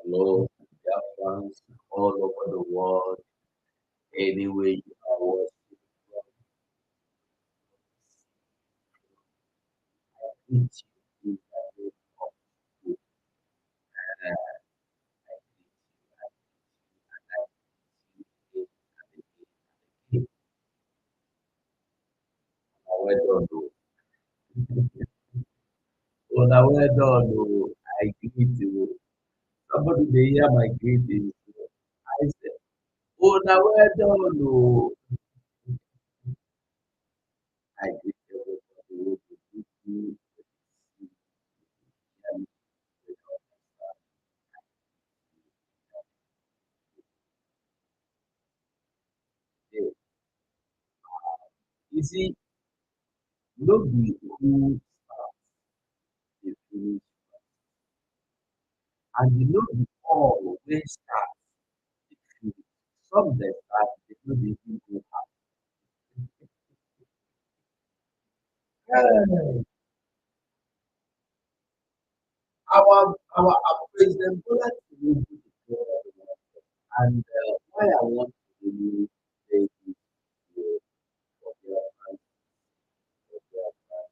Hello, Biafrans all over the world, anywhere you are watching from, each you are very good, and I greet you, and I greet you, and I greet you, and I well done, oh. Oh, now well done, oh. I greet you. Somebody may hear my greeting. I said, oh, now well done, oh. I greet everybody who greet you, and you see, no be who dey finish and you no be all wey start dey finish. Some dey start dey no dey even go out. Hey, our president Bola Tinubu dey go everywhere and why I want to really say this for their fans for their fans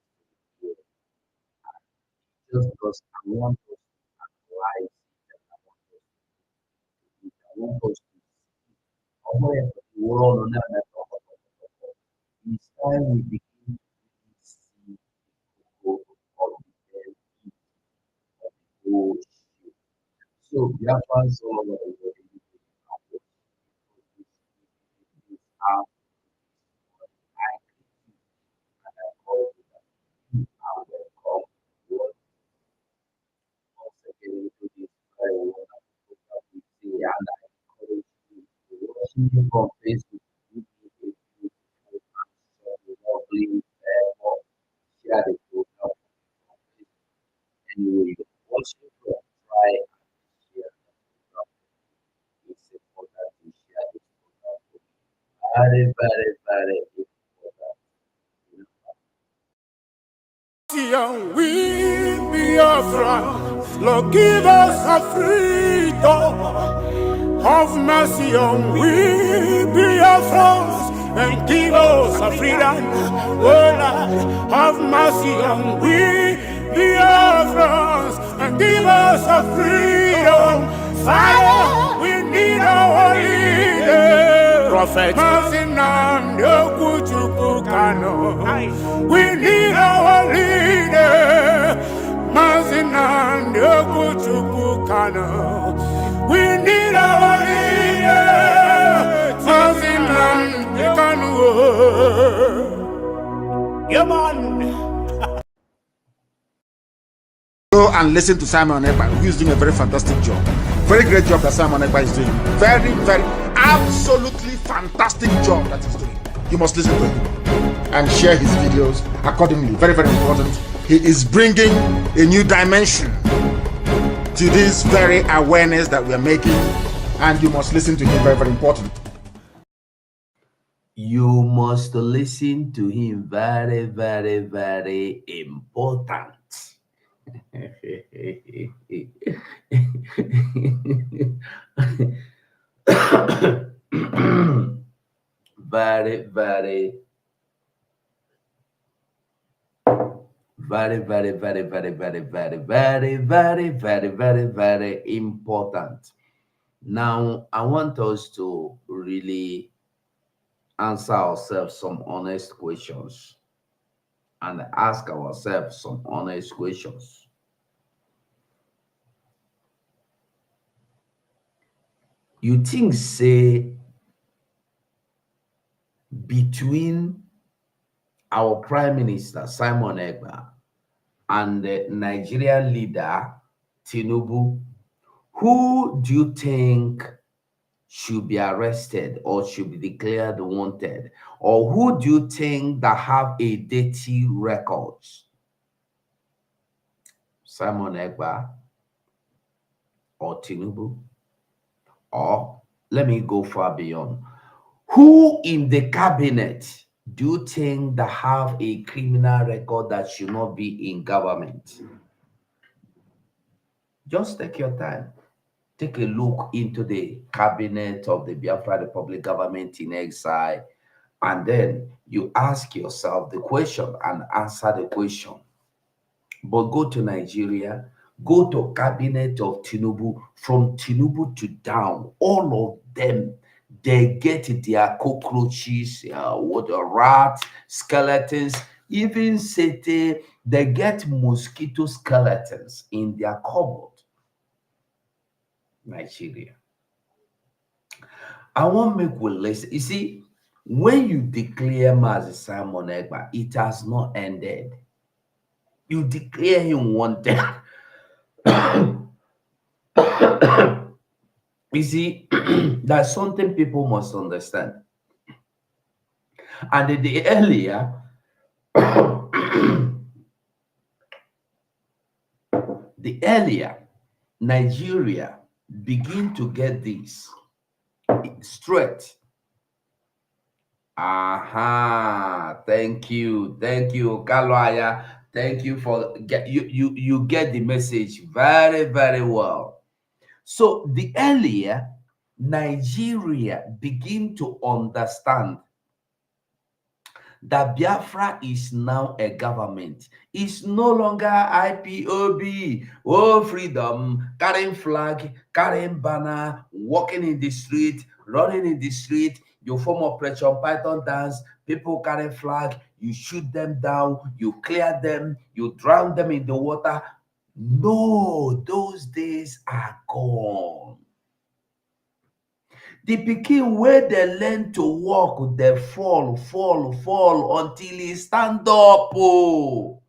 just because I want us to analyze it and I want us to ọmọ yẹn ìwọ ọ̀nà náà mẹ́ta ọ̀pọ̀lọpọ̀. It's time we begin to really see the growth of the health of the whole issue. So Biafrans all over the world, this app, I and I call you that you are welcome once again into this very wonderful program we see and I encourage you to watching me from Facebook. You be a beautiful and lovely share the program from Facebook. Anyway, you're watching from try and share the program. It's important to share this program. Very, very, very important. You know. We Biafrans, Lord, give us a freedom. Have mercy on we Biafrans and give us a freedom. Oh Lord, have mercy on we Biafrans and give us a freedom. Father, we need our leader. Prophet Mazinam Yokuchukukano. We need our leader. Mazinam Yokuchukukano. We need our leader. Mazinam Yokanu. Yeah, man. Go and listen to Simon Ekpa, who is doing a very fantastic job. Very great job that Simon Ekpa is doing. Very, very, absolutely fantastic job that he's doing. You must listen to him and share his videos accordingly. Very, very important. He is bringing a new dimension to this very awareness that we are making, and you must listen to him. Very, very important. You must listen to him. Very, very, very important. Very, very, very, very, very, very, very, very, very, very, very, very, very important. Now, I want us to really answer ourselves some honest questions and ask ourselves some honest questions. You think, say, between our Prime Minister Simon Ekpa and the Nigerian leader Tinubu, who do you think should be arrested or should be declared wanted? Or who do you think that have a dirty records? Simon Ekpa or Tinubu? Or let me go far beyond. Who in the cabinet do you think that have a criminal record that should not be in government? Just take your time. Take a look into the cabinet of the Biafra Republic government in exile, and then you ask yourself the question and answer the question. But go to Nigeria, go to cabinet of Tinubu, from Tinubu to down, all of them, they get their cockroaches, what rat, skeletons, even sete, they get mosquito skeletons in their cupboard. Nigeria. I want make we listen. You see, when you declare Mazi Simon Ekpa, it has not ended. You declare him wanted. You see, that's something people must understand. And the earlier, the earlier Nigeria begin to get this straight. Aha, thank you, Kaloaya. Thank you for you get the message very, very well. So the earlier Nigeria begin to understand that Biafra is now a government. It's no longer IPOB, oh freedom, carrying flag, carrying banner, walking in the street, running in the street. You form Operation Python dance, people carry flag, you shoot them down, you clear them, you drown them in the water. No, those days are gone. The pikin wey dey learn to walk dey fall until e stand up. Oh,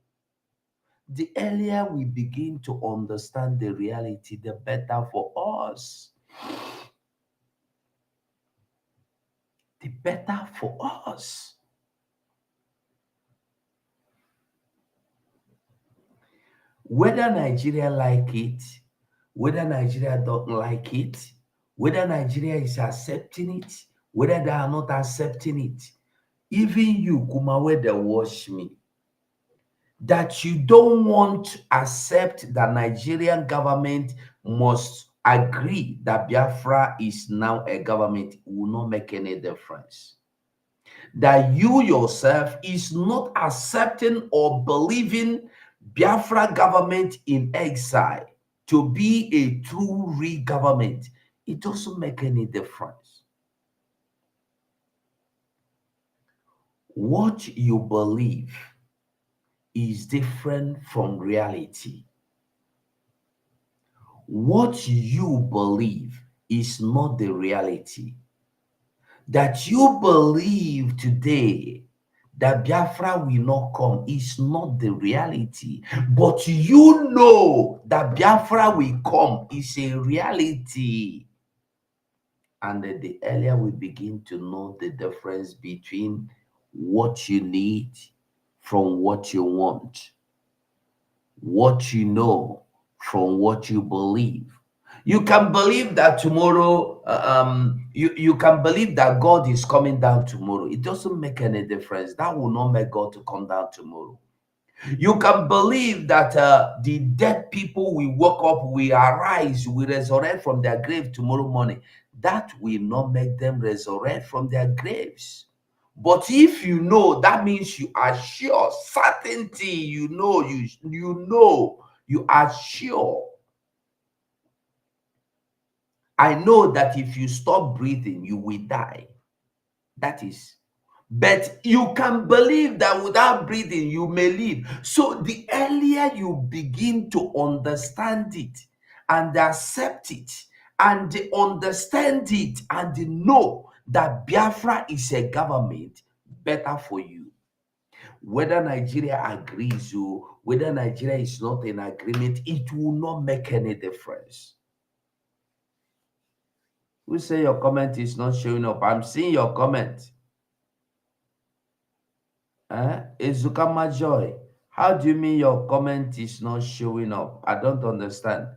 the earlier we begin to understand the reality, the better for us. The better for us. Whether Nigeria like it, whether Nigeria don't like it, whether Nigeria is accepting it, whether they are not accepting it, even you, Kumawe, they watch me, that you don't want to accept that Nigerian government must agree that Biafra is now a government will not make any difference. That you yourself is not accepting or believing Biafra government in exile to be a true real government, it doesn't make any difference. What you believe is different from reality. What you believe is not the reality. That you believe today that Biafra will not come is not the reality. But you know that Biafra will come is a reality. And the earlier we begin to know the difference between what you need from what you want, what you know from what you believe. You can believe that tomorrow, you can believe that God is coming down tomorrow. It doesn't make any difference. That will not make God to come down tomorrow. You can believe that the dead people will wake up, will arise, will resurrect from their grave tomorrow morning. That will not make them resurrect from their graves. But if you know, that means you are sure, certainty, you know, you are sure. I know that if you stop breathing, you will die. That is. But you can believe that without breathing, you may live. So the earlier you begin to understand it and accept it and understand it and know that Biafra is a government, better for you. Whether Nigeria agrees or whether Nigeria is not in agreement, it will not make any difference. We say your comment is not showing up. I'm seeing your comment. Izukama Joy, how do you mean your comment is not showing up? I don't understand.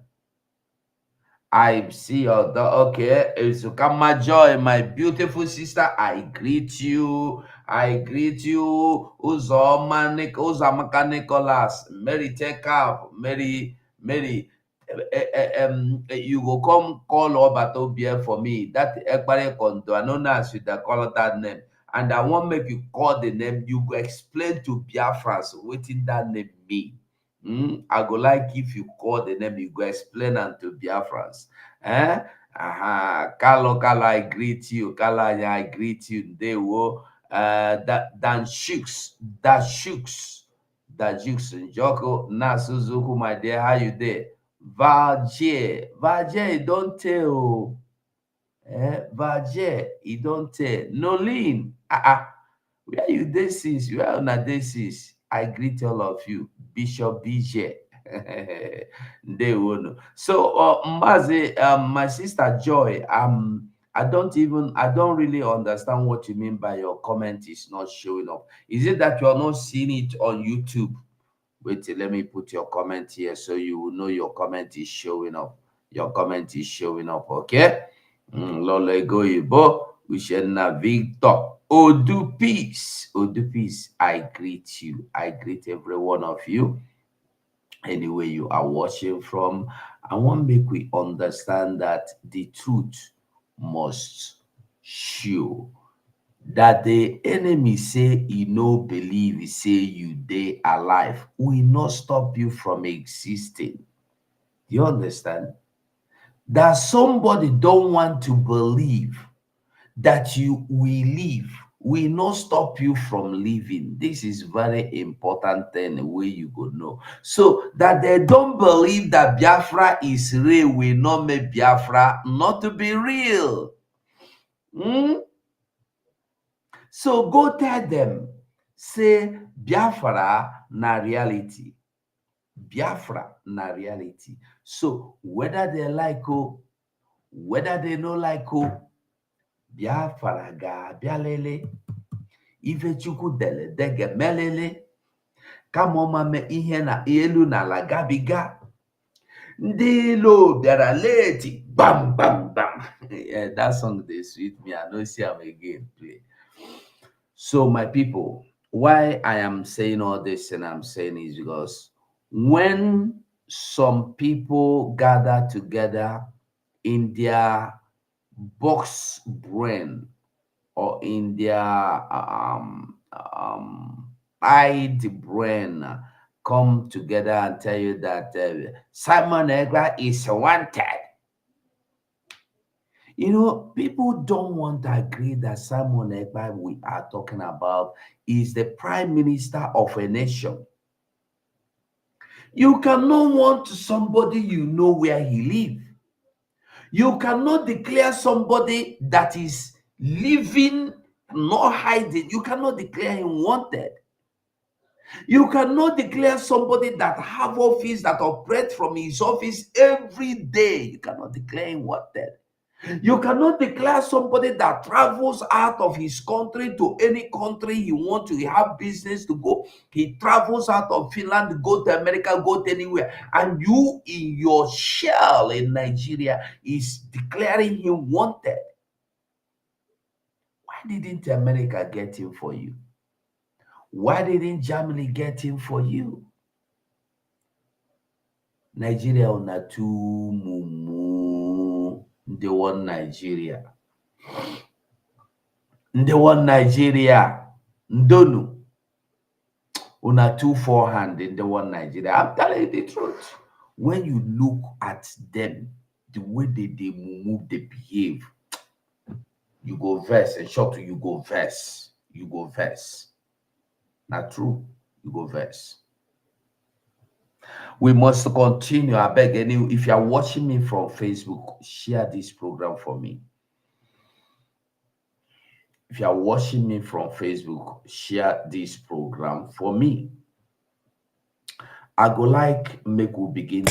I see your okay, Izukama Joy, my beautiful sister. I greet you. Uzamaka Nicholas, Mary Tekab, Mary. you go come call Obato Beer for me. That Ekpare Konto, I know now should I call that name. And I want make you call the name, you go explain to Biafrans wetin that name mean. I go like if you call the name, you go explain am to Biafrans. Eh? Kalo, I greet you. Kala, I greet you. They will that shooks Joko na Suzuku, my dear, how you there? Valje, don't tell. Valje, he don't tell. Nolin, where you this is? Where on this is? I greet all of you, Bishop BJ. They will know. So, Mbaze, my sister Joy, I don't really understand what you mean by your comment is not showing up. Is it that you are not seeing it on YouTube? Wait till let me put your comment here so you will know your comment is showing up. Your comment is showing up, okay? Lolo Goyibo, Ushena Victor. Odu Peace. Odu Peace, I greet you. I greet every one of you. Anywhere you are watching from, I want to make we understand that the truth must show. That the enemy say he no believe, he say you dey alive, will not stop you from existing. You understand? That somebody don't want to believe that you will live will not stop you from living. This is very important thing where you go know. So that they don't believe that Biafra is real will not make Biafra not to be real. So go tell them, say Biafra na reality. Biafra na reality. So whether they like whether they no like Biafra ga bialele. Ife Chukwu dele dege melele. Kama ọma me ihe na elu na ala gabiga. Ndị ilo bịara late. Bam, bam, bam. Yeah, that song dey sweet me. I no see am again play. So my people, why I am saying all this and I'm saying is because when some people gather together in their box brain or in their eyed brain come together and tell you that Simon Ekpa is wanted. You know, people don't want to agree that Simon Ekpa we are talking about is the prime minister of a nation. You cannot want somebody you know where he lives. You cannot declare somebody that is living, not hiding. You cannot declare him wanted. You cannot declare somebody that have office, that operate from his office every day. You cannot declare him wanted. You cannot declare somebody that travels out of his country to any country he wants to have business to go. He travels out of Finland, go to America, go to anywhere. And you in your shell in Nigeria is declaring him wanted. Why didn't America get him for you? Why didn't Germany get him for you? Nigeria on a two mumu. They want Nigeria. They want Nigeria. Ndonu. Una two forehand in the one Nigeria. I'm telling you the truth. When you look at them, the way they move, they behave, you go verse. In short, you go verse. You go verse. Not true. You go verse. We must continue. I beg any, if you are watching me from Facebook, share this program for me. If you are watching me from Facebook, share this program for me. I go like make we begin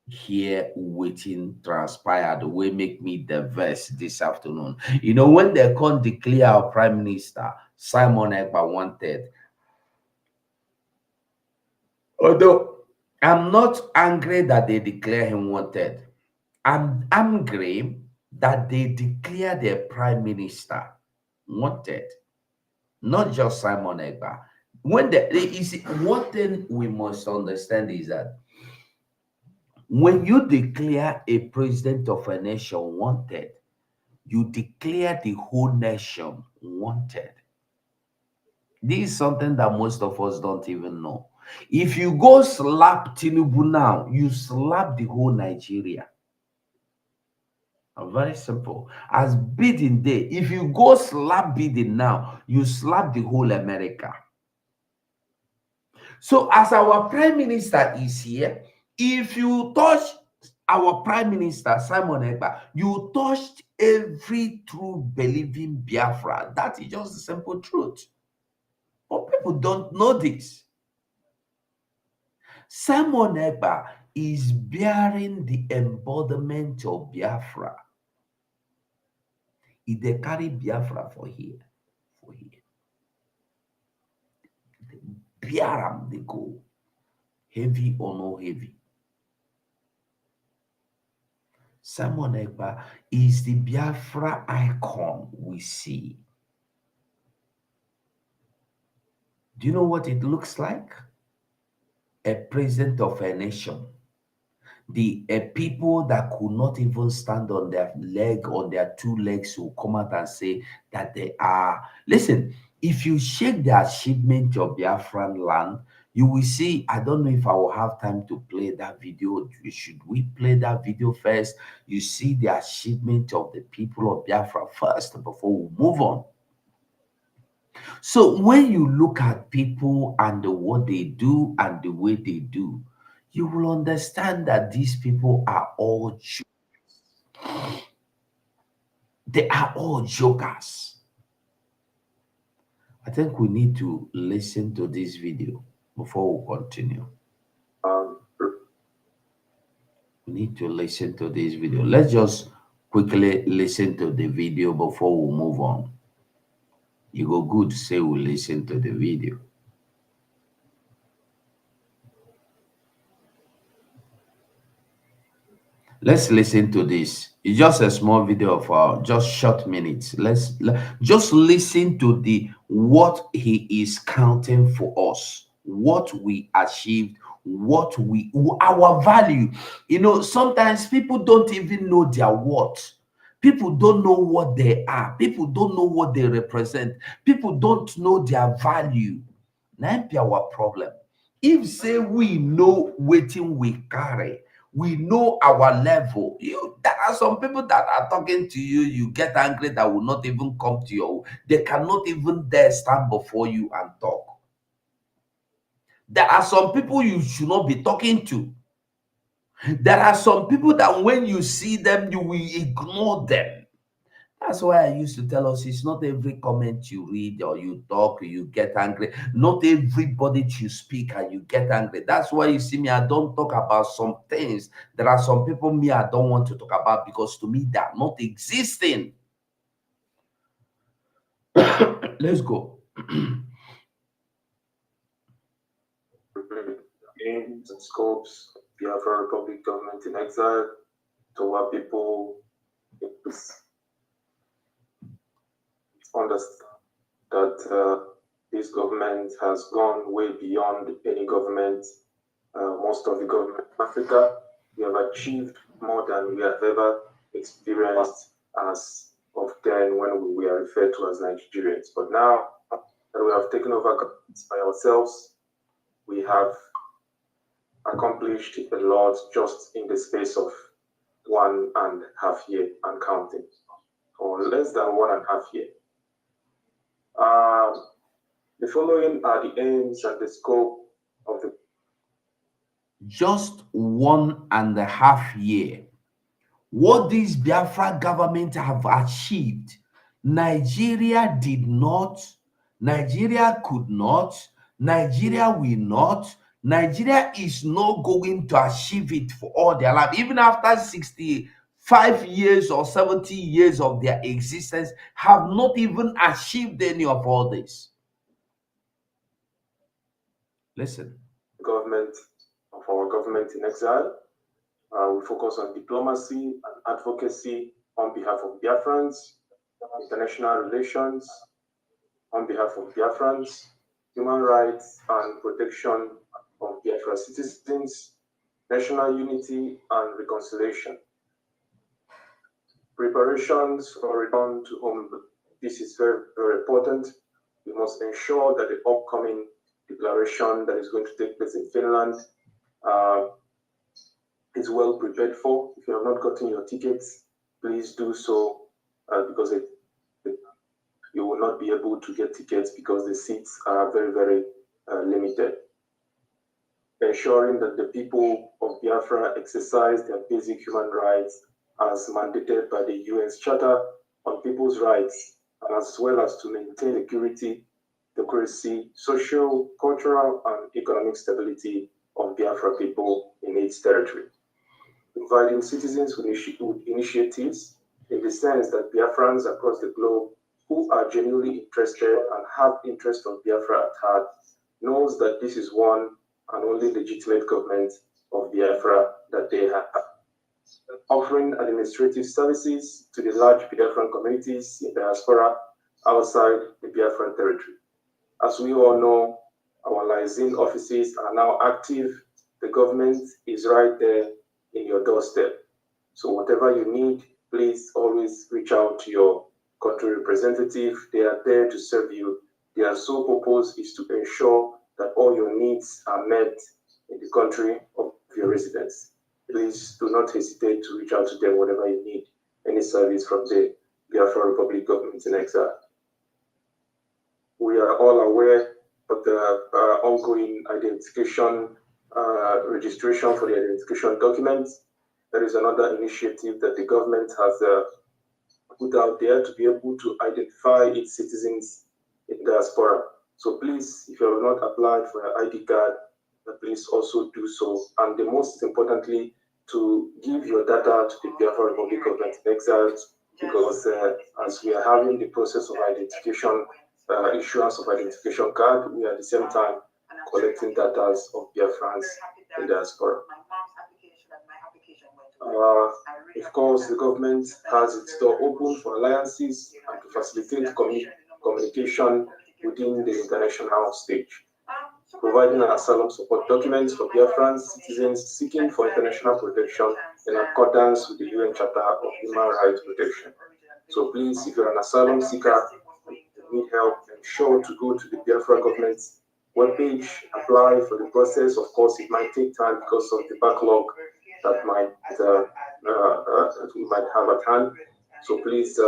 here waiting transpired the way make me the verse this afternoon. You know, when they can't declare our prime minister Simon Ekpa wanted, although I'm not angry that they declare him wanted, I'm angry that they declare their prime minister wanted, not just Simon Ekpa. When one thing we must understand is that When you declare a president of a nation wanted, you declare the whole nation wanted. This is something that most of us don't even know. If you go slap Tinubu now, you slap the whole Nigeria. Very simple. As Biden day, if you go slap Biden now, you slap the whole America. So as our prime minister is here, if you touch our prime minister, Simon Ekpa, you touched every true believing Biafra. That is just the simple truth. But people don't know this. Simon Ekpa is bearing the embodiment of Biafra. He dey carry Biafra for here. Bear am dey go. Heavy or no heavy. Simon Ekpa is the Biafra icon we see. Do you know what it looks like? A president of a nation. The people that could not even stand on their leg, on their two legs, will come out and say that they are. Listen, if you shake the achievement of Biafran land, you will see. I don't know if I will have time to play that video. Should we play that video first? You see the achievement of the people of Biafra first before we move on. So when you look at people and what they do and the way they do, you will understand that these people are all they are all jokers. I think we need to listen to this video before we continue. We need to listen to this video. Let's just quickly listen to the video before we move on. You go good say we listen to the video. Let's listen to this. It's just a small video of just short minutes. Just listen to the what he is counting for us, what we achieved, what we our value. You know, sometimes people don't even know their worth. People don't know what they are. People don't know what they represent. People don't know their value. Now be our problem. If say we know waiting we carry, we know our level. There are some people that are talking to you, you get angry, that will not even come to you. They cannot even dare stand before you and talk. There are some people you should not be talking to. There are some people that when you see them, you will ignore them. That's why I used to tell us it's not every comment you read or you talk, you get angry. Not everybody you speak and you get angry. That's why you see me, I don't talk about some things. There are some people me I don't want to talk about because to me they are not existing. Let's go. Aims and scopes of Biafra Republic government in exile to what people understand that this government has gone way beyond any government, most of the government in Africa. We have achieved more than we have ever experienced as of then when we are referred to as Nigerians. But now that we have taken over government by ourselves, we have accomplished a lot just in the space of 1.5 years and counting, or less than 1.5 years. The following are the aims and the scope of the just 1.5 years. What this Biafra government have achieved, Nigeria did not, Nigeria could not, Nigeria will not, Nigeria is not going to achieve it for all their life. Even after 65 years or 70 years of their existence, have not even achieved any of all this. Listen. Government of our government in exile. We focus on diplomacy and advocacy on behalf of Biafrans, international relations on behalf of Biafrans, human rights and protection of Biafra citizens, national unity and reconciliation. Preparations for return to home. This is very, very important. We must ensure that the upcoming declaration that is going to take place in Finland is well prepared for. If you have not gotten your tickets, please do so because you will not be able to get tickets because the seats are very, very limited. Ensuring that the people of Biafra exercise their basic human rights as mandated by the UN's Charter on People's Rights, as well as to maintain security, democracy, social, cultural, and economic stability of Biafra people in its territory. Providing citizens with initiatives in the sense that Biafrans across the globe who are genuinely interested and have interest of Biafra at heart knows that this is one and only legitimate government of Biafra that they have. Offering administrative services to the large Biafran communities in diaspora outside the Biafran territory. As we all know, our liaison offices are now active. The government is right there in your doorstep. So whatever you need, please always reach out to your country representative. They are there to serve you. Their sole purpose is to ensure that all your needs are met in the country of your residence. Please do not hesitate to reach out to them whenever you need any service from the Biafra Republic government in exile. We are all aware of the ongoing identification registration for the identification documents. There is another initiative that the government has put out there to be able to identify its citizens in diaspora. So please, if you have not applied for an ID card, please also do so. And the most importantly, to give your data to the Biafra Republic government in exile, because as we are having the process of identification, issuance of identification card, we are at the same time collecting data of Biafrans in diaspora. Of course, the government has its door open for alliances and to facilitate communication within the international stage, providing an asylum support document for Biafran citizens seeking for international protection in accordance with the UN Charter of Human Rights Protection. So please, if you're an asylum seeker and need help, ensure to go to the Biafra government's webpage, apply for the process. Of course, it might take time because of the backlog that we might have at hand. So please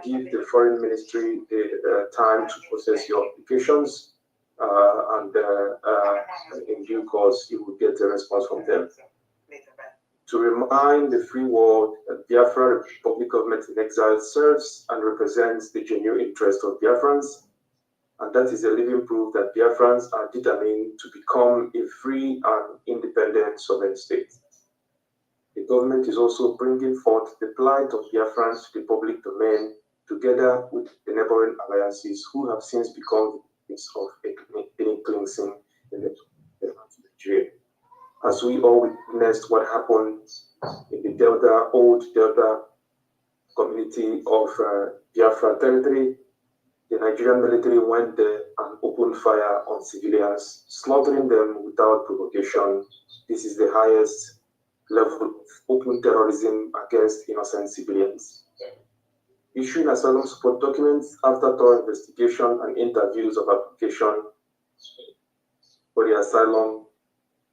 give the Foreign Ministry the time to process your applications, and in due course you will get a response from them. To remind the free world that Biafra Republic government in exile serves and represents the genuine interest of Biafrans, and that is a living proof that Biafrans are determined to become a free and independent sovereign state. The government is also bringing forth the plight of Biafrans to the public domain, together with the neighboring alliances who have since become victims of ethnic cleansing in the Nigeria. As we all witnessed what happened in the old Delta community of Biafra territory, the Nigerian military went there and opened fire on civilians, slaughtering them without provocation. This is the highest level of open terrorism against innocent civilians. Issuing asylum support documents after thorough investigation and interviews of application for the asylum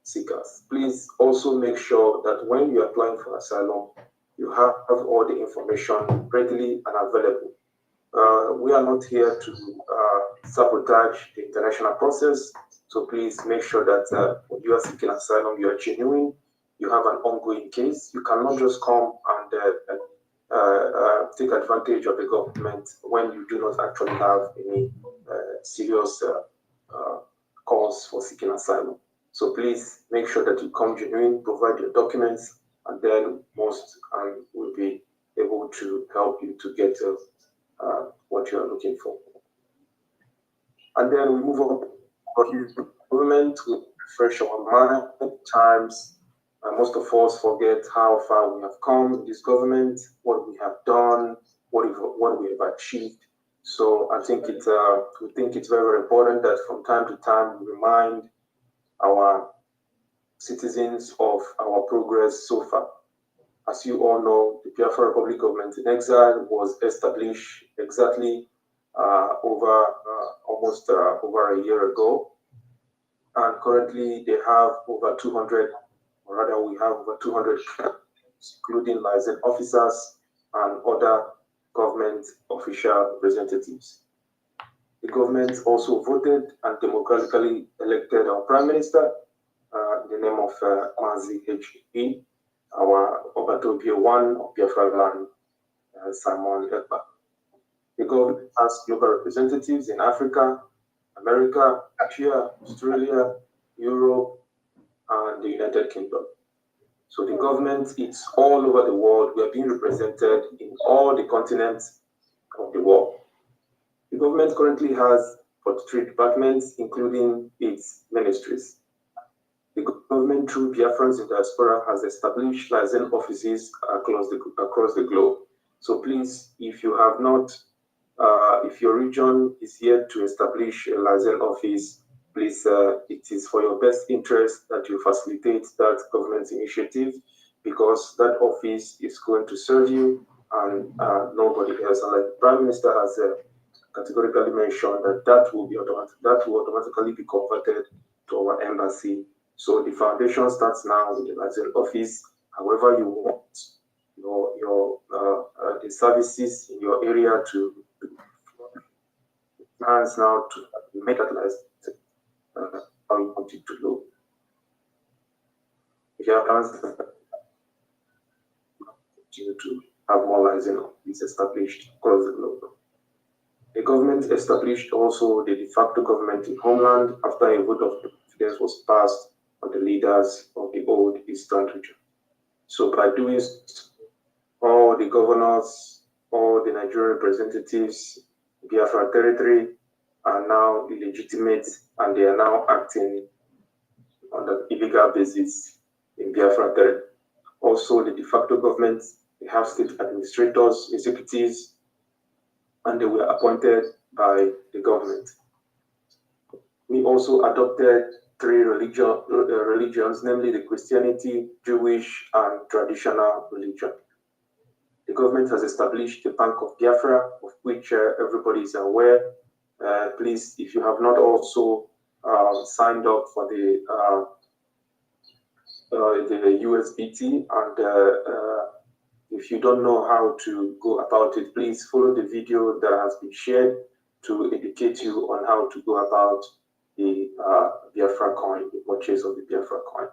seekers. Please also make sure that when you are applying for asylum, you have all the information readily and available. We are not here to sabotage the international process, so please make sure that when you are seeking asylum, you are genuine, you have an ongoing case. You cannot just come and take advantage of the government when you do not actually have any serious cause for seeking asylum. So please make sure that you come genuine, provide your documents, and then will be able to help you to get what you are looking for. And then we move on to government. We refresh our mind at times. Most of us forget how far we have come in this government, what we have done, what we have achieved. So I think we think it's very, very important that from time to time we remind our citizens of our progress so far. As you all know, the Biafra Republic Government in Exile was established exactly almost over a year ago. And currently they have over 200, or rather we have over 200, including licensed officers and other government official representatives. The government also voted and democratically elected our Prime Minister in the name of Mazi HE, our Obatobia one of Biafra land, Simon Ekpa. The government has global representatives in Africa, America, Asia, Australia, Europe, and the United Kingdom. So the government is all over the world. We are being represented in all the continents of the world. The government currently has 43 departments, including its ministries. The government, through Biafrans in diaspora, has established licensed offices across the globe. So please, if you have not, if your region is yet to establish a licensed office, please, it is for your best interest that you facilitate that government initiative, because that office is going to serve you and nobody else. And like the Prime Minister has categorically mentioned, that will automatically be converted to our embassy. So the foundation starts now with the licensed office. However you want the services in your area to plans now to make that license how you want it to look. If you have plans to continue to have more licensed offices established across the globe. The government established also the de facto government in homeland after a vote of confidence was passed on the leaders of the old Eastern region. So by doing so, all the governors, all the Nigerian representatives, Biafra territory are now illegitimate, and they are now acting on an illegal basis in Biafra territory. Also, the de facto government, they have state administrators, executives, and they were appointed by the government. We also adopted 3 religions, namely the Christianity, Jewish, and traditional religion. The government has established the Bank of Biafra, of which everybody is aware. Please, if you have not also signed up for the USBT, and if you don't know how to go about it, please follow the video that has been shared to educate you on how to go about the Biafracoin, the purchase of the Biafracoin.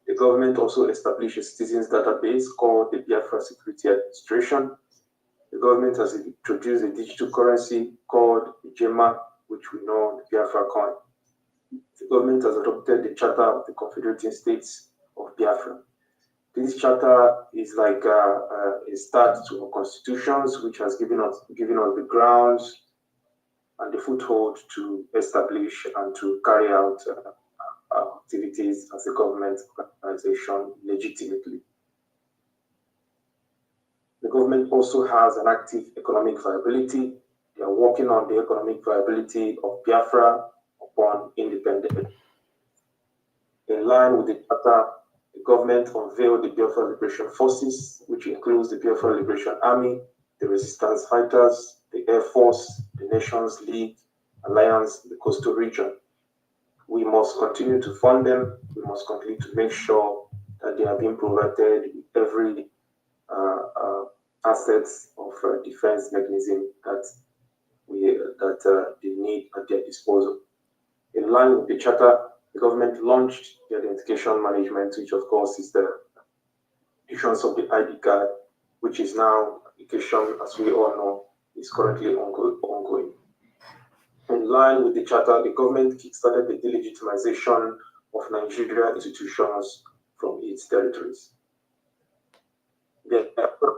The government also established a citizens database called the Biafra Security Administration. The government has introduced a digital currency called the Gema, which we know the Biafracoin. The government has adopted the Charter of the Confederating States of Biafra. This charter is like a start to our constitutions, which has given us the grounds and the foothold to establish and to carry out activities as a government organization legitimately. The government also has an active economic viability. They are working on the economic viability of Biafra upon independence. In line with the charter, the government unveiled the Biafra Liberation Forces, which includes the Biafra Liberation Army, the Resistance Fighters, the Air Force, the Nations League Alliance, the Coastal Region. We must continue to fund them. We must continue to make sure that they are being provided with every assets of defense mechanism that they need at their disposal. In line with the charter, the government launched the identification management, which of course is the issuance of the ID card, which is now application, as we all know, is currently ongoing. In line with the charter, the government kickstarted the delegitimization of Nigerian institutions from its territories. They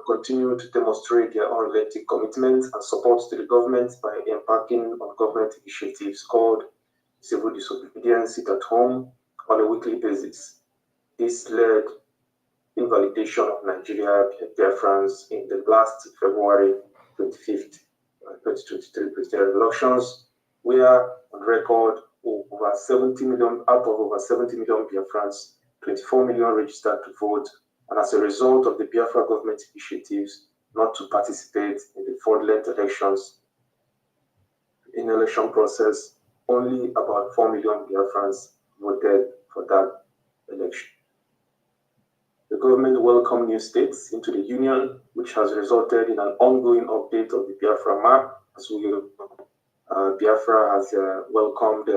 continue to demonstrate their unrelenting commitment and support to the government by embarking on government initiatives called civil disobedience sit at home on a weekly basis. This led invalidation of Nigeria Biafrans in the last February 25th, 2023 presidential elections, where on record over 70 million, out of over 70 million Biafrans, 24 million registered to vote, and as a result of the Biafra government initiatives not to participate in the fraudulent elections, in election process, only about 4 million Biafrans voted for that election. The government welcomed new states into the union, which has resulted in an ongoing update of the Biafra map. As we Biafra has welcomed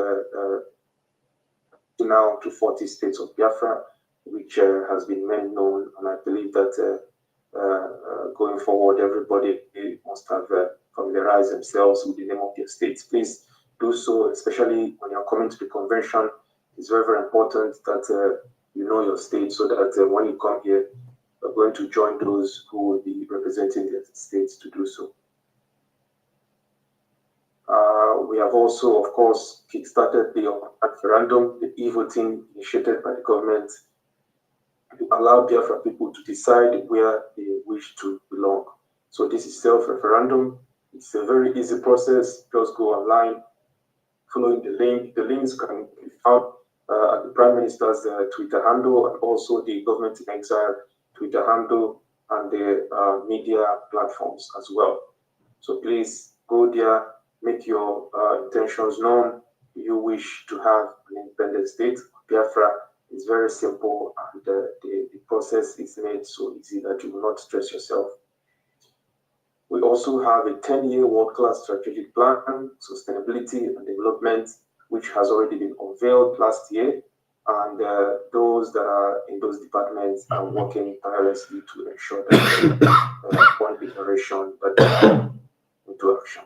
now to 40 states of Biafra, which has been made known, and I believe that going forward, everybody must have familiarized themselves with the name of their states. Please do so, especially when you're coming to the convention. It's very, very important that you know your state, so that when you come here, you're going to join those who will be representing their states to do so. We have also, of course, kickstarted the referendum, the e-voting initiated by the government, to allow Biafra people to decide where they wish to belong. So this is self-referendum. It's a very easy process. Just go online, following the link. The links can be found at the Prime Minister's Twitter handle, and also the Government in Exile Twitter handle, and the media platforms as well. So please go there, make your intentions known. You wish to have an independent state. Biafra is very simple, and the process is made so easy that you will not stress yourself. We also have a 10-year world-class strategic plan, sustainability and development, which has already been unveiled last year, and those that are in those departments are working tirelessly to ensure that one iteration that into action.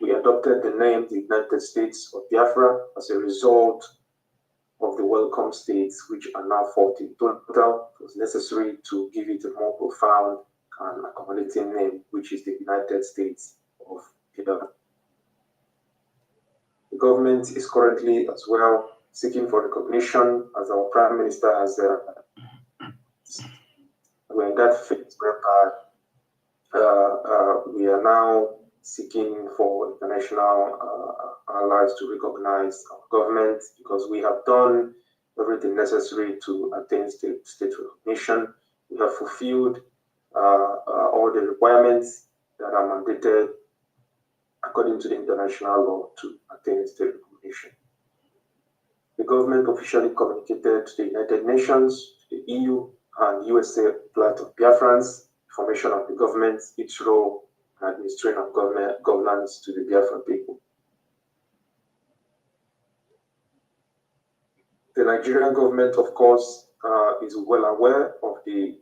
We adopted the name the United States of Biafra as a result of the welcome states, which are now 40 total. It was necessary to give it a more profound and accommodating name, which is the United States of Biafra. The government is currently as well seeking for recognition, as our Prime Minister has we're in that phase whereby we are now seeking for international allies to recognize our government, because we have done everything necessary to attain state recognition. We have fulfilled all the requirements that are mandated according to the international law to attain state recognition. The government officially communicated to the United Nations, the EU, and USA plight of Biafrans, formation of the government, its role, and administration of governance to the Biafran people. The Nigerian government, of course, is well aware of the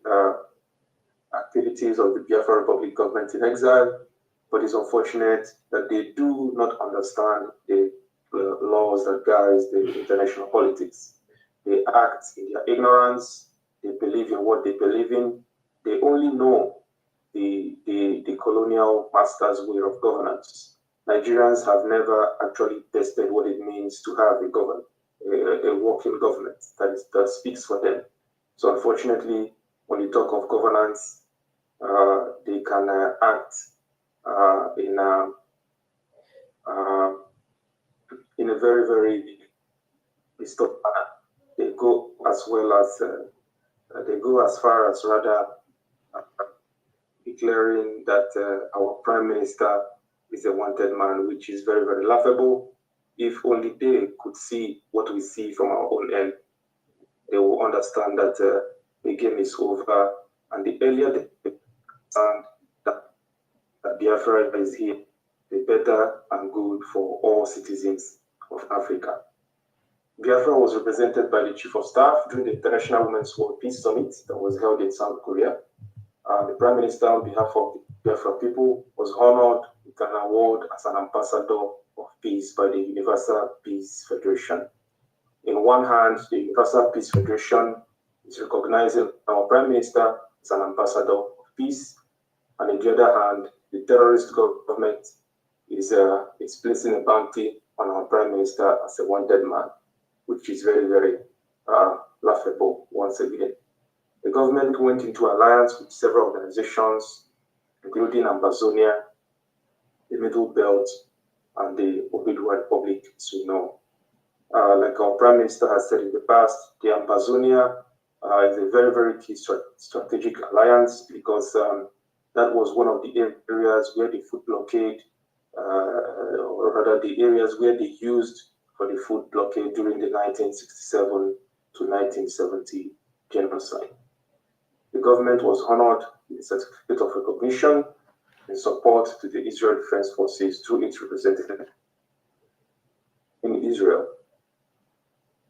activities of the Biafra Republic government in exile, but it's unfortunate that they do not understand the laws that guide the international politics. They act in their ignorance, they believe in what they believe in, they only know the colonial master's way of governance. Nigerians have never actually tested what it means to have a working government that speaks for them. So unfortunately, when you talk of governance, they can act in a very, very distorted manner. They go as well as they go as far as rather declaring that our Prime Minister is a wanted man, which is very, very laughable. If only they could see what we see from our own end, they will understand that the game is over, and the earlier they understand that Biafra is here, the better and good for all citizens of Africa. Biafra was represented by the Chief of Staff during the International Women's World Peace Summit that was held in South Korea. The Prime Minister, on behalf of the Biafra people, was honored with an award as an ambassador of peace by the Universal Peace Federation. In one hand, the Universal Peace Federation is recognizing our Prime Minister as an ambassador of peace, and on the other hand, the terrorist government is placing a bounty on our Prime Minister as a wanted man, which is very, very laughable once again. The government went into alliance with several organizations, including Ambazonia, the Middle Belt, and the Obidual Republic, as we know. Like our Prime Minister has said in the past, the Amazonia is a very, very key strategic alliance because that was one of the areas where the food blockade, or rather the areas where they used for the food blockade during the 1967 to 1970 genocide. The government was honored with a certificate of recognition in support to the Israel Defense Forces through its representative in Israel.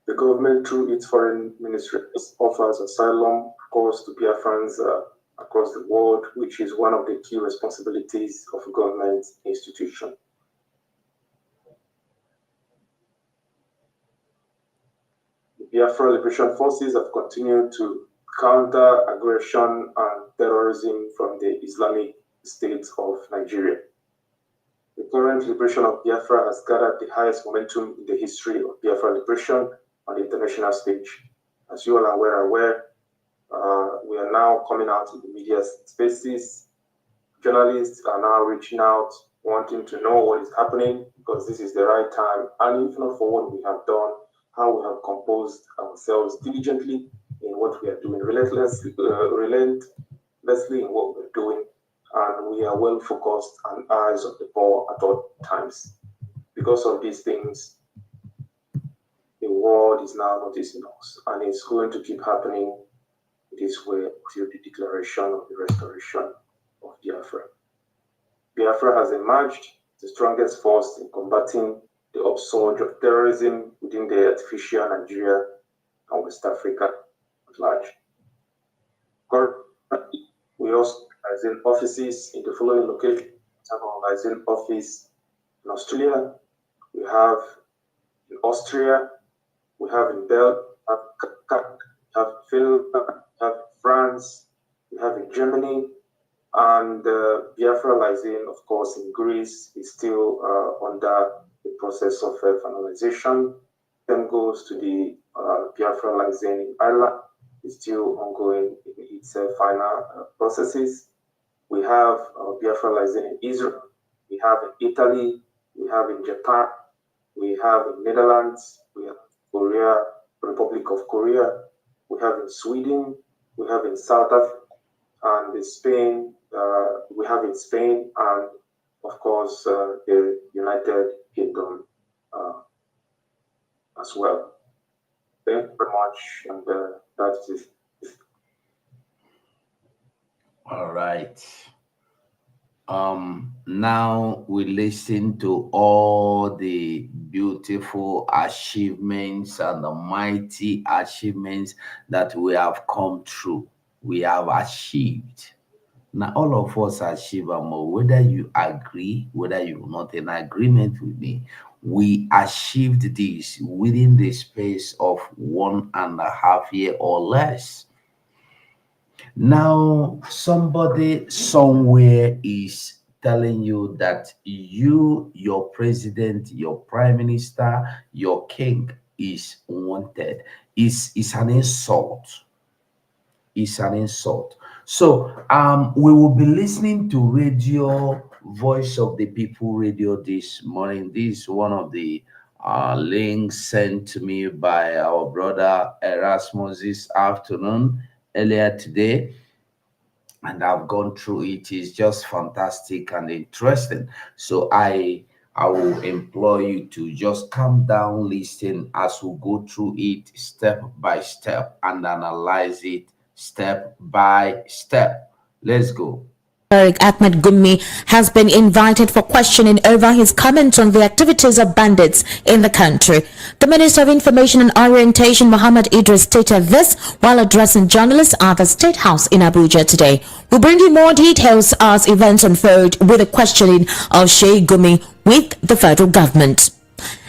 The government, through its foreign ministry, offers asylum, of course, to Biafrans across the world, which is one of the key responsibilities of a government institution. The Biafra Liberation Forces have continued to counter aggression and terrorism from the Islamic State of Nigeria. The current liberation of Biafra has gathered the highest momentum in the history of Biafra liberation on the international stage. As you all are aware, we are now coming out in the media spaces. Journalists are now reaching out, wanting to know what is happening, because this is the right time, and if not for what we have done, how we have composed ourselves diligently in what we are doing, relentlessly in what we're doing, and we are well focused and eyes on the ball at all times. Because of these things, the world is now noticing us, and it's going to keep happening this way until the declaration of the restoration of Biafra. Biafra has emerged the strongest force in combating the upsurge of terrorism within the artificial Nigeria and West Africa at large. Currently, we also organize offices in the following locations. We have an organizing office in Australia, we have in Austria, we have in Belgium, we have Finland, we have France, we have in Germany, and Biafra Lysin, of course, in Greece is still under the process of finalization. Then goes to the Biafra Lysin in Ireland, is still ongoing in its final processes. We have Biafra Lysin in Israel, we have in Italy, we have in Japan, we have in Netherlands, we have Korea, Republic of Korea, we have in Sweden, we have in South Africa, and in Spain, we have in Spain, and of course the United Kingdom as well. Thank you very much, and that is it. All right. Now we listen to all the beautiful achievements and the mighty achievements that we have come through. We have achieved. Now, all of us achieve more, whether you agree, whether you're not in agreement with me. We achieved this within the space of 1.5 years or less. Now, somebody somewhere is telling you that you, your president, your prime minister, your king is wanted. It's an insult. It's an insult. So we will be listening to Radio Voice of the People Radio this morning. This is one of the links sent to me by our brother Erasmus this afternoon, earlier today, and I've gone through it. It's just fantastic and interesting. So I will implore you to just calm down, listen as we go through it step by step and analyze it step by step. Let's go. Eric Ahmed Gumi has been invited for questioning over his comments on the activities of bandits in the country. The Minister of Information and Orientation, Muhammad Idris, stated this while addressing journalists at the State House in Abuja today. We'll bring you more details as events unfold with the questioning of Sheikh Gumi with the federal government.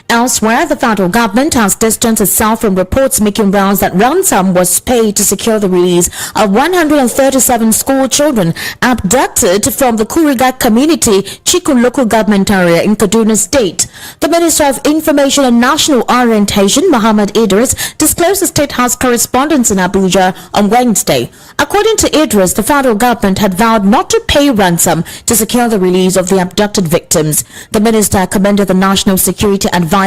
Elsewhere, the federal government has distanced itself from reports making rounds that ransom was paid to secure the release of 137 school children abducted from the Kuriga community, Chikun local government area in Kaduna State. The Minister of Information and National Orientation, Muhammad Idris, disclosed the State House correspondence in Abuja on Wednesday. According to Idris, the federal government had vowed not to pay ransom to secure the release of the abducted victims. The minister commended the National Security Advisor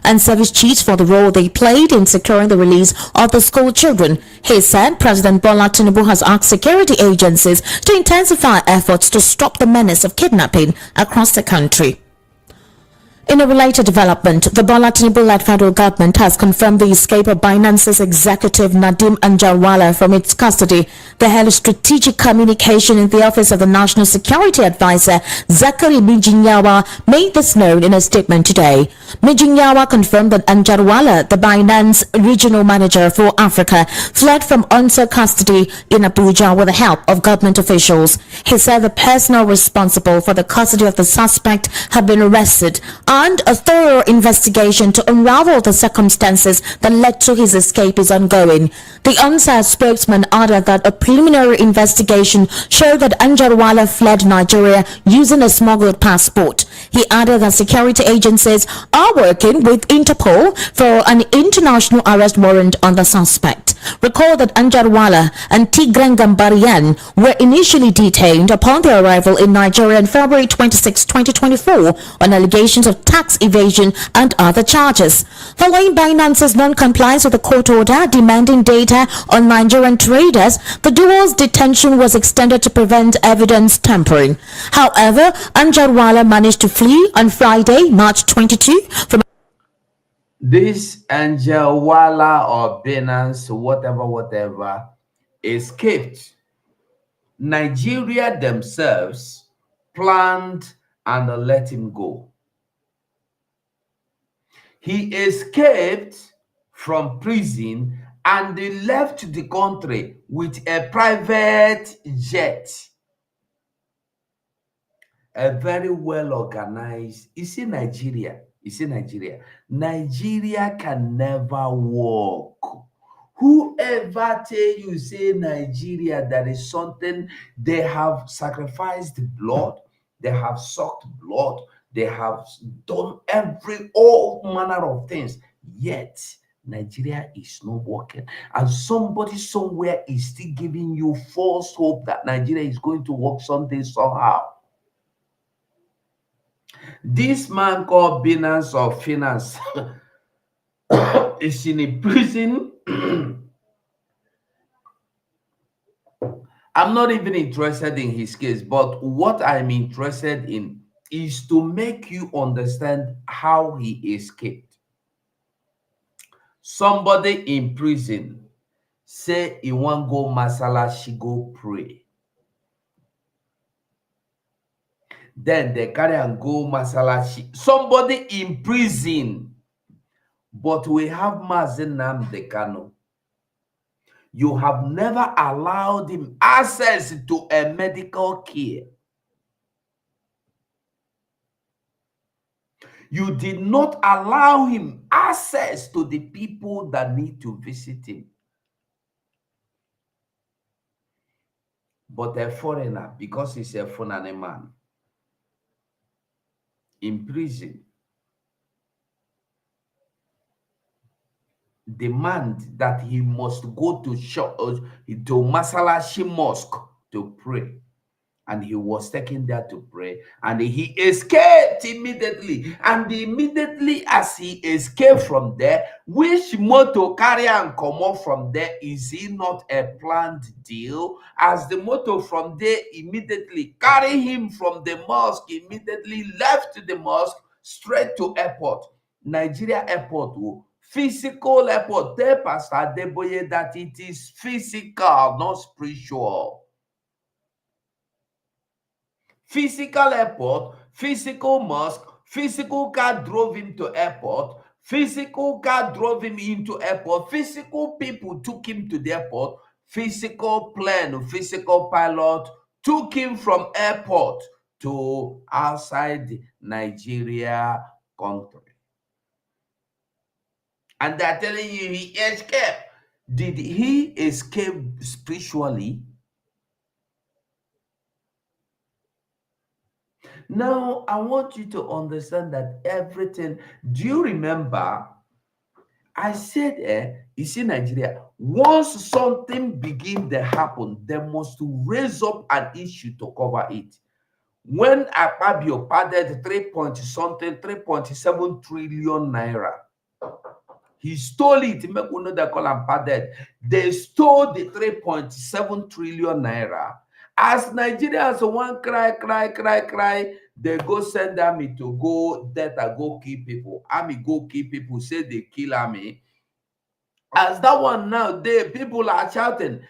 and service chiefs for the role they played in securing the release of the school children. He said President Bola Tinubu has asked security agencies to intensify efforts to stop the menace of kidnapping across the country. In a related development, the Bola Tinubu-led federal government has confirmed the escape of Binance's executive Nadeem Anjarwalla from its custody. The head of strategic communication in the office of the National Security Advisor, Zachary Mijinyawa, made this known in a statement today. Mijinyawa confirmed that Anjarwalla, the Binance regional manager for Africa, fled from UNSA custody in Abuja with the help of government officials. He said the personnel responsible for the custody of the suspect had been arrested, and a thorough investigation to unravel the circumstances that led to his escape is ongoing. The UNSA spokesman added that a preliminary investigation showed that Anjarwalla fled Nigeria using a smuggled passport. He added that security agencies are working with Interpol for an international arrest warrant on the suspect. Recall that Anjarwalla and Tigran Gambarian were initially detained upon their arrival in Nigeria on February 26, 2024 on allegations of tax evasion and other charges. Following Binance's non-compliance with the court order demanding data on Nigerian traders, the duo's detention was extended to prevent evidence tampering. However, Anjarwalla managed to flee on Friday, March 22 from This Anjarwalla or Binance, whatever, escaped. Nigeria themselves planned and let him go. He escaped from prison and they left the country with a private jet. A very well organized. Nigeria. Nigeria can never walk. Whoever tell you say Nigeria, that is something, they have sacrificed blood, they have sucked blood, they have done all manner of things, yet Nigeria is not working. And somebody somewhere is still giving you false hope that Nigeria is going to work someday, somehow. This man called Binance or Finance is in a prison. I'm not even interested in his case, but what I'm interested in is to make you understand how he escaped. Somebody in prison say he won't go masalashi, go pray. Then they carry and go masalashi. Somebody in prison, but we have Mazen Nnamdi Kanu. You have never allowed him access to a medical care. You did not allow him access to the people that need to visit him. But a foreigner, because he's a foreign man, in prison, demand that he must go to Masalashi Mosque to pray. And he was taken there to pray, and he escaped immediately. And immediately as he escaped from there, which motor carry and come off from there? Is it not a planned deal? As the motor from there immediately carry him from the mosque, immediately left the mosque straight to airport, Nigeria airport. Physical airport. Tell Pastor Deboye that it is physical, not spiritual. Physical airport, physical mosque, physical car drove him to airport, physical car drove him into airport, physical people took him to the airport, physical plane, physical pilot took him from airport to outside Nigeria country. And they're telling you he escaped. Did he escape spiritually? Now, I want you to understand that everything. Do you remember? I said, you see, Nigeria, once something begin to happen, they must raise up an issue to cover it. When Akpabio padded 3 point something, 3.7 trillion naira, he stole it. Make we know they call him padded. They stole the 3.7 trillion naira. As Nigerians one cry, they go send army to go Delta, go kill people. Army go kill people, say they kill army. As that one now, the people are shouting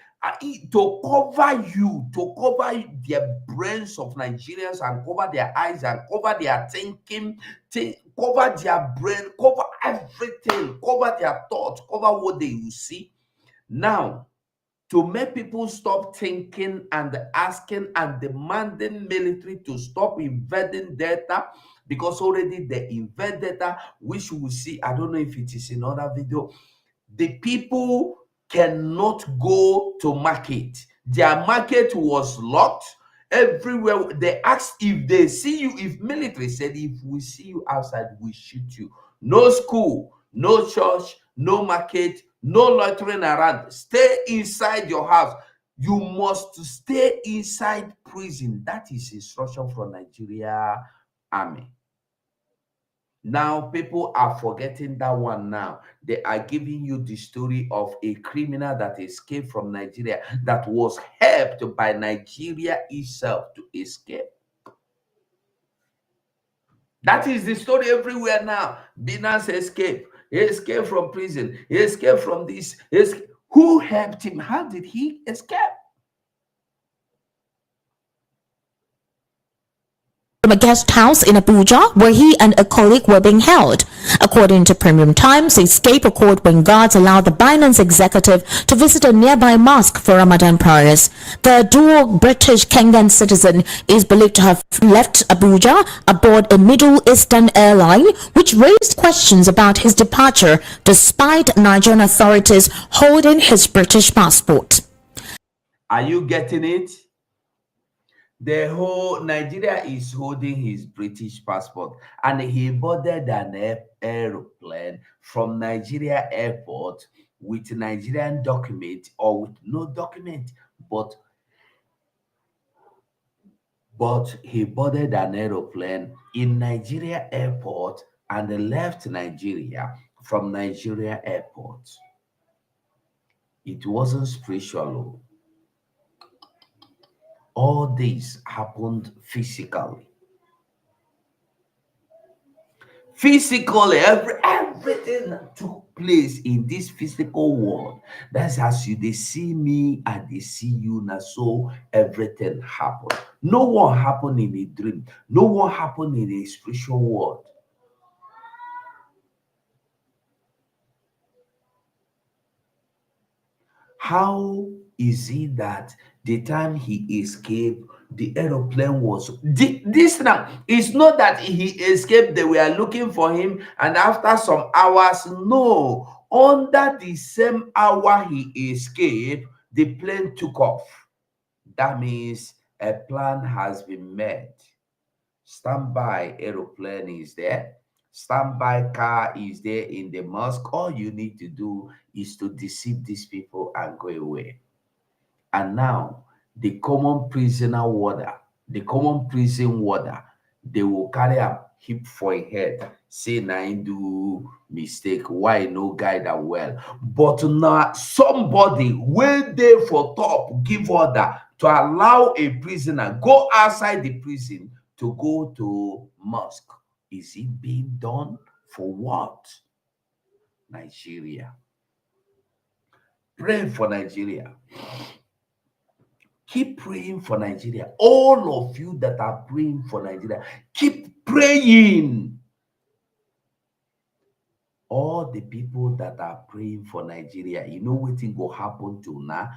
to cover you, to cover their brains of Nigerians and cover their eyes and cover their thinking, cover their brain, cover everything, cover their thoughts, cover what they will see. Now, to make people stop thinking and asking and demanding military to stop invading data, because already they invade data, which we will see. I don't know if it is in other video. The people cannot go to market. Their market was locked everywhere. They asked if they see you, if military said, if we see you outside, we shoot you. No school, no church, no market, no loitering around. Stay inside your house. You must stay inside prison. That is instruction from Nigeria Army. Now people are forgetting that one now. They are giving you the story of a criminal that escaped from Nigeria that was helped by Nigeria itself to escape. That is the story everywhere now. Binance escaped. He escaped from prison. He escaped from this. Who helped him? How did he escape? From a guest house in Abuja where he and a colleague were being held. According to Premium Times, the escape occurred when guards allowed the Binance executive to visit a nearby mosque for Ramadan prayers. The dual British-Kenyan citizen is believed to have left Abuja aboard a Middle Eastern airline, which raised questions about his departure despite Nigerian authorities holding his British passport. Are you getting it? The whole Nigeria is holding his British passport, and he boarded an aeroplane from Nigeria airport with Nigerian document or with no document, but he boarded an aeroplane in Nigeria airport and left Nigeria from Nigeria airport. It wasn't spiritual. All this happened physically. Physically, everything took place in this physical world. That's as they see me and they see you now. So everything happened. No one happened in a dream. No one happened in a spiritual world. How is it that the time he escaped, the aeroplane was this now? It's not that he escaped, they were looking for him, and after some hours, no, under the same hour he escaped, the plane took off. That means a plan has been made. Standby aeroplane is there. Standby car is there in the mosque. All you need to do is to deceive these people and go away. And now the common prisoner warder, the common prison warder, they will carry a hip for a head, say na him do mistake, why no guide am well. But now somebody wey dey for top give order to allow a prisoner go outside the prison to go to mosque. Is it being done for what? Nigeria. Pray for Nigeria. Keep praying for Nigeria. All of you that are praying for Nigeria, keep praying. All the people that are praying for Nigeria, you know what will happen to now?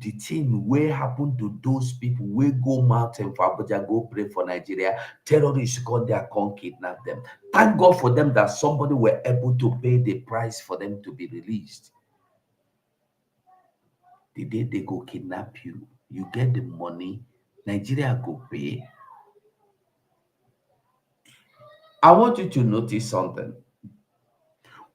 the thing wey happen to those people wey go mountain for Abuja go pray for Nigeria, terrorists come there, come kidnap them. Thank God for them that somebody were able to pay the price for them to be released. The day they go kidnap you, you get the money, Nigeria go pay. I want you to notice something.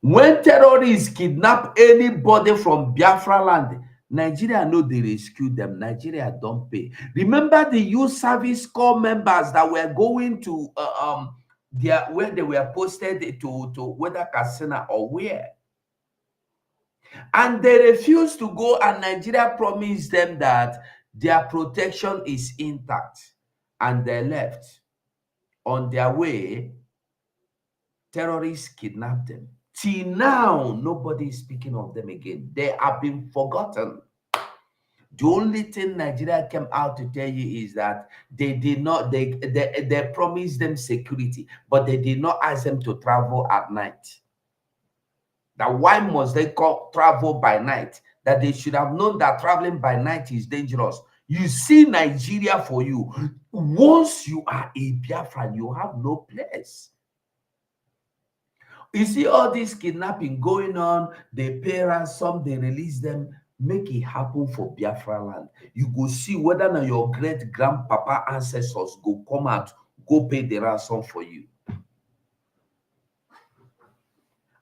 When terrorists kidnap anybody from Biafra land, Nigeria know they rescue them. Nigeria don't pay. Remember the youth service corps members that were going to where they were posted to whether Katsina or where, and they refused to go, and Nigeria promised them that their protection is intact, and they left. On their way, terrorists kidnapped them. Till now, nobody is speaking of them again. They have been forgotten. The only thing Nigeria came out to tell you is that they did not, they promised them security, but they did not ask them to travel at night. That why must they travel by night? That they should have known that traveling by night is dangerous. You see Nigeria for you. Once you are a Biafran, you have no place. You see all this kidnapping going on, they pay ransom, they release them, make it happen for Biafra land. You go see whether now your great grandpapa ancestors go come out, go pay the ransom for you.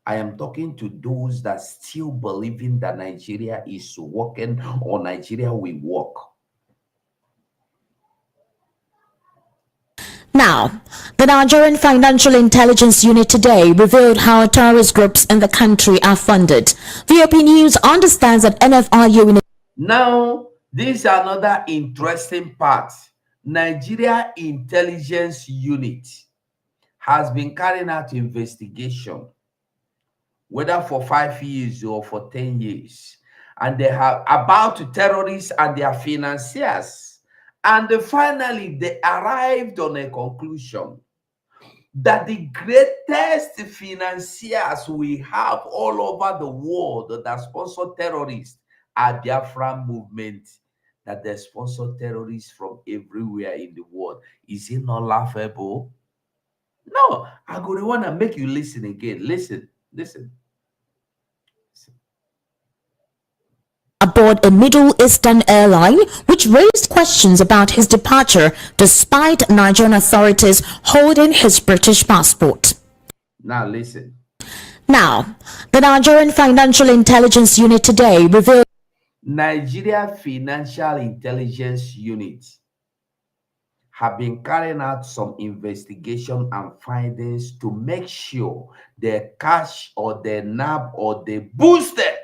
I am talking to those that still believing that Nigeria is working or Nigeria will work. Now, the Nigerian Financial Intelligence Unit today revealed how terrorist groups in the country are funded. VOP News understands that NFRU... Now, this is another interesting part. Nigeria Intelligence Unit has been carrying out investigation, whether for 5 years or for 10 years, and they have about terrorists and their financiers. And finally, they arrived on a conclusion that the greatest financiers we have all over the world that sponsor terrorists are Biafran movement, that they sponsor terrorists from everywhere in the world. Is it not laughable? No, I go to want to make you listen again. Listen. aboard a Middle Eastern airline, which raised questions about his departure despite Nigerian authorities holding his British passport. Now listen. Now, the Nigerian Financial Intelligence Unit today revealed Nigeria Financial Intelligence Unit have been carrying out some investigation and findings to make sure their cash or their NAB or they boosted.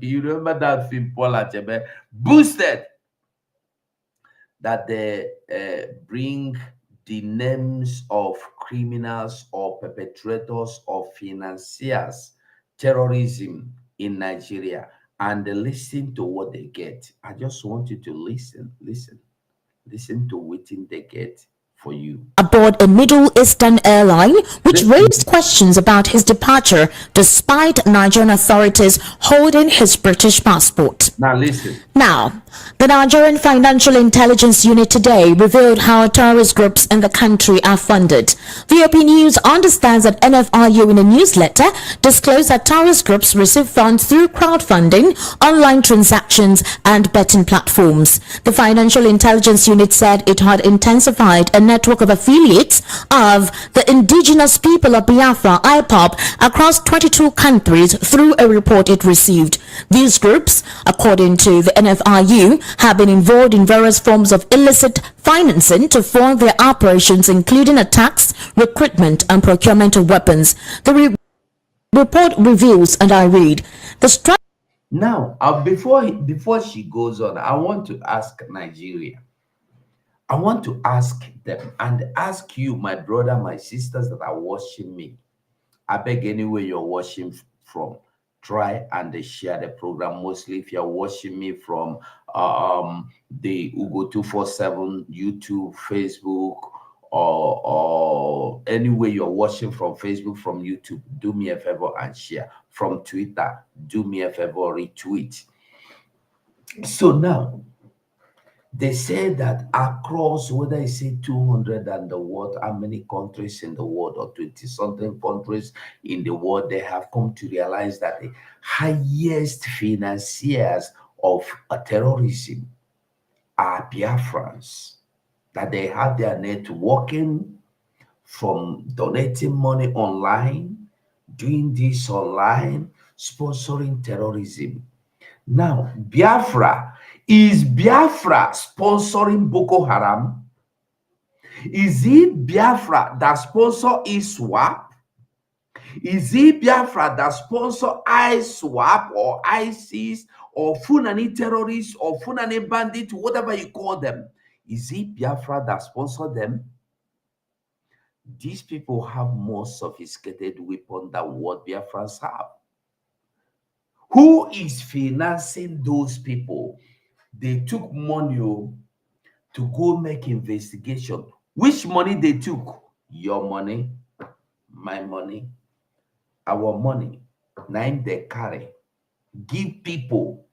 You remember that film, Bola, boosted, that they bring the names of criminals or perpetrators of financiers, terrorism in Nigeria, and listen to what they get. I just want you to listen to what they get for you. Aboard a Middle Eastern airline, which raised questions about his departure despite Nigerian authorities holding his British passport. Now listen. Now, the Nigerian Financial Intelligence Unit today revealed how terrorist groups in the country are funded. VOP News understands that NFRU in a newsletter disclosed that terrorist groups receive funds through crowdfunding, online transactions, and betting platforms. The Financial Intelligence Unit said it had intensified a network of affiliates of the indigenous people of Biafra, IPOB, across 22 countries through a report it received. These groups, according to the NFRU, have been involved in various forms of illicit financing to fund their operations, including attacks, recruitment, and procurement of weapons. The report reveals, and I read, the strike. Now, before she goes on, I want to ask Nigeria. I want to ask them and ask you, my brother, my sisters that are watching me. I beg anywhere you're watching from, try and share the program. Mostly if you're watching me from the Ugo 247 YouTube, Facebook, or anywhere you're watching from Facebook, from YouTube, do me a favor and share. From Twitter, do me a favor, retweet. So now they say that across, whether you say 200 and the world, how many countries in the world, or 20 something countries in the world, they have come to realize that the highest financiers of terrorism are Biafrans, that they have their networking from donating money online, doing this online, sponsoring terrorism. Now, is Biafra sponsoring Boko Haram? Is it Biafra that sponsor ISWAP? Is it Biafra that sponsor ISWAP or ISIS or Funani terrorists or Funani bandits, whatever you call them? Is it Biafra that sponsor them? These people have more sophisticated weapons than what Biafrans have. Who is financing those people? They took money to go make investigation. Which money they took? Your money, my money, our money. Nine they carry. Give people,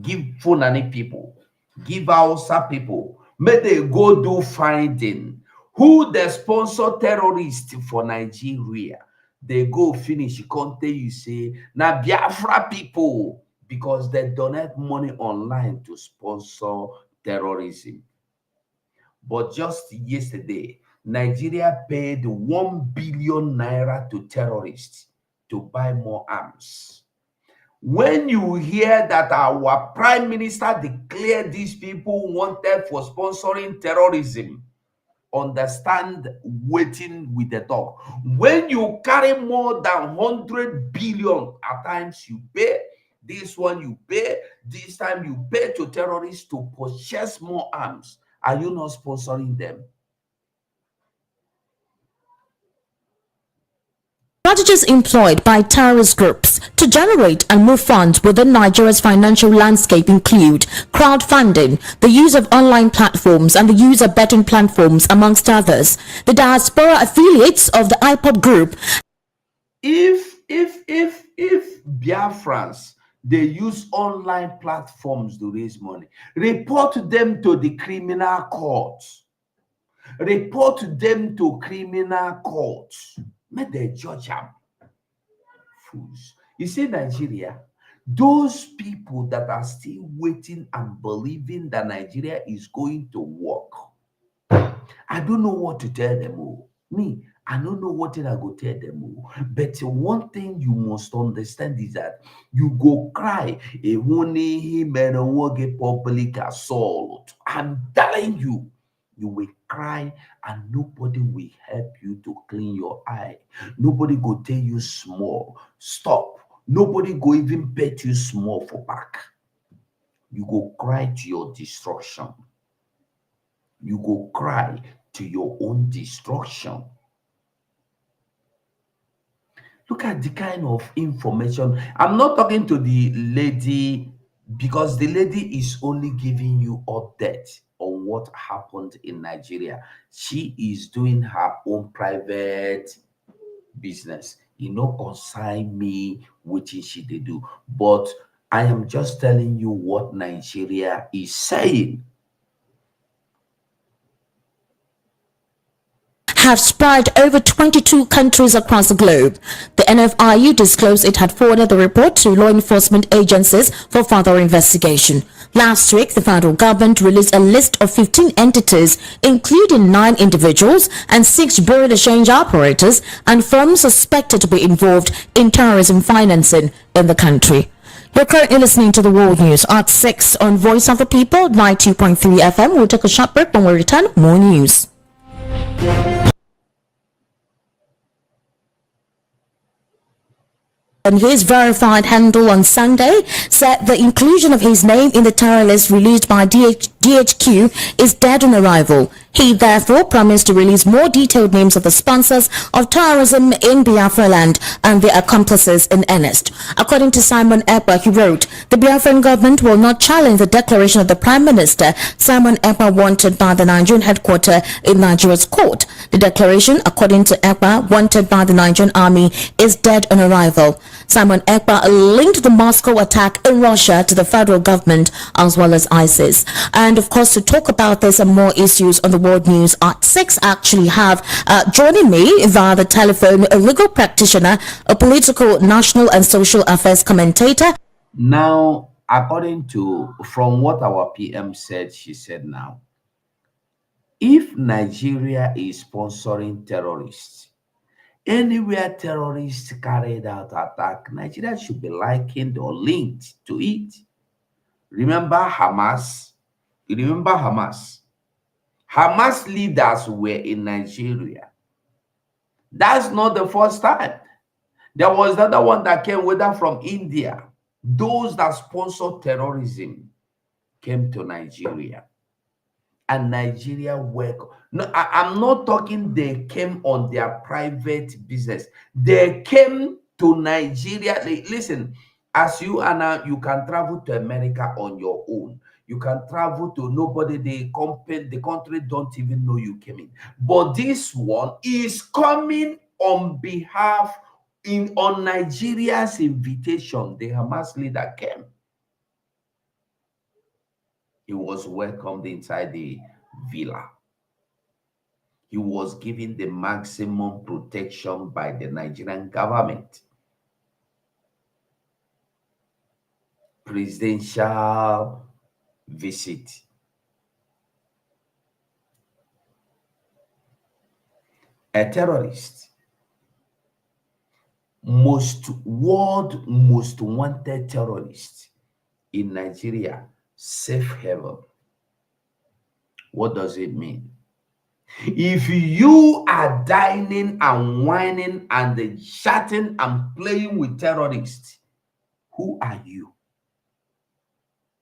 give Funani people, give Hausa people. May they go do finding. Who they sponsor terrorists for Nigeria? They go finish. You can't tell you say now Biafra people because they donate money online to sponsor terrorism. But just yesterday, Nigeria paid 1 billion naira to terrorists to buy more arms. When you hear that our prime minister declared these people wanted for sponsoring terrorism, understand waiting with the dog. When you carry more than 100 billion, at times you pay, this one you pay, this time you pay to terrorists to purchase more arms. Are you not sponsoring them? Strategies employed by terrorist groups to generate and move funds within Nigeria's financial landscape include crowdfunding, the use of online platforms, and the use of betting platforms, amongst others. The diaspora affiliates of the IPOP group. If Biafrans, they use online platforms to raise money, report them to the criminal courts. Report them to criminal courts. May they judge them. Fools. You see, Nigeria, those people that are still waiting and believing that Nigeria is going to work, I don't know what to tell them. Me, I don't know what I go tell them. But one thing you must understand is that you go cry a public assault. I'm telling you, you will cry and nobody will help you to clean your eye. Nobody go tell you small, stop. Nobody go even bet you small for back. You go cry to your destruction. You go cry to your own destruction. Look at the kind of information. I'm not talking to the lady because the lady is only giving you update on what happened in Nigeria. She is doing her own private business. You know, concern me, which she they do. But I am just telling you what Nigeria is saying. Have spread over 22 countries across the globe. The NFIU disclosed it had forwarded the report to law enforcement agencies for further investigation. Last week, the federal government released a list of 15 entities, including 9 individuals and 6 bureau de change operators and firms suspected to be involved in terrorism financing in the country. You're currently listening to the World News at 6 on Voice of the People, 92.3 FM. We'll take a short break. When we return, more news. And his verified handle on Sunday said the inclusion of his name in the terror list released by DHQ is dead on arrival. He therefore promised to release more detailed names of the sponsors of terrorism in Biafra land and their accomplices in earnest. According to Simon Ekpa, he wrote, "The Biafran government will not challenge the declaration of the Prime Minister, Simon Ekpa, wanted by the Nigerian headquarters in Nigeria's court. The declaration, according to Ekpa, wanted by the Nigerian army, is dead on arrival." Simon Ekpa linked the Moscow attack in Russia to the federal government as well as ISIS. And of course, to talk about this and more issues on the World News at 6, I actually have joining me via the telephone a legal practitioner, a political, national and social affairs commentator. Now, according to from what our PM said, she said now, if Nigeria is sponsoring terrorists, anywhere terrorists carried out attack, Nigeria should be likened or linked to it. Remember Hamas? You remember Hamas? Hamas leaders were in Nigeria. That's not the first time. There was the other one that came, whether from India. Those that sponsor terrorism came to Nigeria. And Nigeria work. No, I'm not talking they came on their private business. They came to Nigeria. Listen, as you and I, you can travel to America on your own. You can travel to nobody. The country don't even know you came in. But this one is coming on behalf on Nigeria's invitation. The Hamas leader came. He was welcomed inside the villa. He was given the maximum protection by the Nigerian government. Presidential visit. A terrorist, most wanted terrorist in Nigeria, safe haven. What does it mean? If you are dining and whining and chatting and playing with terrorists, who are you?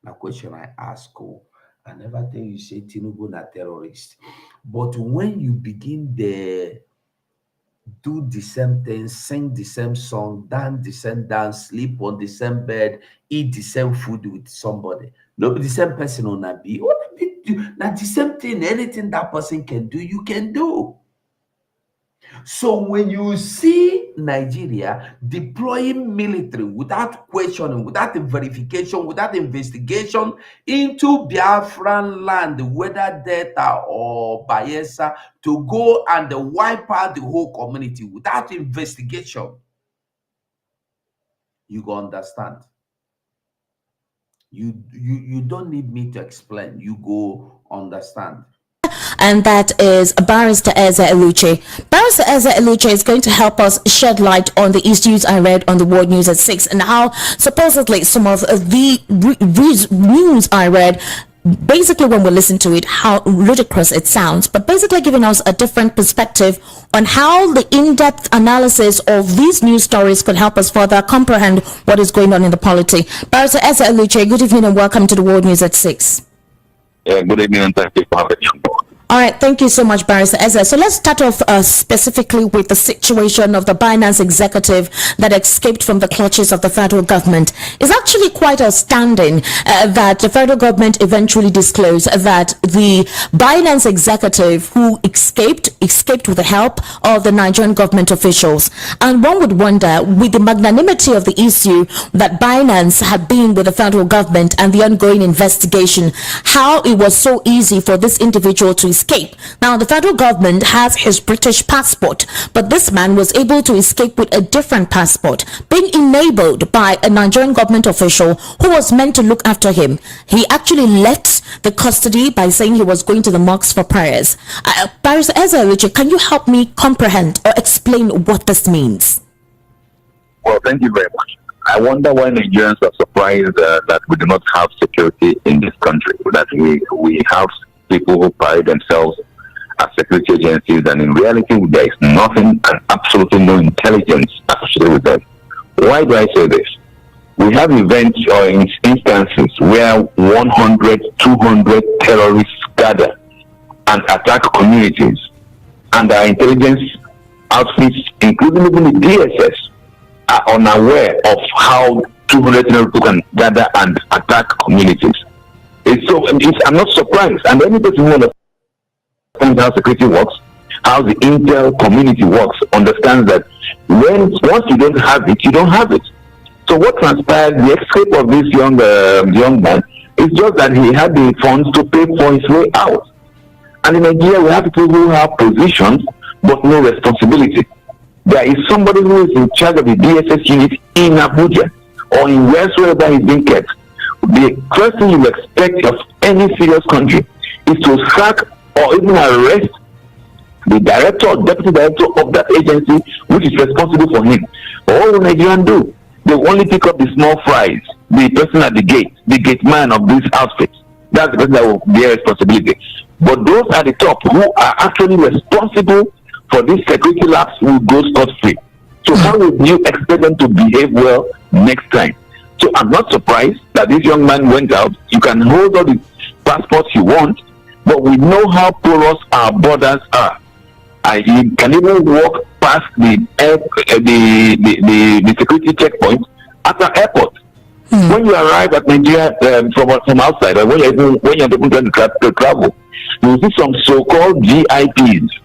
Now, question I ask, I never tell you say Tinubu na terrorist. But when you begin to do the same thing, sing the same song, dance the same dance, sleep on the same bed, eat the same food with somebody, no, the same person on a be, now the same thing, anything that person can do, you can do. So when you see Nigeria deploying military without questioning, without verification, without investigation into Biafran land, whether Delta or Bayelsa, to go and wipe out the whole community without investigation, you go understand. You don't need me to explain. You go understand. And that is Barrister Eze Eluche. Barrister Eze Eluche is going to help us shed light on the issues I read on the World News at 6 and how supposedly some of the news I read, basically when we listen to it, how ludicrous it sounds, but basically giving us a different perspective on how the in-depth analysis of these news stories could help us further comprehend what is going on in the polity. Barrister Eze Eluche, good evening and welcome to the World News at 6. Yeah, good evening and thank you for having me on board. All right, thank you so much, Barrister Eze. So let's start off specifically with the situation of the Binance executive that escaped from the clutches of the federal government. It's actually quite outstanding that the federal government eventually disclosed that the Binance executive who escaped with the help of the Nigerian government officials. And one would wonder, with the magnanimity of the issue that Binance had been with the federal government and the ongoing investigation, how it was so easy for this individual to escape. Now, the federal government has his British passport, but this man was able to escape with a different passport, being enabled by a Nigerian government official who was meant to look after him. He actually left the custody by saying he was going to the mosque for prayers. Barrister Eze Eluche, can you help me comprehend or explain what this means? Well, thank you very much. I wonder why Nigerians are surprised that we do not have security in this country, that we have people who pride themselves as security agencies, and in reality there is nothing and absolutely no intelligence associated with them. Why do I say this? We have events or instances where 100, 200 terrorists gather and attack communities, and our intelligence outfits, including even the DSS, are unaware of how 200 people can gather and attack communities. I'm not surprised. And any person who understands how security works, how the intel community works, understands that once you don't have it, you don't have it. So what transpired, the escape of this young man, is just that he had the funds to pay for his way out. And in Nigeria, we have people who have positions but no responsibility. There is somebody who is in charge of the DSS unit in Abuja or in wheresoever he's being kept. The first thing you expect of any serious country is to sack or even arrest the director or deputy director of that agency which is responsible for him. But what will Nigerians do? They only pick up the small fries, the person at the gate man of this outfit. That's the person that will bear responsibility. But those at the top who are actually responsible for this security lapse will go scot-free. So how would you expect them to behave well next time? So I'm not surprised that this young man went out. You can hold all the passports you want, but we know how porous our borders are. You can even walk past the security checkpoint at the airport. When you arrive at Nigeria from outside, or when you're trying to travel, you will see some so-called GIPs.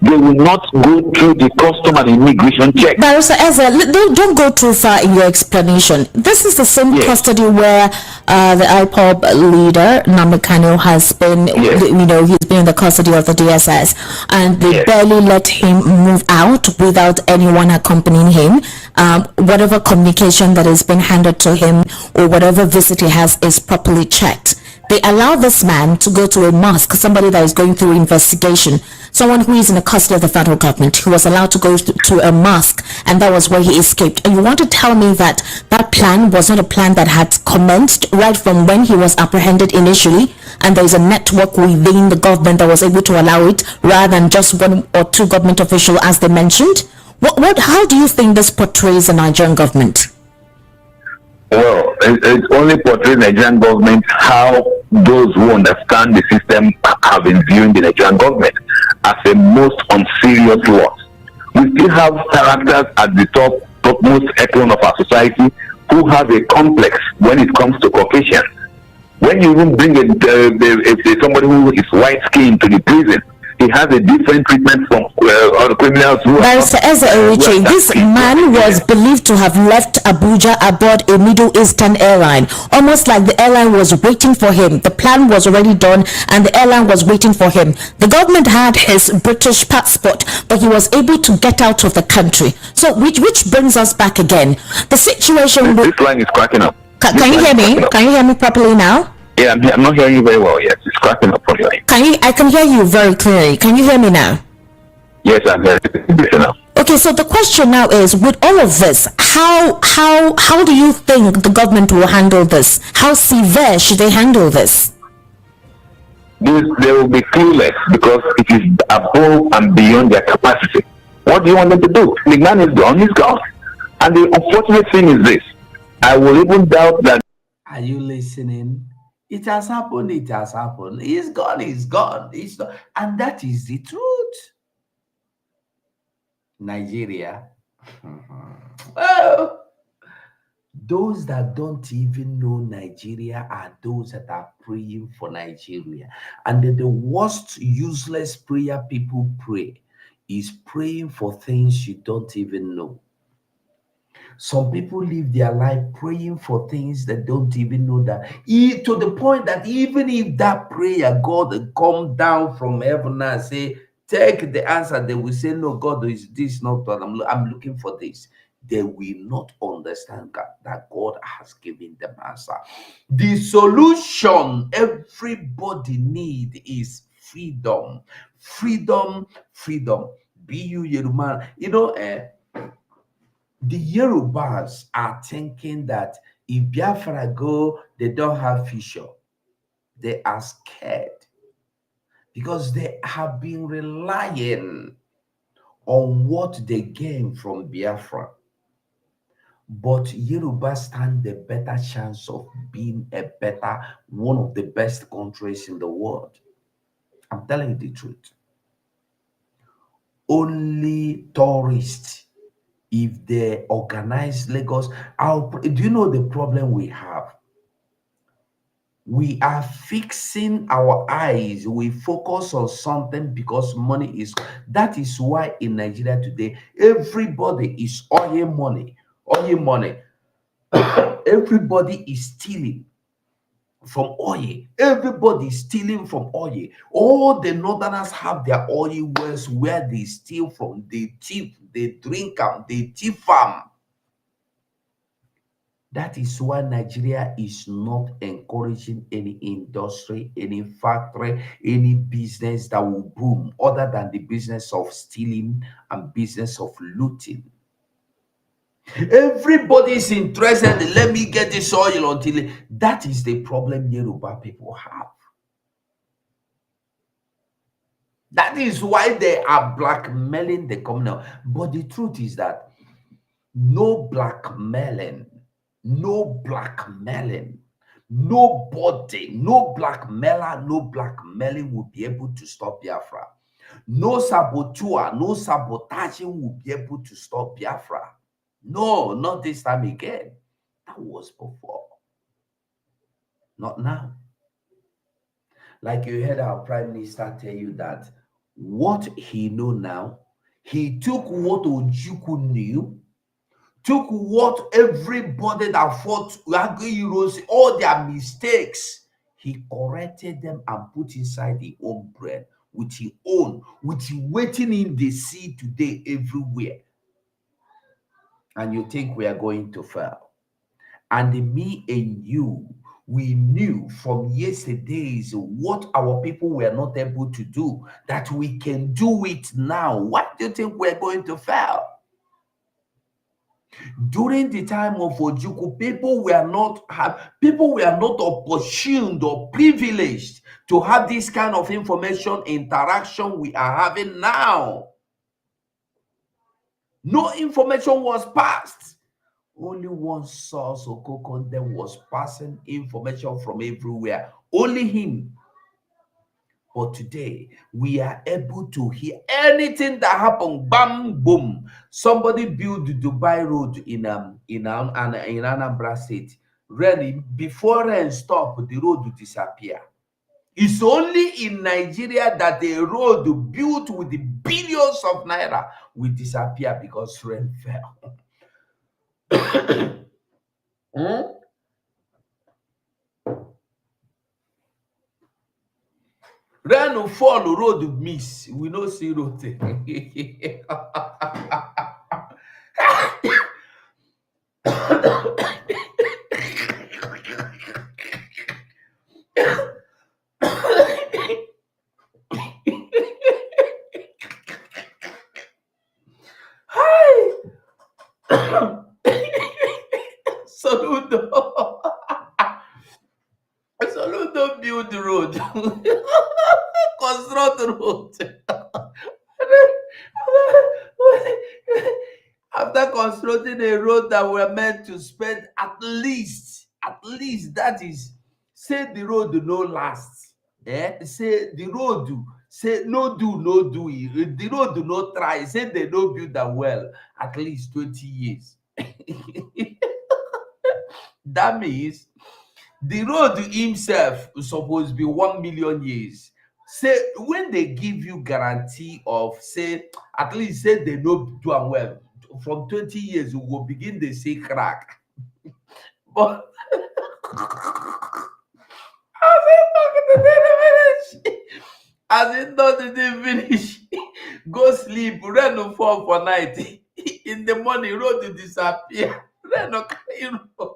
They will not go through the custom and immigration check. Barrister Ezra, don't go too far in your explanation. This is the same custody where the IPOB leader, Namikano, has been, he's been in the custody of the DSS, and they barely let him move out without anyone accompanying him. Whatever communication that is being handed to him or whatever visit he has is properly checked. They allow this man to go to a mosque, somebody that is going through investigation, someone who is in the custody of the federal government, who was allowed to go to a mosque, and that was where he escaped. And you want to tell me that that plan was not a plan that had commenced right from when he was apprehended initially, and there is a network within the government that was able to allow it, rather than just one or two government officials as they mentioned? How do you think this portrays the Nigerian government? Well, it only portrays the Nigerian government how those who understand the system have been viewing the Nigerian government as a most unserious lot. We still have characters at the topmost echelon of our society who have a complex when it comes to Caucasians. When you even bring somebody who is white-skinned to the prison, he has a different treatment from other criminals who Barrister Eze Eriche, this man was believed to have left Abuja aboard a Middle Eastern airline, almost like the airline was waiting for him. The plan was already done and the airline was waiting for him. The government had his British passport, but he was able to get out of the country. So which brings us back again. The situation... This line is cracking up. Can you hear me? Can you hear me properly now? Yeah, I'm not hearing you very well. Yes, it's cracking up on your line. I can hear you very clearly. Can you hear me now? Yes, I'm hearing you now. Okay, so the question now is, with all of this, how do you think the government will handle this? How severe should they handle this? They will be clueless because it is above and beyond their capacity. What do you want them to do? The man is gone, he's gone. And the unfortunate thing is this. I will even doubt that. Are you listening? It has happened. It has happened. He's gone. He's gone. He's not. And that is the truth. Nigeria. Well, those that don't even know Nigeria are those that are praying for Nigeria. And the worst useless prayer people pray is praying for things you don't even know. Some people live their life praying for things that don't even know that. To the point that even if that prayer, God come down from heaven and say, take the answer, they will say, no, God, is this not what I'm looking for this. They will not understand that God has given them answer. The solution everybody need is freedom. Freedom. Be you Yoruba. The Yorubas are thinking that if Biafra go, they don't have future. They are scared because they have been relying on what they gain from Biafra. But Yoruba stand a better chance of being one of the best countries in the world. I'm telling you the truth. Only tourists, if they organize Lagos, do you know the problem we have? We are fixing our eyes. We focus on something because money is. That is why in Nigeria today, everybody is oil money, oil money. Everybody is stealing from oil. Everybody is stealing from oil. All the northerners have their oil wells where they steal from. They thief, they drink them, they thief farm. That is why Nigeria is not encouraging any industry, any factory, any business that will boom other than the business of stealing and business of looting. Everybody is interested. Let me get this oil until that is the problem Yoruba people have. That is why they are blackmailing the communal. But the truth is that no blackmailing, no blackmailing, nobody, no blackmailer, no blackmailing will be able to stop Biafra. No saboteur, no sabotaging will be able to stop Biafra. No, not this time again. That was before. Not now. Like you heard our prime minister tell you that what he know now, he took what Ojukwu knew, took what everybody that fought heroes, all their mistakes, he corrected them and put inside the own brain with his own, with his waiting in the sea today everywhere. And you think we are going to fail? And me and you, we knew from yesterday's what our people were not able to do, that we can do it now. Why do you think we're going to fail? During the time of Ojukwu, people were not opportuned or privileged to have this kind of information interaction we are having now. No information was passed. Only one source of Okokonde was passing information from everywhere. Only him. But today, we are able to hear anything that happened. Bam, boom. Somebody built the Dubai Road in Anambra State. Rain, before rain stop, the road will disappear. It's only in Nigeria that a road built with the billions of naira will disappear because rain fell. Rain will fall, road will miss. We no see road. Soludo build the road. Construct the road. After constructing a road that were meant to spend at least that is, say the road no last. Say the road say no do it. The road do not try. Say they no build that well at least 20 years. That means the road himself is supposed to be 1 million years. Say when they give you guarantee of say at least say they no do am well, from 20 years you will begin to see crack. But as it doesn't finish, go sleep, rain will fall for night. In the morning, road will disappear. Rain will carry road.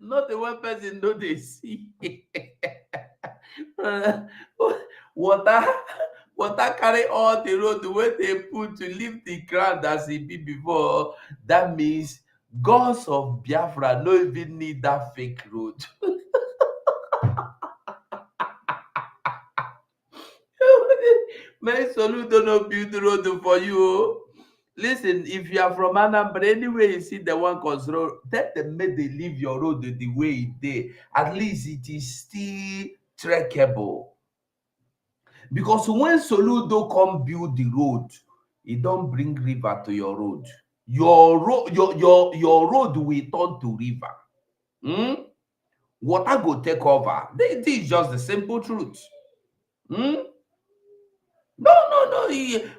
Not the one person know they see. Water carry all the road where they put to leave the ground as it be before. That means Gods of Biafra no even need that fake road. Man, Soludo no build road for you. Oh. Listen, if you are from Anambra, anyway you see the one cause road, tell them make they leave your road the way it dey. At least it is still trackable. Because when Soludo come build the road, e don bring river to your road. Your road, your road will turn to river. Hmm? Water go take over. This is just the simple truth. Hmm? No.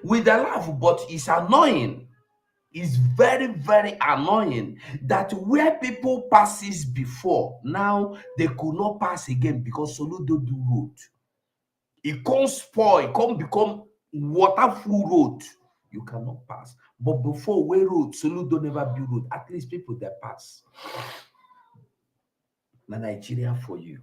With the laugh, but it's annoying. It's very, very annoying that where people passes before, now they could not pass again because Soludo do road. It can't spoil, it can't become water full road. You cannot pass. But before where road, Soludo never build road. At least people that pass. Na Nigeria for you.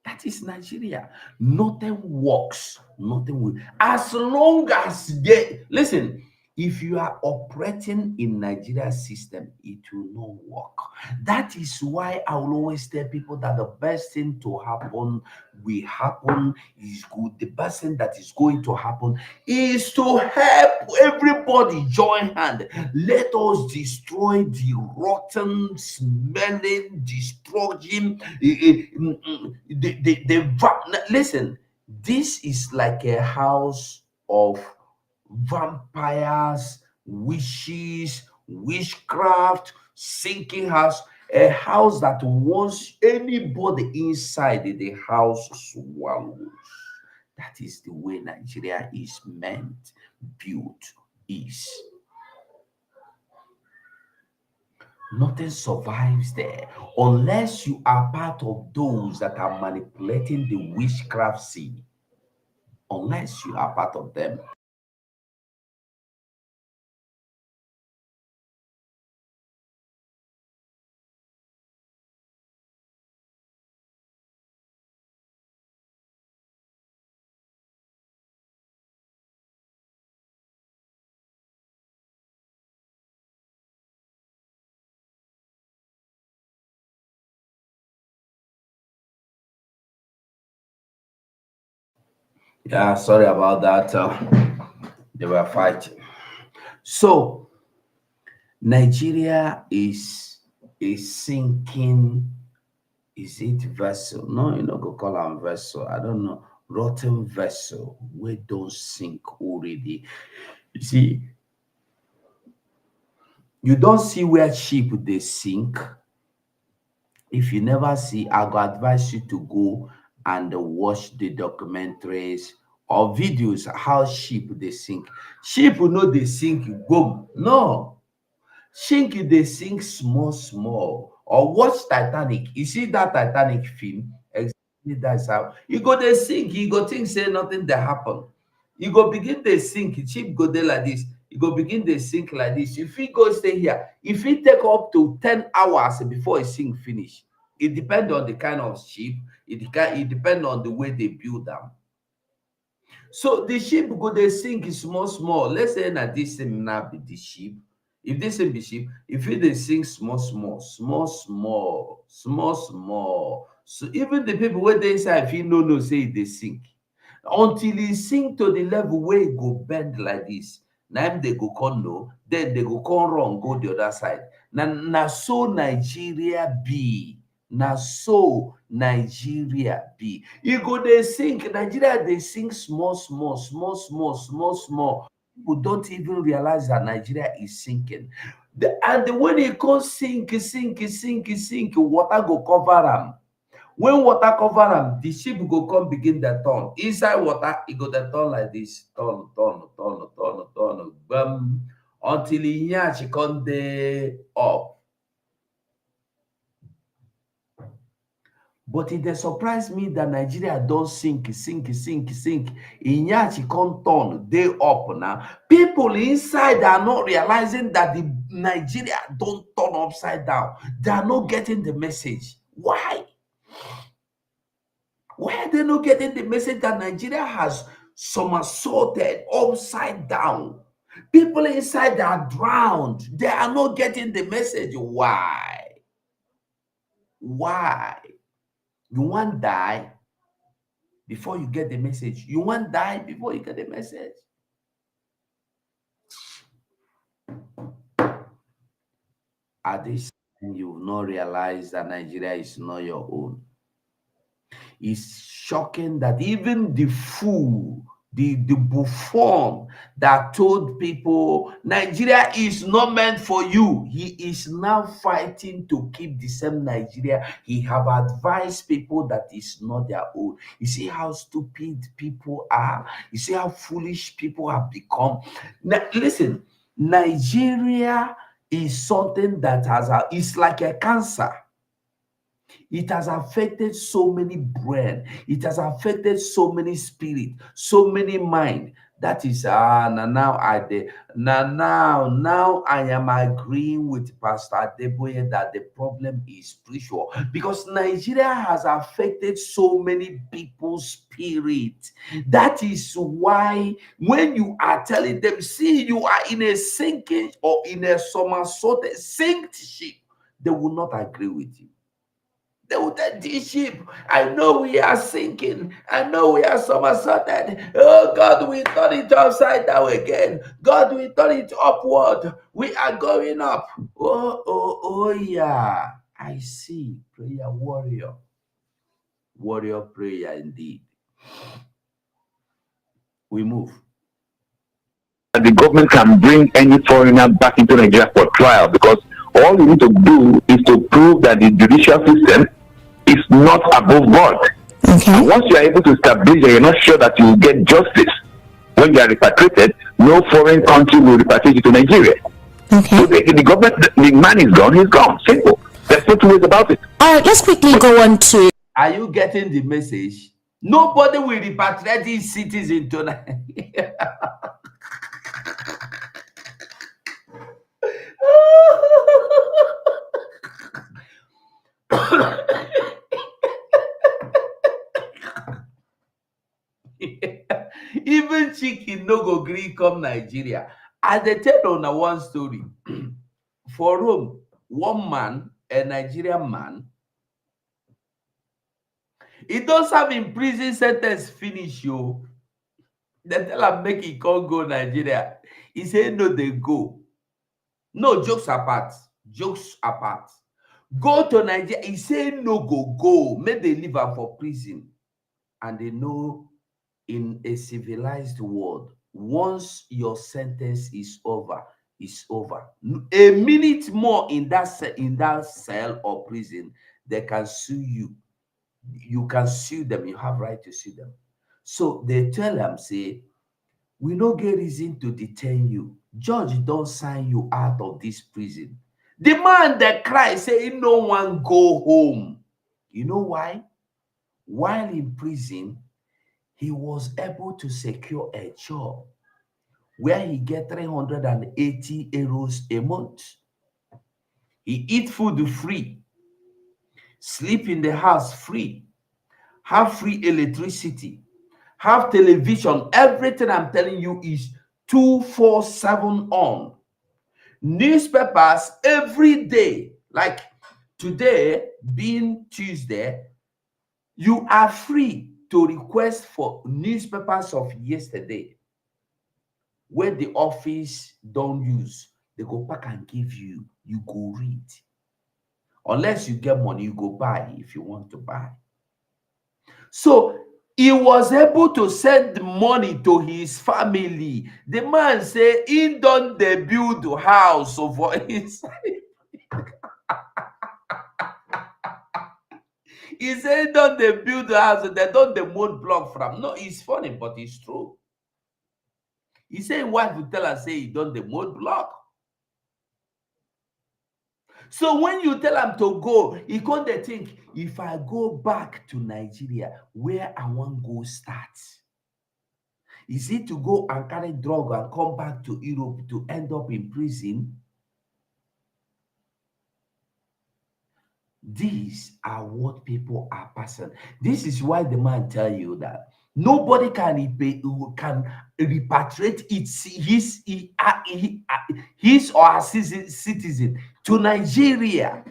That is Nigeria. Nothing works. Nothing will. As long as they listen, if you are operating in Nigeria system, it will not work. That is why I will always tell people that the best thing to happen will happen is good. The best thing that is going to happen is to help everybody join hand. Let us destroy the rotten, smelling, destroying. Listen, this is like a house of vampires, wishes, witchcraft, sinking house, a house that once anybody inside the house swallows. That is the way Nigeria is meant, built, is. Nothing survives there unless you are part of those that are manipulating the witchcraft seed. Unless you are part of them. Yeah, sorry about that. They were fighting. So Nigeria is a sinking. Is it vessel? No, you know, go call am vessel. I don't know. Rotten vessel where don't sink already. You see, you don't see where ship they sink. If you never see, I go advise you to go and watch the documentaries or videos how ship they sink. Ship no they sink boom. No. Ship they sink small small. Or watch Titanic. You see that Titanic film? Exactly that's how you go they sink, you go think say nothing they happen. You go begin they sink, ship go there like this. You go begin they sink like this. If it go stay here, if it take up to 10 hours before it sink finish. It depends on the kind of ship. It depends on the way they build them. So the ship go they sink small small. Let's say that this thing now be the ship. If this thing be ship, if it they sink small small, small small, small small. So even the people where they inside, if you no say they sink until e sink to the level where e go bend like this. Na im they go come know, then they go come run go the other side. Na so Nigeria be. Na so Nigeria be. E go dey sink. Nigeria dey sink small small small small small small. People don't even realize that Nigeria is sinking. And when e come sink, water go cover am. When water cover am, the ship go come begin dey turn. Inside water, e go dey turn like this. Turn, gbam, until e yansh come dey up. But it dey surprise me that Nigeria don sink. E yansh come turn dey up now. People inside are not realizing that the Nigeria don turn upside down. They are not getting the message. Why? Why are they not getting the message that Nigeria has somersaulted upside down? People inside are drowned. They are not getting the message. Why? Why? You want die before you get the message. You want die before you get the message. At this time, you've not realized that Nigeria is not your own. It's shocking that even the fool, the buffon that told people Nigeria is not meant for you, he is now fighting to keep the same Nigeria. He have advised people that is not their own. You see how stupid people are. You see how foolish people have become. Now, listen, Nigeria is something that it's like a cancer. It has affected so many brain. It has affected so many spirit, so many mind. That is now I am agreeing with Pastor Adeboye that the problem is spiritual, because Nigeria has affected so many people's spirit. That is why when you are telling them, see, you are in a sinking or in a somersaulted sinked ship, they will not agree with you. They will tell this ship, I know we are sinking. I know we are somersaulted. Oh God, we turn it upside down again. God, we turn it upward. We are going up. Oh, yeah. I see. Prayer warrior. Warrior prayer indeed. We move. The government can bring any foreigner back into Nigeria for trial, because all you need to do is to prove that the judicial system is not above God. Okay. And once you are able to establish that you're not sure that you will get justice when you are repatriated, no foreign country will repatriate you to Nigeria. Okay. So the government, the man is gone, he's gone. Simple. There's no two ways about it. All right, let's quickly go on to. Are you getting the message? Nobody will repatriate these citizens to Nigeria. Even chicken no go gree come Nigeria. As they tell on one story, for Rome, one man, a Nigerian man, he don't have in prison sentence finish yo. They tell him make he can't go Nigeria. He say no, they go. No, jokes apart. Jokes apart. Go to Nigeria. He say no, go. Make they leave him for prison. And they know in a civilized world, once your sentence is over, it's over. A minute more in that cell or prison, they can sue you. You can sue them. You have right to sue them. So they tell them, say, we no get reason to detain you. Judge don't sign you out of this prison. The man that cry say he no one go home. You know why? While in prison, he was able to secure a job where he get 380 euros a month. He eat food free, sleep in the house free, have free electricity, have television. Everything I'm telling you is 247 on. Newspapers every day. Like today being Tuesday, you are free to request for newspapers of yesterday. When the office don't use, they go back and give you. You go read. Unless you get money, you go buy if you want to buy. So he was able to send money to his family. The man say he don't build the house for inside. He said don't they build the house, they don't the mold block from. No, it's funny, but it's true. He said wife will tell her, say he done the mold block. So when you tell him to go, he can't think, if I go back to Nigeria, where I want go start? Is it to go and carry drug and come back to Europe to end up in prison? These are what people are passing. This is why the man tell you that nobody can repatriate his or her citizen to Nigeria.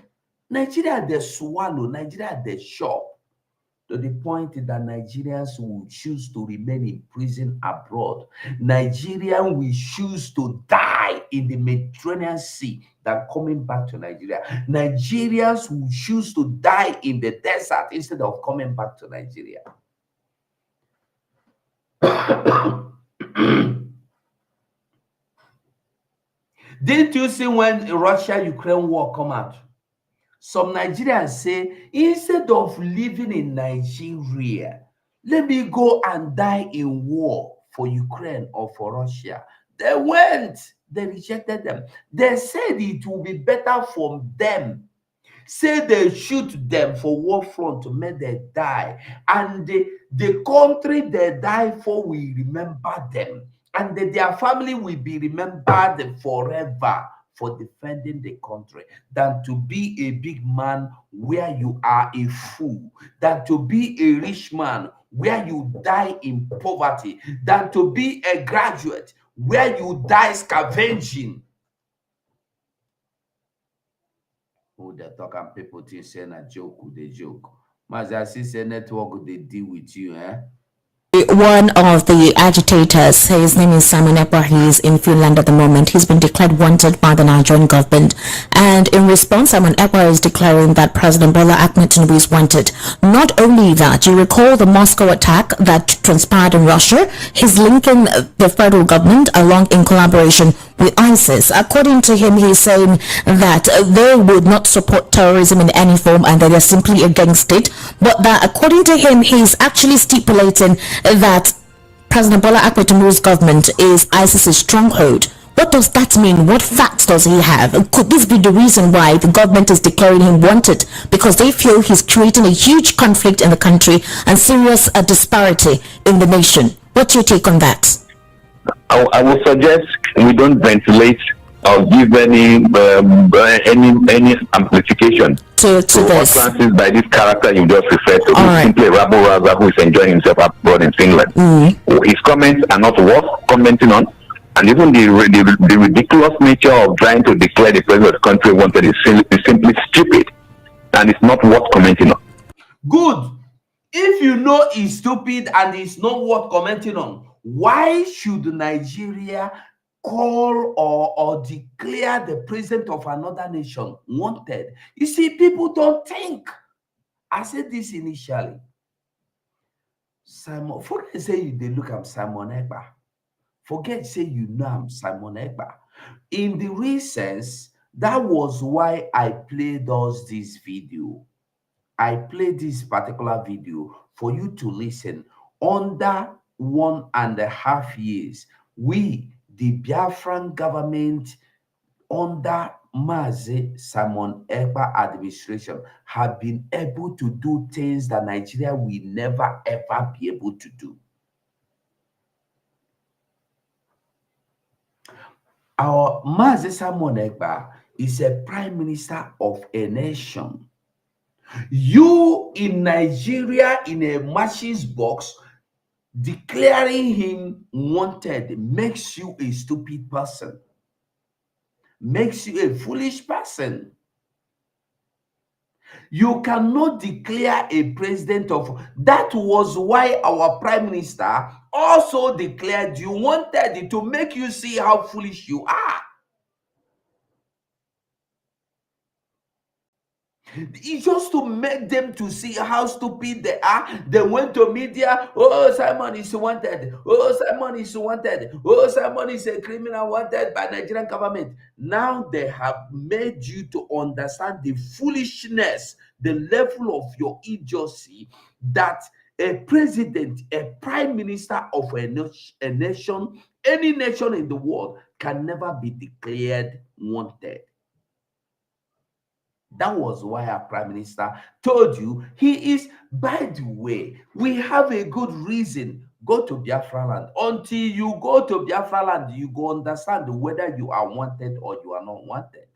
Nigeria they swallow, Nigeria they shop, to the point that Nigerians will choose to remain in prison abroad. Nigerians will choose to die in the Mediterranean Sea than coming back to Nigeria. Nigerians will choose to die in the desert instead of coming back to Nigeria. Didn't you see when Russia-Ukraine war come out? Some Nigerians say, instead of living in Nigeria, let me go and die in war for Ukraine or for Russia. They went, they rejected them. They said it will be better for them. Say they shoot them for war front to make them die. And the country they die for will remember them. And their family will be remembered forever for defending the country, than to be a big man where you are a fool, than to be a rich man where you die in poverty, than to be a graduate where you die scavenging. Who they talk and people think say na joke, they joke. Mas I see say network they deal with you, eh? One of the agitators, his name is Simon Ekpa, he is in Finland at the moment. He's been declared wanted by the Nigerian government. And in response, Simon Ekpa is declaring that President Bola Tinubu is wanted. Not only that, you recall the Moscow attack that transpired in Russia. He's linking the federal government along in collaboration with ISIS. According to him, he's saying that they would not support terrorism in any form and that they're simply against it. But that according to him, he's actually stipulating that President Bola Tinubu's government is ISIS's stronghold. What does that mean? What facts does he have? Could this be the reason why the government is declaring him wanted? Because they feel he's creating a huge conflict in the country and serious disparity in the nation. What's your take on that? I would suggest we don't ventilate or give any amplification to this utterances by this character you just referred to. He's simply a rabble-rouser who is enjoying himself abroad in Finland. His comments are not worth commenting on, and even the ridiculous nature of trying to declare the president of the country wanted is simply stupid, and it's not worth commenting on. Good. If you know it's stupid and it's not worth commenting on, why should Nigeria call or declare the president of another nation wanted? You see, people don't think. I said this initially. Simon, forget say they look at Simon Ekpa. Forget say you know I'm Simon Ekpa. In the real sense, that was why I played us this video. I played this particular video for you to listen. Under 1.5 years, we, the Biafran government, under Mazi Simon Ekpa administration, have been able to do things that Nigeria will never ever be able to do. Our Mazi Simon Ekpa is a prime minister of a nation. You in Nigeria in a matches box declaring him wanted makes you a stupid person, makes you a foolish person. You cannot declare a president of that. Was why our prime minister also declared you wanted, to make you see how foolish you are. It's just to make them to see how stupid they are. They went to media. Oh, Simon is wanted. Oh, Simon is wanted. Oh, Simon is a criminal wanted by Nigerian government. Now they have made you to understand the foolishness, the level of your idiocy, that a president, a prime minister of a nation, any nation in the world, can never be declared wanted. That was why our prime minister told you he is. By the way, we have a good reason. Go to Biafra land. Until you go to Biafra land, you go understand whether you are wanted or you are not wanted.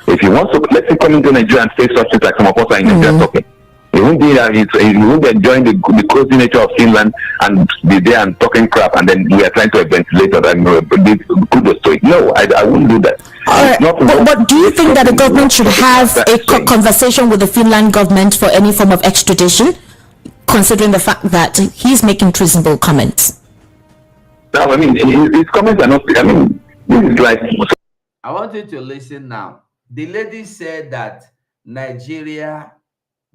If he wants to, let him come into Nigeria and say such things like some of us are in Nigeria talking. He won't be he won't enjoy the cozy nature of Finland and be there and talking crap, and then we are trying to ventilate that and kudos to it. No, I wouldn't do that. But do you think that the government should have a conversation with the Finland government for any form of extradition, considering the fact that he's making treasonable comments? No, I mean, his comments are not, I mean, this is like... I want you to listen now. The lady said that Nigeria,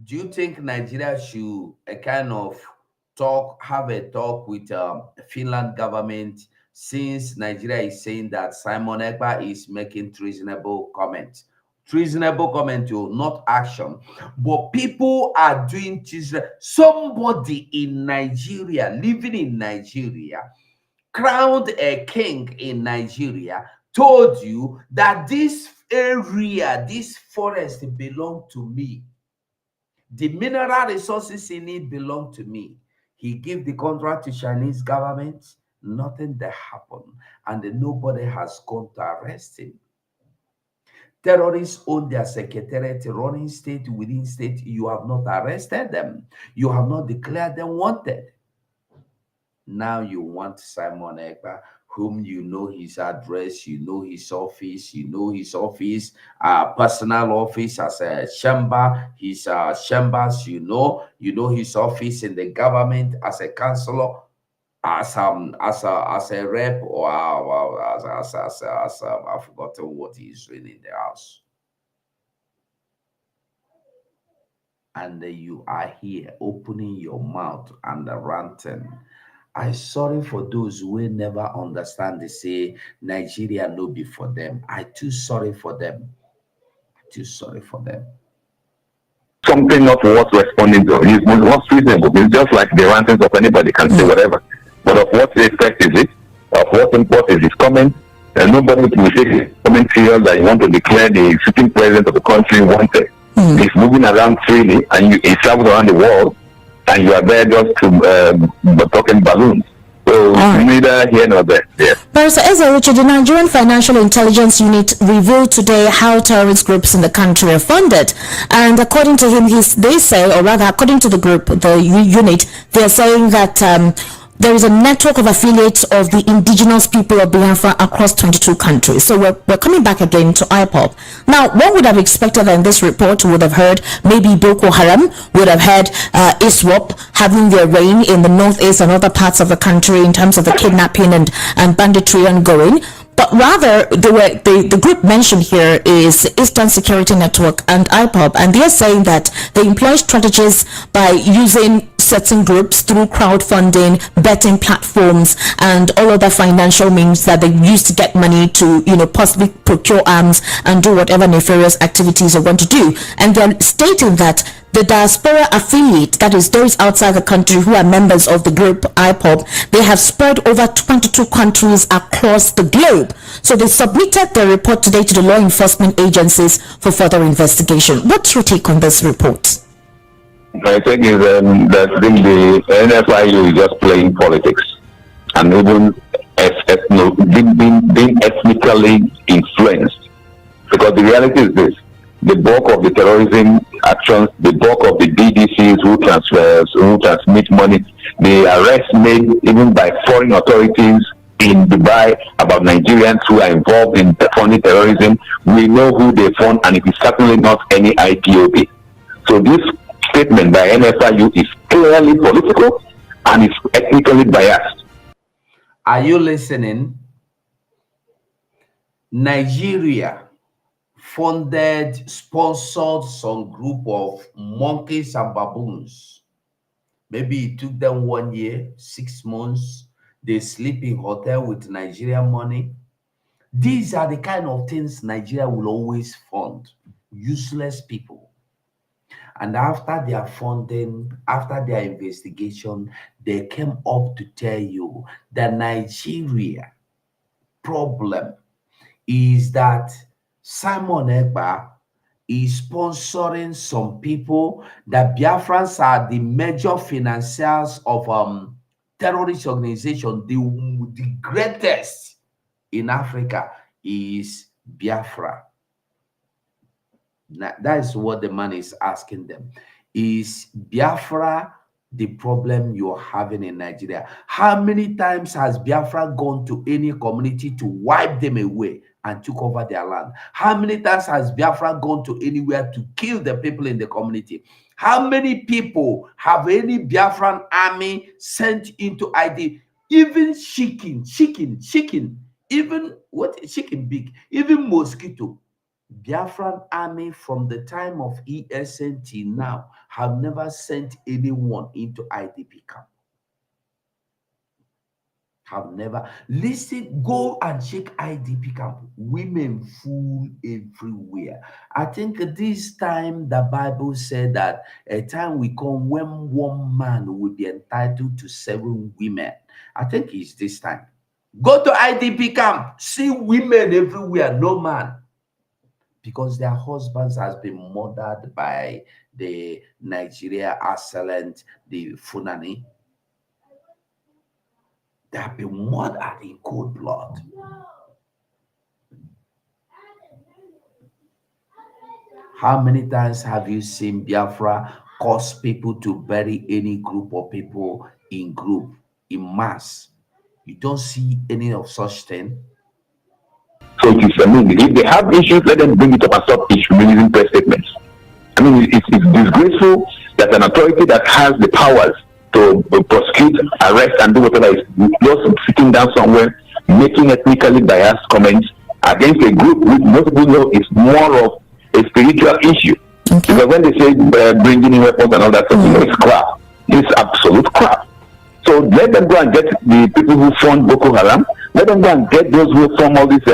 do you think Nigeria should kind of have a talk with Finland government, since Nigeria is saying that Simon Ekpa is making treasonable comments? Treasonable comment, not action. But people are doing treasonable. Somebody in Nigeria, living in Nigeria, crowned a king in Nigeria, told you that this area, this forest belong to me. The mineral resources in it belong to me. He gave the contract to Chinese government. Nothing that happened, and nobody has gone to arrest him. Terrorists own their secretariat, running state within state. You have not arrested them. You have not declared them wanted. Now you want Simon Ekpa, whom you know his address, you know his office, personal office as a chamber, his chambers, you know his office in the government as a councillor, as a rep, or I've forgotten what he's doing in the house. And you are here opening your mouth and ranting. I'm sorry for those who will never understand. They say Nigeria no be for them. I'm too sorry for them. Too sorry for them. Something not worth responding to. It's not reasonable. It's just like the rantings of anybody can say whatever. But of what effect is it? Of what import is his comment? And nobody will take his comment serious that you want to declare the sitting president of the country wanted. He's moving around freely, and he travels around the world, and you are there just to talking balloons. So neither here nor there. Yes. Professor Ezeuche, the Nigerian Financial Intelligence Unit revealed today how terrorist groups in the country are funded. And according to him, they say, or rather, according to the group, the unit, they are saying that there is a network of affiliates of the indigenous people of Biafra across 22 countries. So we're coming back again to IPOP. Now, one would have expected that in this report would have heard maybe Boko Haram, would have had ISWAP having their reign in the northeast and other parts of the country in terms of the kidnapping and banditry ongoing. But rather, the group mentioned here is Eastern Security Network and IPOP, and they're saying that they employ strategies by using certain groups through crowdfunding, betting platforms, and all other financial means that they use to get money to, possibly procure arms and do whatever nefarious activities they want to do. And they're stating that the diaspora affiliate, that is those outside the country who are members of the group IPOP, they have spread over 22 countries across the globe. So they submitted their report today to the law enforcement agencies for further investigation. What's your take on this report? I think is that the NFIU is just playing politics and even being ethnically influenced. Because the reality is this: the bulk of the terrorism actions, the bulk of the BDCs who transmit money, the arrests made even by foreign authorities in Dubai about Nigerians who are involved in funding terrorism, we know who they fund, and it is certainly not any IPOB. So this statement by NFIU is clearly political and is ethnically biased. Are you listening? Nigeria funded, sponsored some group of monkeys and baboons. Maybe it took them 1 year, 6 months. They sleep in hotel with Nigerian money. These are the kind of things Nigeria will always fund. Useless people. And after their funding, after their investigation, they came up to tell you that Nigeria problem is that Simon Ekpa is sponsoring some people, that Biafrans are the major financiers of terrorist organization. The greatest in Africa is Biafra. That is what the man is asking them. Is Biafra the problem you're having in Nigeria? How many times has Biafra gone to any community to wipe them away and took over their land? How many times has Biafra gone to anywhere to kill the people in the community? How many people have any Biafran army sent into ID? Even chicken, even what chicken big, even mosquito. Biafran army from the time of ESN till now have never sent anyone into IDP camp. Have never. Listen, go and check IDP camp. Women full everywhere. I think this time the Bible said that a time will come when one man will be entitled to 7 women. I think it's this time. Go to IDP camp. See women everywhere, no man. Because their husbands has been murdered by the Nigeria assailant, the Funani. They have been murdered in cold blood. How many times have you seen Biafra cause people to bury any group of people in mass? You don't see any of such thing. So it is, I mean, if they have issues, let them bring it up and stop releasing press statements. I mean, it's disgraceful that an authority that has the powers to prosecute, arrest, and do whatever is just sitting down somewhere, making ethnically biased comments against a group which most people know is more of a spiritual issue. Okay. Because when they say bringing in weapons and all that stuff, it's crap. It's absolute crap. So let them go and get the people who fund Boko Haram. Let them go and get those who form all these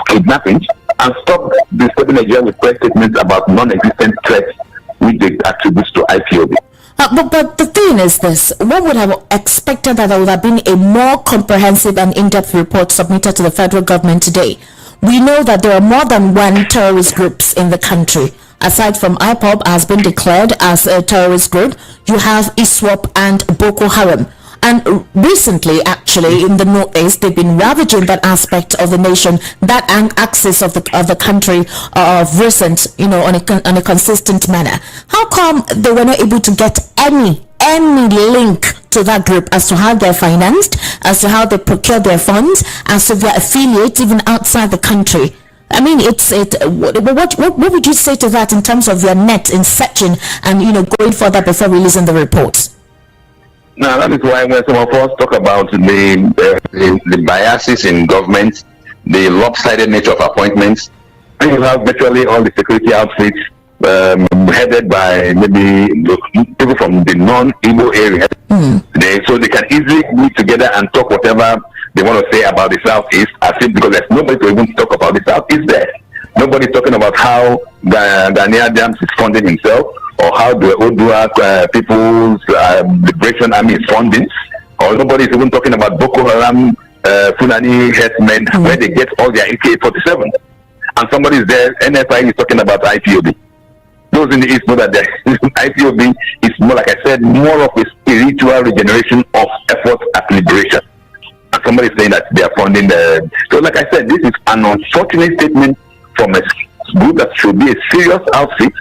kidnappings and stop disturbing Nigeria with press statements about non-existent threats which they attribute to IPOB. But the thing is this, one would have expected that there would have been a more comprehensive and in-depth report submitted to the federal government today. We know that there are more than one terrorist groups in the country. Aside from IPOB has been declared as a terrorist group, you have ISWAP and Boko Haram. And recently, actually, in the Northeast, they've been ravaging that aspect of the nation, that axis of the country of recent, on a consistent manner. How come they were not able to get any link to that group as to how they're financed, as to how they procure their funds, as to their affiliates even outside the country? I mean, what would you say to that in terms of your net in searching and going further before releasing the reports? Now, that is why when some of us talk about the biases in government, the lopsided nature of appointments, and you have virtually all the security outfits headed by maybe people from the non-Igbo area. So they can easily meet together and talk whatever they want to say about the Southeast, as if because there's nobody to even talk about the Southeast there. Nobody's talking about how Daniel Adams is funding himself, or how the Odua People's Liberation Army is funding, or nobody's even talking about Boko Haram, Fulani herdsmen, where they get all their AK-47. And somebody's there, NFI is talking about IPOB. Those in the East know that the IPOB is more, like I said, more of a spiritual regeneration of effort at liberation. And somebody's saying that they are funding the... So like I said, this is an unfortunate statement from a group that should be a serious outfit,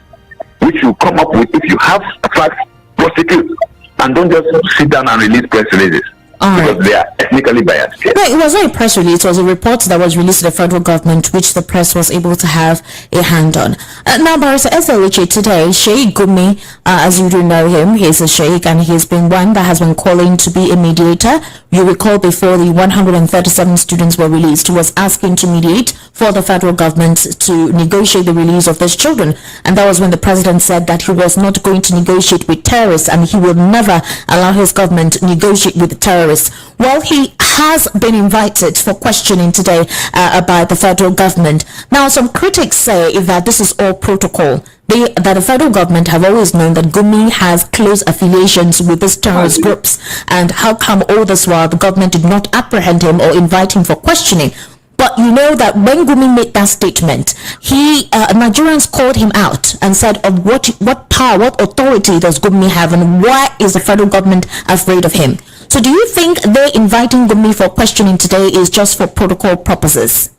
which you come up with. If you have facts, prosecute, and don't just sit down and release press releases. Because they are ethnically biased. Yes. No, it was not a press release. It was a report that was released to the federal government, which the press was able to have a hand on. Now, Barrister SLHA today, Sheikh Gumi, as you do know him, he's a sheikh, and he's been one that has been calling to be a mediator. You recall before the 137 students were released, he was asking to mediate for the federal government to negotiate the release of those children. And that was when the president said that he was not going to negotiate with terrorists, and he will never allow his government to negotiate with terrorists. Well, he has been invited for questioning today by the federal government. Now, some critics say that this is all protocol. That the federal government have always known that Gumi has close affiliations with these terrorist groups. And how come all this while the government did not apprehend him or invite him for questioning? But you know that when Gumi made that statement, Nigerians called him out and said, what power, what authority does Gumi have, and why is the federal government afraid of him? So do you think they inviting Gumi for questioning today is just for protocol purposes?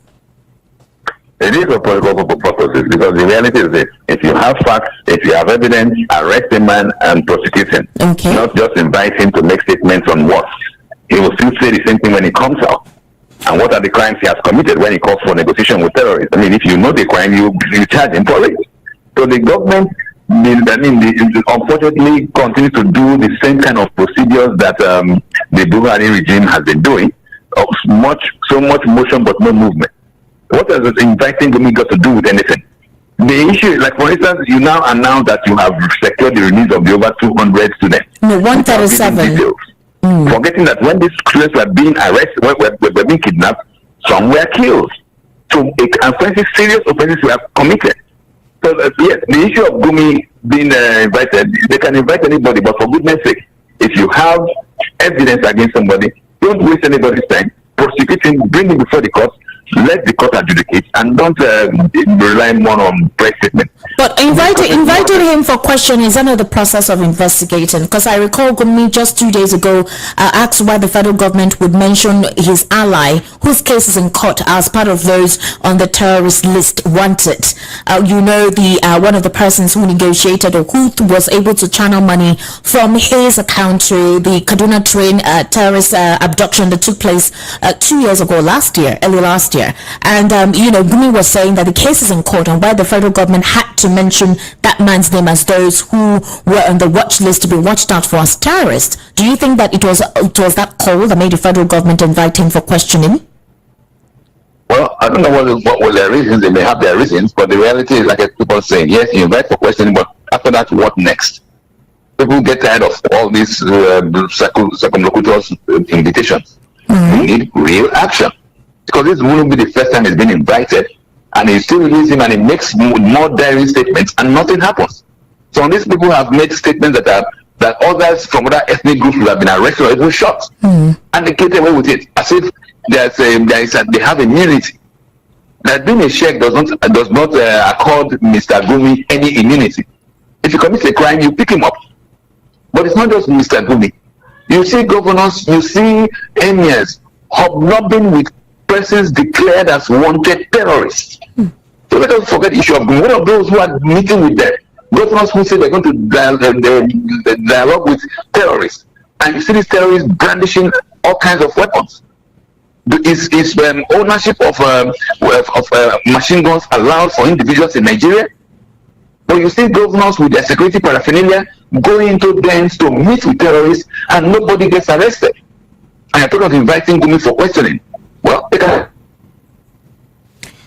It is for political purposes because the reality is this: if you have facts, if you have evidence, arrest a man and prosecute him. Okay. Not just invite him to make statements on what. He will still say the same thing when he comes out. And what are the crimes he has committed when he calls for negotiation with terrorists? I mean, if you know the crime, you charge him for it. So the government, unfortunately, continues to do the same kind of procedures that the Buhari regime has been doing. So much motion but no movement. What has inviting Gumi got to do with anything? The issue is, like, for instance, you now announce that you have secured the release of the over 200 students. No, 137. Forgetting that when these students were being arrested, were being kidnapped, some were killed. So serious offenses were committed. So yes, the issue of Gumi being invited, they can invite anybody, but for goodness sake, if you have evidence against somebody, don't waste anybody's time. Prosecute him, bring him before the court, let the court adjudicate, and don't rely more on press statements. But inviting him for questioning is another process of investigating. Because I recall Gumi just 2 days ago asked why the federal government would mention his ally, whose case is in court, as part of those on the terrorist list wanted. The one of the persons who negotiated or who was able to channel money from his account to the Kaduna train terrorist abduction that took place 2 years ago, early last year. And Gumi was saying that the case is in court and why the federal government had to mention that man's name as those who were on the watch list to be watched out for as terrorists. Do you think that it was that call that made the federal government invite him for questioning? Well, I don't know what were their reasons. They may have their reasons, but the reality is, like people saying, yes, you invite for questioning, but after that, what next? People get tired of all these circumlocutor's invitations. We need real action. Because this wouldn't be the first time he's been invited, and he still releases him and he makes more daring statements and nothing happens. So these people have made statements that others from other ethnic groups would have been arrested or even shot, and they get away with it as if they have immunity. That being a sheikh does not accord Mr. Gumi any immunity. If he commits a crime, you pick him up. But it's not just Mr. Gumi. You see governors, you see emirs hobnobbing with persons declared as wanted terrorists. So let us forget the issue of one of those who are meeting with them. Governors who say they're going to dialogue with terrorists. And you see these terrorists brandishing all kinds of weapons. Is ownership of machine guns allowed for individuals in Nigeria? But you see governors with their security paraphernalia going into dens to meet with terrorists and nobody gets arrested. And you're talking of inviting Gumi for questioning. Well,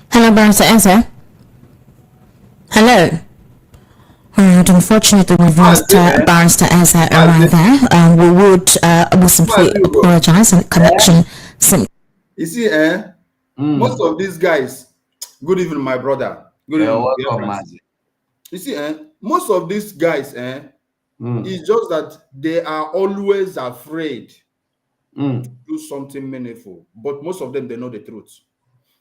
hello, Barrister Ezra. Hello. Unfortunately, we've lost Barrister Ezra around there. We would simply apologize and connection. You see, most of these guys, good evening, my brother. Good evening, you see, most of these guys, it's just that they are always afraid to do something meaningful. But most of them, they know the truth.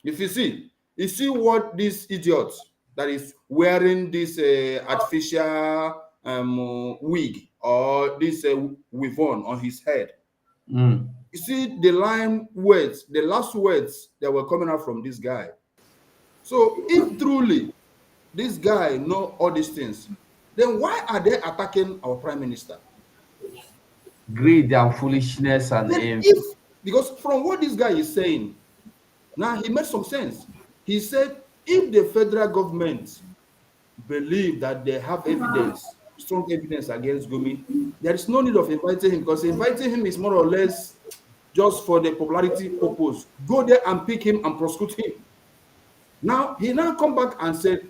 If you see what this idiot that is wearing this artificial wig or this weave-on on his head. You see the last words that were coming out from this guy. So if truly this guy know all these things, then why are they attacking our prime minister? Greed and foolishness and because from what this guy is saying, now he made some sense. He said if the federal government believe that they have evidence, strong evidence against Gumi, there is no need of inviting him, because inviting him is more or less just for the popularity purpose. Go there and pick him and prosecute him. Now he come back and said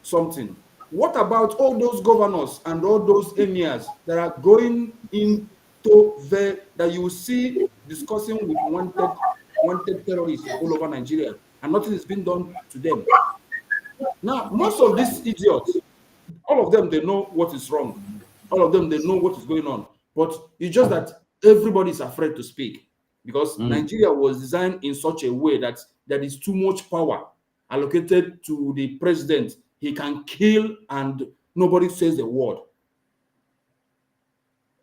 something. What about all those governors and all those emirs that are going into that you will see discussing with wanted terrorists all over Nigeria, and nothing is being done to them? Now, most of these idiots, all of them, they know what is wrong. All of them, they know what is going on. But it's just that everybody is afraid to speak, because Nigeria was designed in such a way that there is too much power allocated to the president. He can kill and nobody says a word.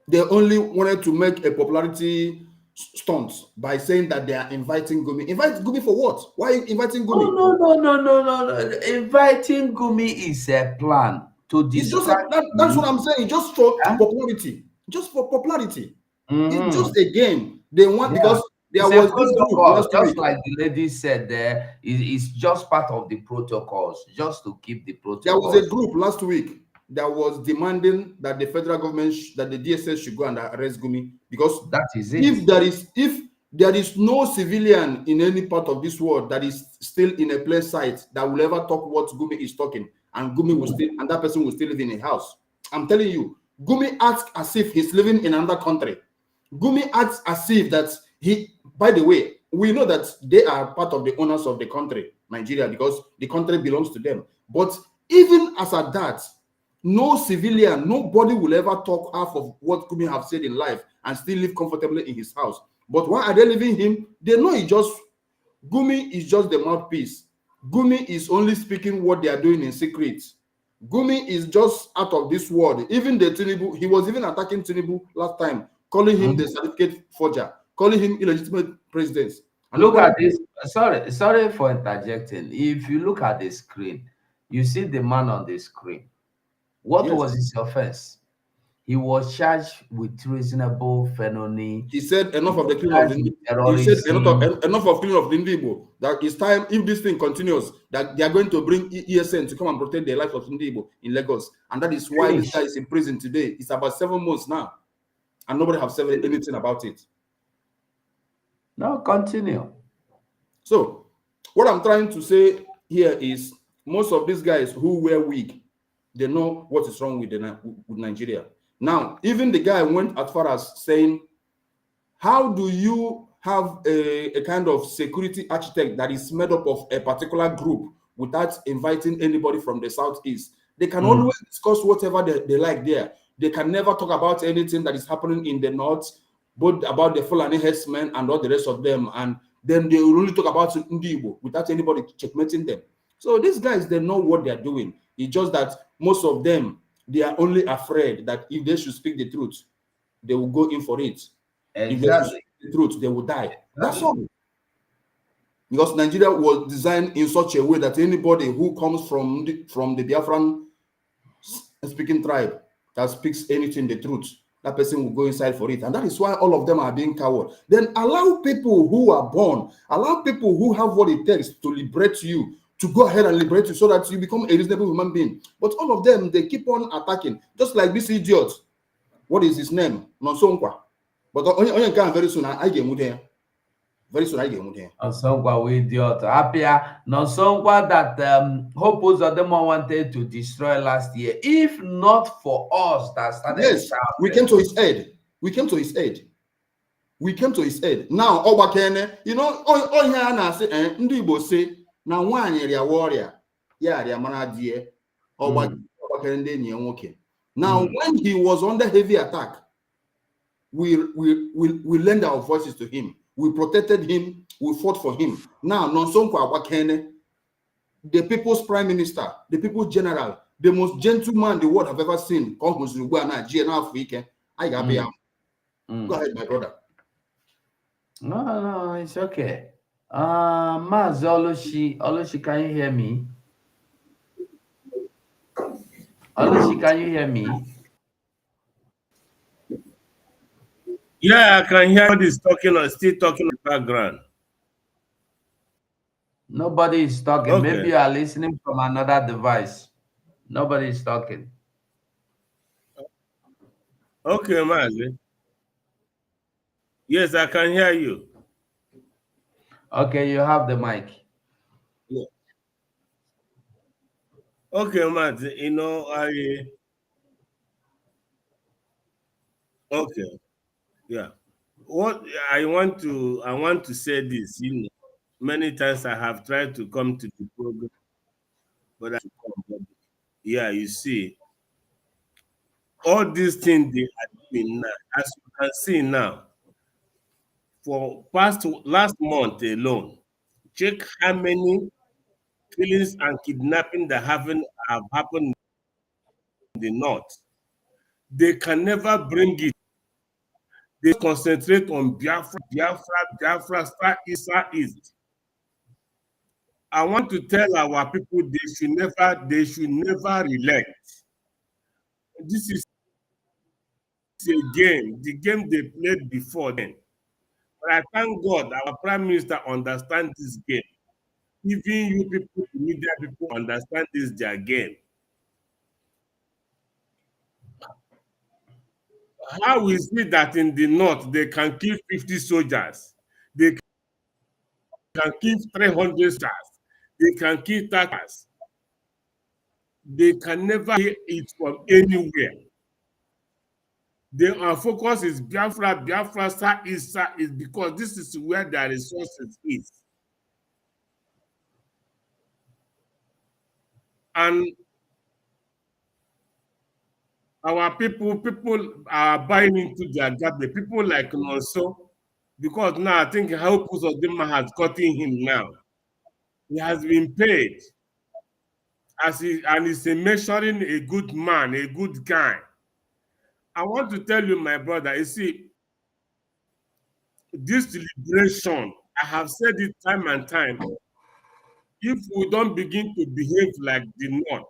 They only wanted to make a popularity stunts by saying that they are inviting Gumi. Invite Gumi for what? Why are you inviting Gumi? No. Inviting Gumi is a plan to It's just distract that's him. what I'm saying. Just for popularity. Just for popularity. It's just a game. They want because there It's a was this group protocol, last just week. like the lady said there. It's just part of the protocols, just to keep the There was a protocols. group last week that was demanding that the federal government, that the DSS should go and arrest Gumi, because That is it. if there is no civilian in any part of this world that is still in a plain sight that will ever talk what Gumi is talking, and Gumi will still, and that person will still live in a house. I'm telling you, Gumi acts as if he's living in another country. Gumi acts as if that he, by the way, we know that they are part of the owners of the country, Nigeria, because the country belongs to them. But even as at that, no civilian, nobody will ever talk half of what Gumi have said in life and still live comfortably in his house. But why are they leaving him? They know Gumi is just the mouthpiece. Gumi is only speaking what they are doing in secret. Gumi is just out of this world. Even the Tinubu, he was even attacking Tinubu last time, calling him the certificate forger, calling him illegitimate president. And Look at this. Sorry for interjecting. If you look at the screen, you see the man on the screen. What was his offense? He was charged with treasonable felony. He said enough of the killing of the He said enough of killing of the Ndibo. That it's time, if this thing continues, that they are going to bring ESN to come and protect the life of Ndibo in Lagos. And that is why this guy is in prison today. It's about 7 months now. And nobody has said anything about it. No, continue. So what I'm trying to say here is most of these guys who wear wig, they know what is wrong with Nigeria. Now, even the guy went as far as saying, how do you have a kind of security architect that is made up of a particular group without inviting anybody from the Southeast? They can always discuss whatever they like there. They can never talk about anything that is happening in the North, both about the Fulani herdsmen and all the rest of them. And then they will only talk about Ndibo without anybody checkmating them. So these guys, they know what they're doing. It's just that most of them, they are only afraid that if they should speak the truth, they will go in for it. If they should speak the truth, they will die. That's all. Because Nigeria was designed in such a way that anybody who comes from the Biafran speaking tribe that speaks anything the truth, that person will go inside for it. And that is why all of them are being coward. Then allow people who are born, allow people who have what it takes to liberate you, to go ahead and liberate you so that you become a reasonable human being. But all of them, they keep on attacking. Just like this idiot. What is his name? Nonsonkwa. But very soon I get with him. Very soon I get with him. Nonsonkwa, we idiot. Apia, Nonsonkwa that Hope Uzodinma wanted to destroy last year. If not for us that started. Yes, we came to his aid. We came to his aid. We came to his aid. Now, Obakene, you know, all here and I say, Ndi Igbo say, now one area warrior, yeah, they are manadie, Obakene ni nwoke. Now, when he was under heavy attack, we lend our voices to him. We protected him. We fought for him. Now, Nonsonkwa Obakene, the people's prime minister, the people's general, the most gentle man the world have ever seen. I got Go ahead, my brother. No, it's okay. Maz Oloshi, can you hear me? Oloshi, can you hear me? Yeah, I can hear somebody talking or still talking in the background. Nobody is talking. Okay. Maybe you are listening from another device. Nobody is talking. Okay, Mazi. Yes, I can hear you. Okay, you have the mic. Yeah. Okay, Mazi. You know, okay. Yeah. What I want to say this, you know, many times I have tried to come to the program, but yeah, you see, all these things they are doing now, as you can see now, for last month alone, check how many killings and kidnapping that have happened in the north. They can never bring it. They concentrate on Biafra, South East. I want to tell our people they should never relent. This is a game, the game they played before then. But I thank God our Prime Minister understands this game. Even you people, the media people, understand this their game. How is it that in the north they can kill 50 soldiers? They can kill 300 stars. They can kill tatters. They can never hear it from anywhere. Their focus is Biafra, South East, because this is where their resources is. And our people are buying into their garbage. People like Nonso, because now I think Help Uzodinma has gotten him now. He has been paid and he's measuring a good man, a good guy. I want to tell you, my brother, you see, this liberation, I have said it time and time. If we don't begin to behave like the North,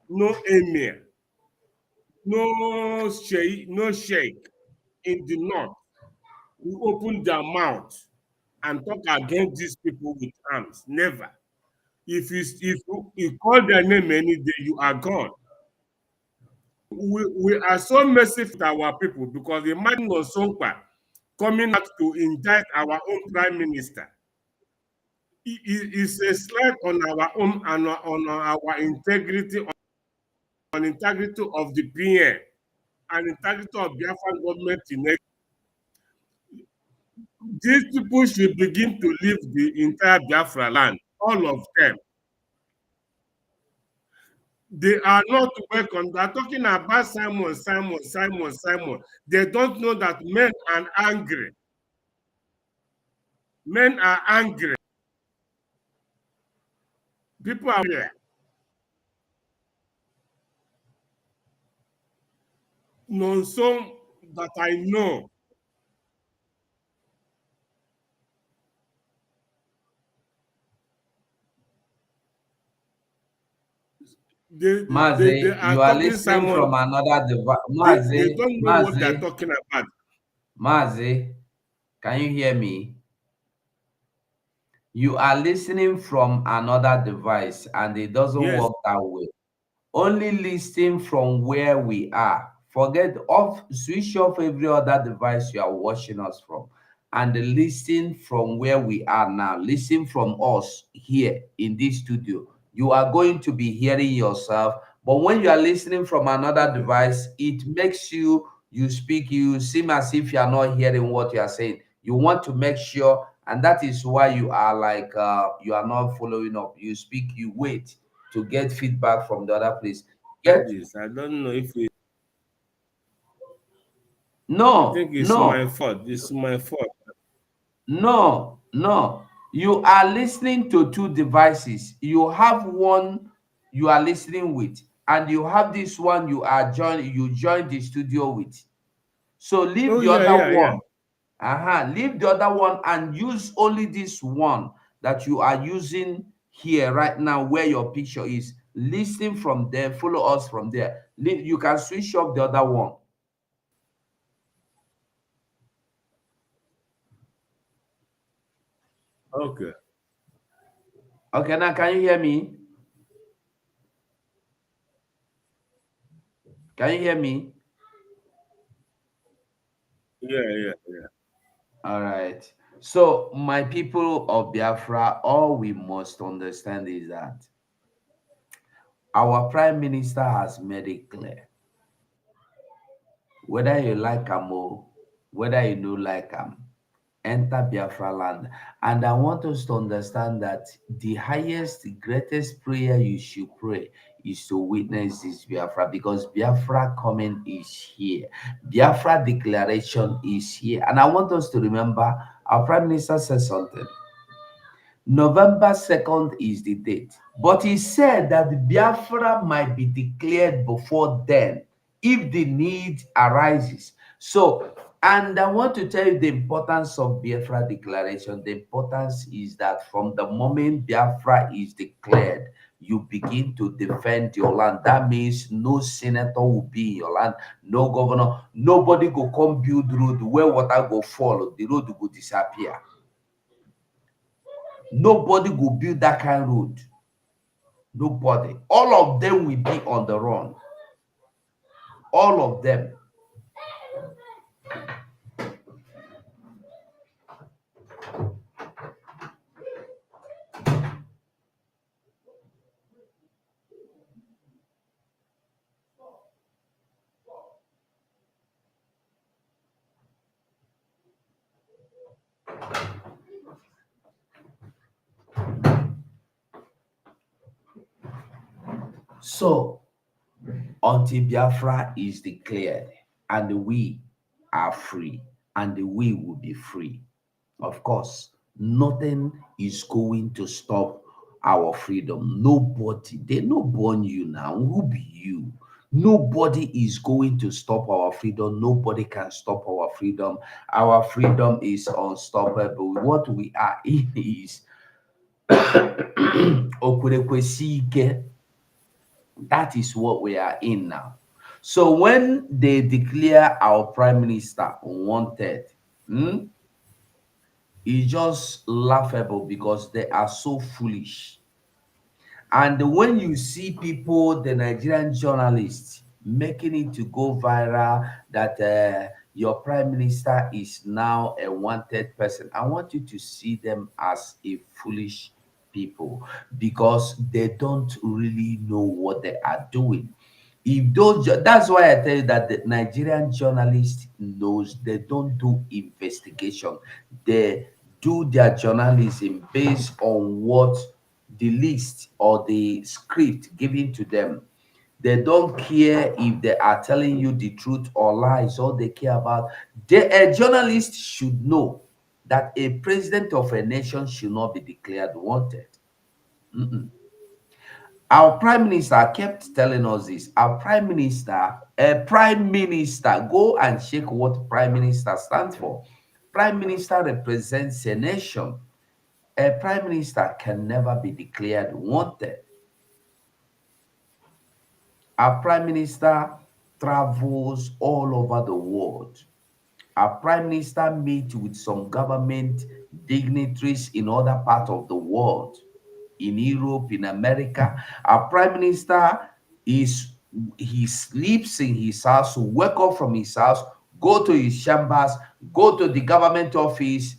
no emir, no sheikh in the North will open their mouth and talk against these people with arms. Never. If you call their name any day, you are gone. We are so merciful to our people because imagine Nosongba coming out to indict our own prime minister. It's a slight on our own and on our integrity, on integrity of the PM and integrity of Biafran government in next. These people should begin to leave the entire Biafra land, all of them. They are not welcome. They are talking about Simon. They don't know that men are angry. Men are angry. People are here. Some that I know. They you are listening Simon. from another device. They don't know what they're talking about. Mazi, can you hear me? You are listening from another device and it doesn't work that way. Only listen from where we are. Forget off, switch off every other device you are watching us from and listen from where we are now. Listen from us here in this studio. You are going to be hearing yourself, but when you are listening from another device, it makes you speak, you seem as if you are not hearing what you are saying. You want to make sure, and that is why you are like you are not following up. You speak, you wait to get feedback from the other place. I don't know if it. No, I think it's no. my fault. It's my fault. No. You are listening to two devices. You have one you are listening with, and you have this one you join the studio with. So leave the other one. Leave the other one and use only this one that you are using here right now where your picture is. Listen from there, follow us from there. You can switch off the other one. Okay. Okay, now can you hear me? Can you hear me? Yeah. All right. So, my people of Biafra, all we must understand is that our Prime Minister has made it clear. Whether you like him or whether you don't like him, enter Biafra land. And I want us to understand that the highest, greatest prayer you should pray is to witness this Biafra, because Biafra coming is here. Biafra declaration is here. And I want us to remember our Prime Minister said something. November 2nd is the date. But he said that Biafra might be declared before then if the need arises. So And I want to tell you the importance of Biafra declaration. The importance is that from the moment Biafra is declared, you begin to defend your land. That means no senator will be in your land, no governor, nobody go come build road where water go fall, the road will disappear. Nobody will build that kind of road. Nobody. All of them will be on the run. All of them. So, until Biafra is declared and we are free and we will be free, of course, nothing is going to stop our freedom. Nobody, they no born you now. Who be you? Nobody is going to stop our freedom. Nobody can stop our freedom. Our freedom is unstoppable. What we are in is Okurekwesike. That is what we are in now. So when they declare our prime minister wanted, it's just laughable because they are so foolish. And when you see people, the Nigerian journalists, making it to go viral that your prime minister is now a wanted person, I want you to see them as a foolish people because they don't really know what they are doing. If those, that's why I tell you that the Nigerian journalist knows they don't do investigation. They do their journalism based on what the list or the script given to them. They don't care if they are telling you the truth or lies. All they care about, a journalist should know that a president of a nation should not be declared wanted. Our prime minister kept telling us this. Our prime minister, go and check what prime minister stands for. Prime minister represents a nation. A prime minister can never be declared wanted. Our prime minister travels all over the world. Our prime minister meets with some government dignitaries in other parts of the world, in Europe, in America. Our prime minister he sleeps in his house, wake up from his house, go to his chambers, go to the government office.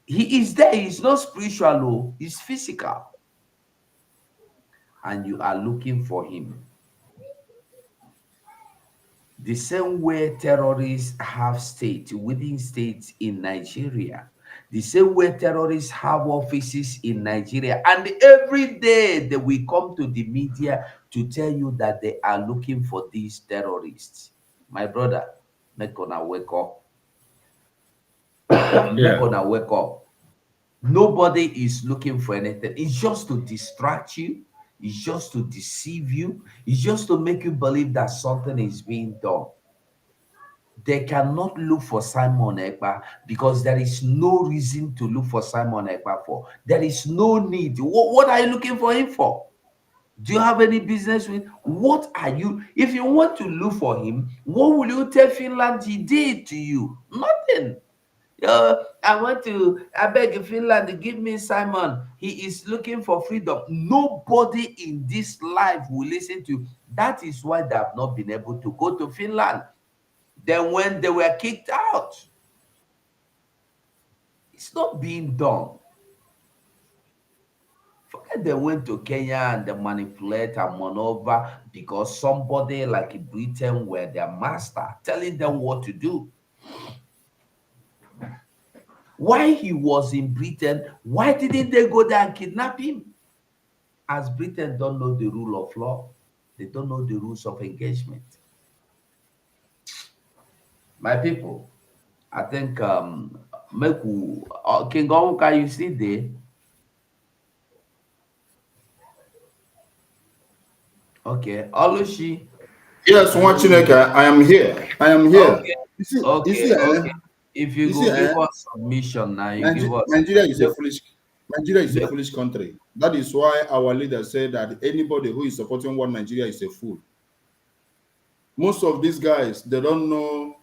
He is there. He's not spiritual, he's physical. And you are looking for him. The same way terrorists have states within states in Nigeria, the same way terrorists have offices in Nigeria, and every day they will come to the media to tell you that they are looking for these terrorists. My brother, make una wake up. Make una wake up. Nobody is looking for anything. It's just to distract you. It's just to deceive you. It's just to make you believe that something is being done. They cannot look for Simon Ekpa because there is no reason to look for Simon Ekpa for. There is no need. What are you looking for him for? Do you have any business with? What are you? If you want to look for him, what will you tell Finland he did to you? Nothing. I beg Finland, give me Simon. He is looking for freedom. Nobody in this life will listen to you. That is why they have not been able to go to Finland. Then when they were kicked out, it's not being done. Forget they went to Kenya and they manipulate and maneuver because somebody like Britain were their master, telling them what to do. Why he was in Britain, why didn't they go there and kidnap him? As Britain don't know the rule of law, they don't know the rules of engagement. My people, I think King Onka, you see there? Okay, Olushi. Yes, Chineke, I am here. I am here. Okay. Okay, okay. If you go give us submission now, you give us. Nigeria is a foolish country. That is why our leaders say that anybody who is supporting one Nigeria is a fool. Most of these guys, they don't know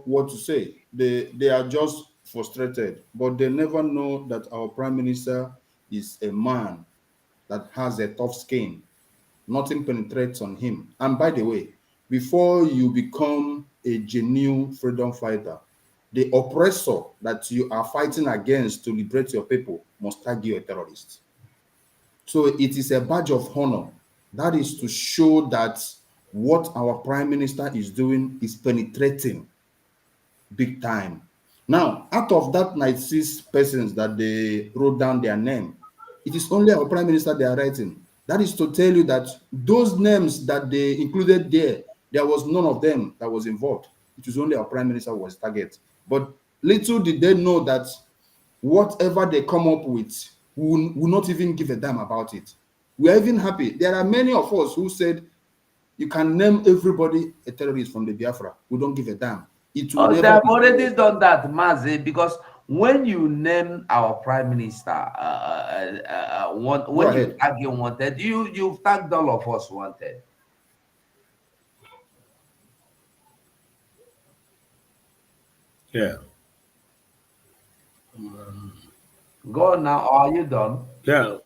what to say. They are just frustrated, but they never know that our prime minister is a man that has a tough skin. Nothing penetrates on him. And by the way, before you become a genuine freedom fighter, the oppressor that you are fighting against to liberate your people must tag you a terrorist. So it is a badge of honor. That is to show that what our prime minister is doing is penetrating big time. Now, out of that 96 persons that they wrote down their name, it is only our prime minister they are writing. That is to tell you that those names that they included there was none of them that was involved. It was only our prime minister who was target. But little did they know that whatever they come up with, we will not even give a damn about it. We are even happy. There are many of us who said, you can name everybody a terrorist from the Biafra. We don't give a damn. It will they have already done that, Mazi, because when you name our prime minister, when you tag him wanted, you've tagged all of us wanted. Yeah. Go on now. Are you done? Yeah. You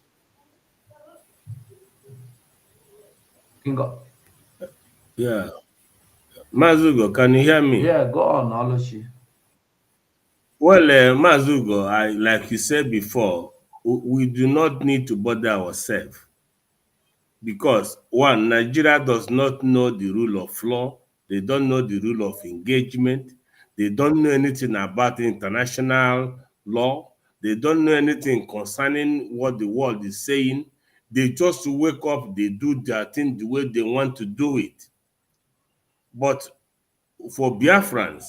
can go. Yeah. Mazugo, can you hear me? Yeah, go on, Oloshi. Well, Mazugo, like you said before, we do not need to bother ourselves. Because, one, Nigeria does not know the rule of law. They don't know the rule of engagement. They don't know anything about international law. They don't know anything concerning what the world is saying. They just wake up, they do their thing the way they want to do it. But for Biafrans,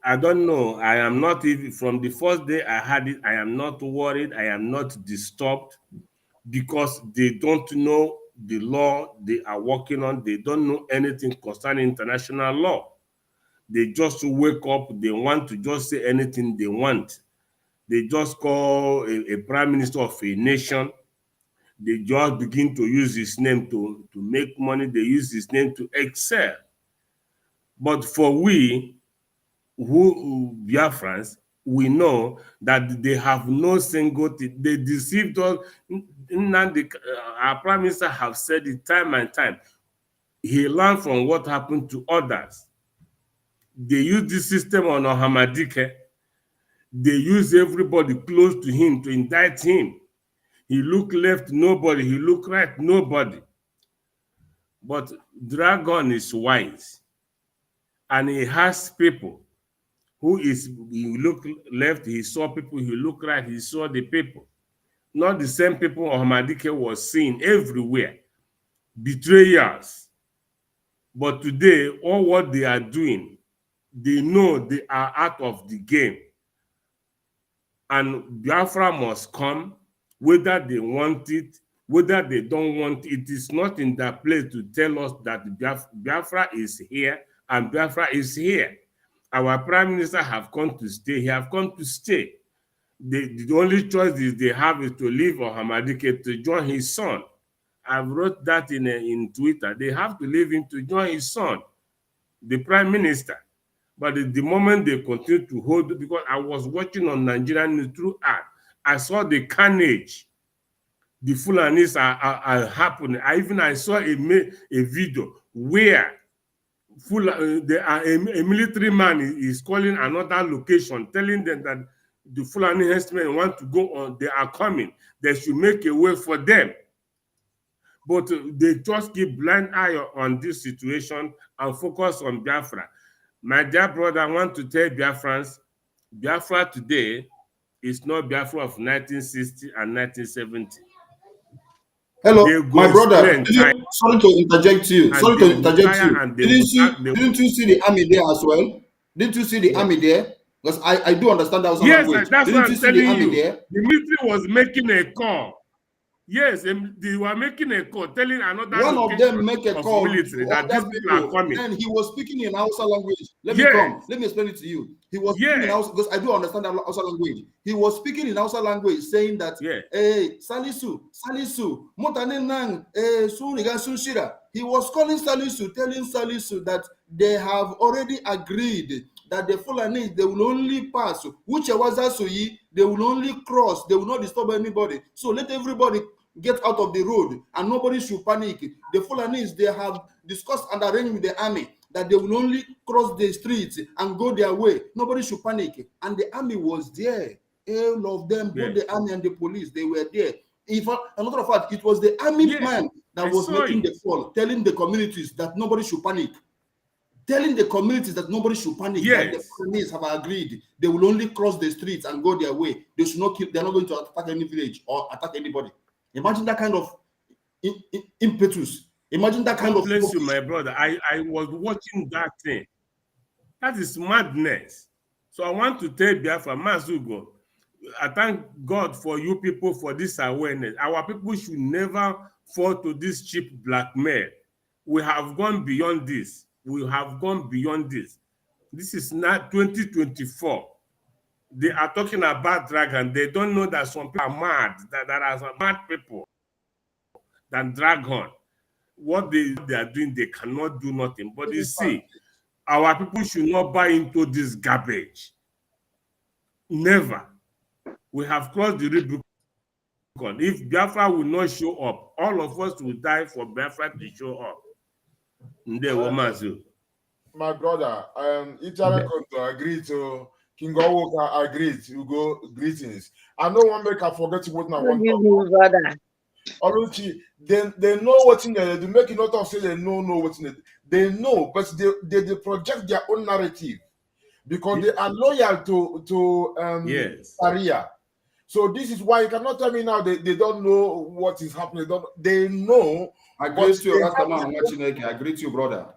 I don't know. I am not even, from the first day I had it, I am not worried. I am not disturbed because they don't know the law they are working on. They don't know anything concerning international law. They just wake up. They want to just say anything they want. They just call a prime minister of a nation. They just begin to use his name to make money. They use his name to excel. But for we, who Biafrans, we know that they have no single thing. They deceived us. Our prime minister have said it time and time. He learned from what happened to others. They use this system on Ohamadike. They use everybody close to him to indict him. He look left, nobody. He look right, nobody. But Dragon is wise. And he has people who is, he look left, he saw people, he look right, he saw the people. Not the same people Ohamadike was seeing everywhere. Betrayers. But today, all what they are doing, they know they are out of the game. And Biafra must come, whether they want it, whether they don't want it. It is not in their place to tell us that Biafra is here and Biafra is here. Our prime minister have come to stay. He have come to stay. The only choice they have is to leave Ohamadike to join his son. I wrote that in Twitter. They have to leave him to join his son, the prime minister. But the moment they continue to hold, because I was watching on Nigerian news through art, I saw the carnage. The Fulanis are happening. I saw a video where a military man is calling another location, telling them that the Fulani herdsmen want to go on, they are coming. They should make a way for them. But they just keep blind eye on this situation and focus on Biafra. My dear brother, I want to tell Biafrans, Biafra today is not Biafra of 1960 and 1970. Hello, my brother. Sorry to interject you. Didn't you see the army there as well? Didn't you see the army there? Because I do understand that. Yes, that's what I'm telling you. The military was making a call. Yes, they were making a call, telling another One of them location make a of call military to that these other people are people, coming. and he was speaking in Hausa language. Let me Yes. explain it to you. He was speaking in Yes. Hausa, because I do understand that Hausa language. He was speaking in Hausa language, saying that, Yes. hey, Salisu, Mutane Nang, Suriga Sunshira. He was calling Salisu, telling Salisu that they have already agreed that the Fulani, they will only pass, whichever Soyi, they will only cross, they will not disturb anybody. So let everybody get out of the road and nobody should panic. The Fulanis, they have discussed and arranged with the army that they will only cross the streets and go their way. Nobody should panic. And the army was there. All of them, both the army and the police, they were there. If another fact, it was the army man that was making the call, telling the communities that nobody should panic. Telling the communities that nobody should panic, that the Fulani have agreed they will only cross the streets and go their way. They should not they're not going to attack any village or attack anybody. Imagine that kind of impetus. Imagine that kind of. Bless you, my brother. I was watching that thing. That is madness. So I want to tell Biafra, Mazugo, I thank God for you people for this awareness. Our people should never fall to this cheap blackmail. We have gone beyond this. We have gone beyond this. This is not 2024. They are talking about dragon. They don't know that some people are mad, that there are some mad people that dragon. What they are doing, they cannot do nothing. But you see, our people should not buy into this garbage. Never. We have crossed the Rubicon. If Biafra will not show up, all of us will die for Biafra to show up. My brother, Icharekonto agreed to King Owoka agreed to go greetings. I don't want to make I forget what I want to brother. Oluchi, they know what's in there. They make it not of say they know what's in it. They know, but they project their own narrative because they are loyal to Sharia. So this is why you cannot tell me now they don't know what is happening. They know. I greet you, I greet you, brother.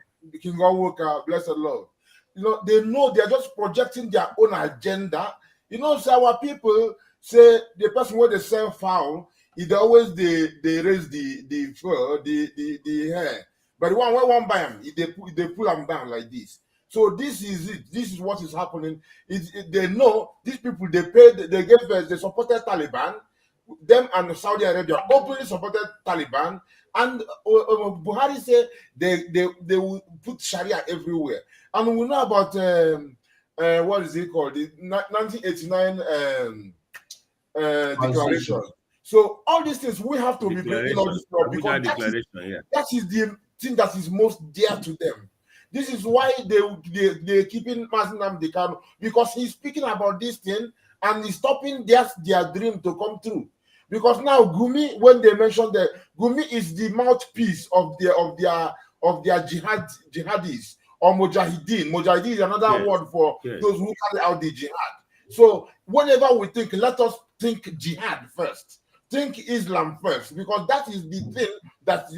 King Walker, blessed Lord. You know, they know they're just projecting their own agenda. You know, so our people say the person where they sell foul, it always they raise the fur, the hair. But when one buy them, they pull them down like this. So this is it. This is what is happening. They know these people they supported Taliban. Them and Saudi Arabia openly supported Taliban, and Buhari said they will put Sharia everywhere. And we know about what is it called, the 1989 declaration. So all these things we have to be bringing all this up because that is the thing that is most dear to them. This is why they're keeping Mazinam Dekano, because he's speaking about this thing and he's stopping their dream to come true. Because now Gumi, when they mentioned that Gumi is the mouthpiece of their jihadis or mujahideen. Mujahideen is another word for those who carry out the jihad. So whenever we think, let us think jihad first. Think Islam first, because that is the thing that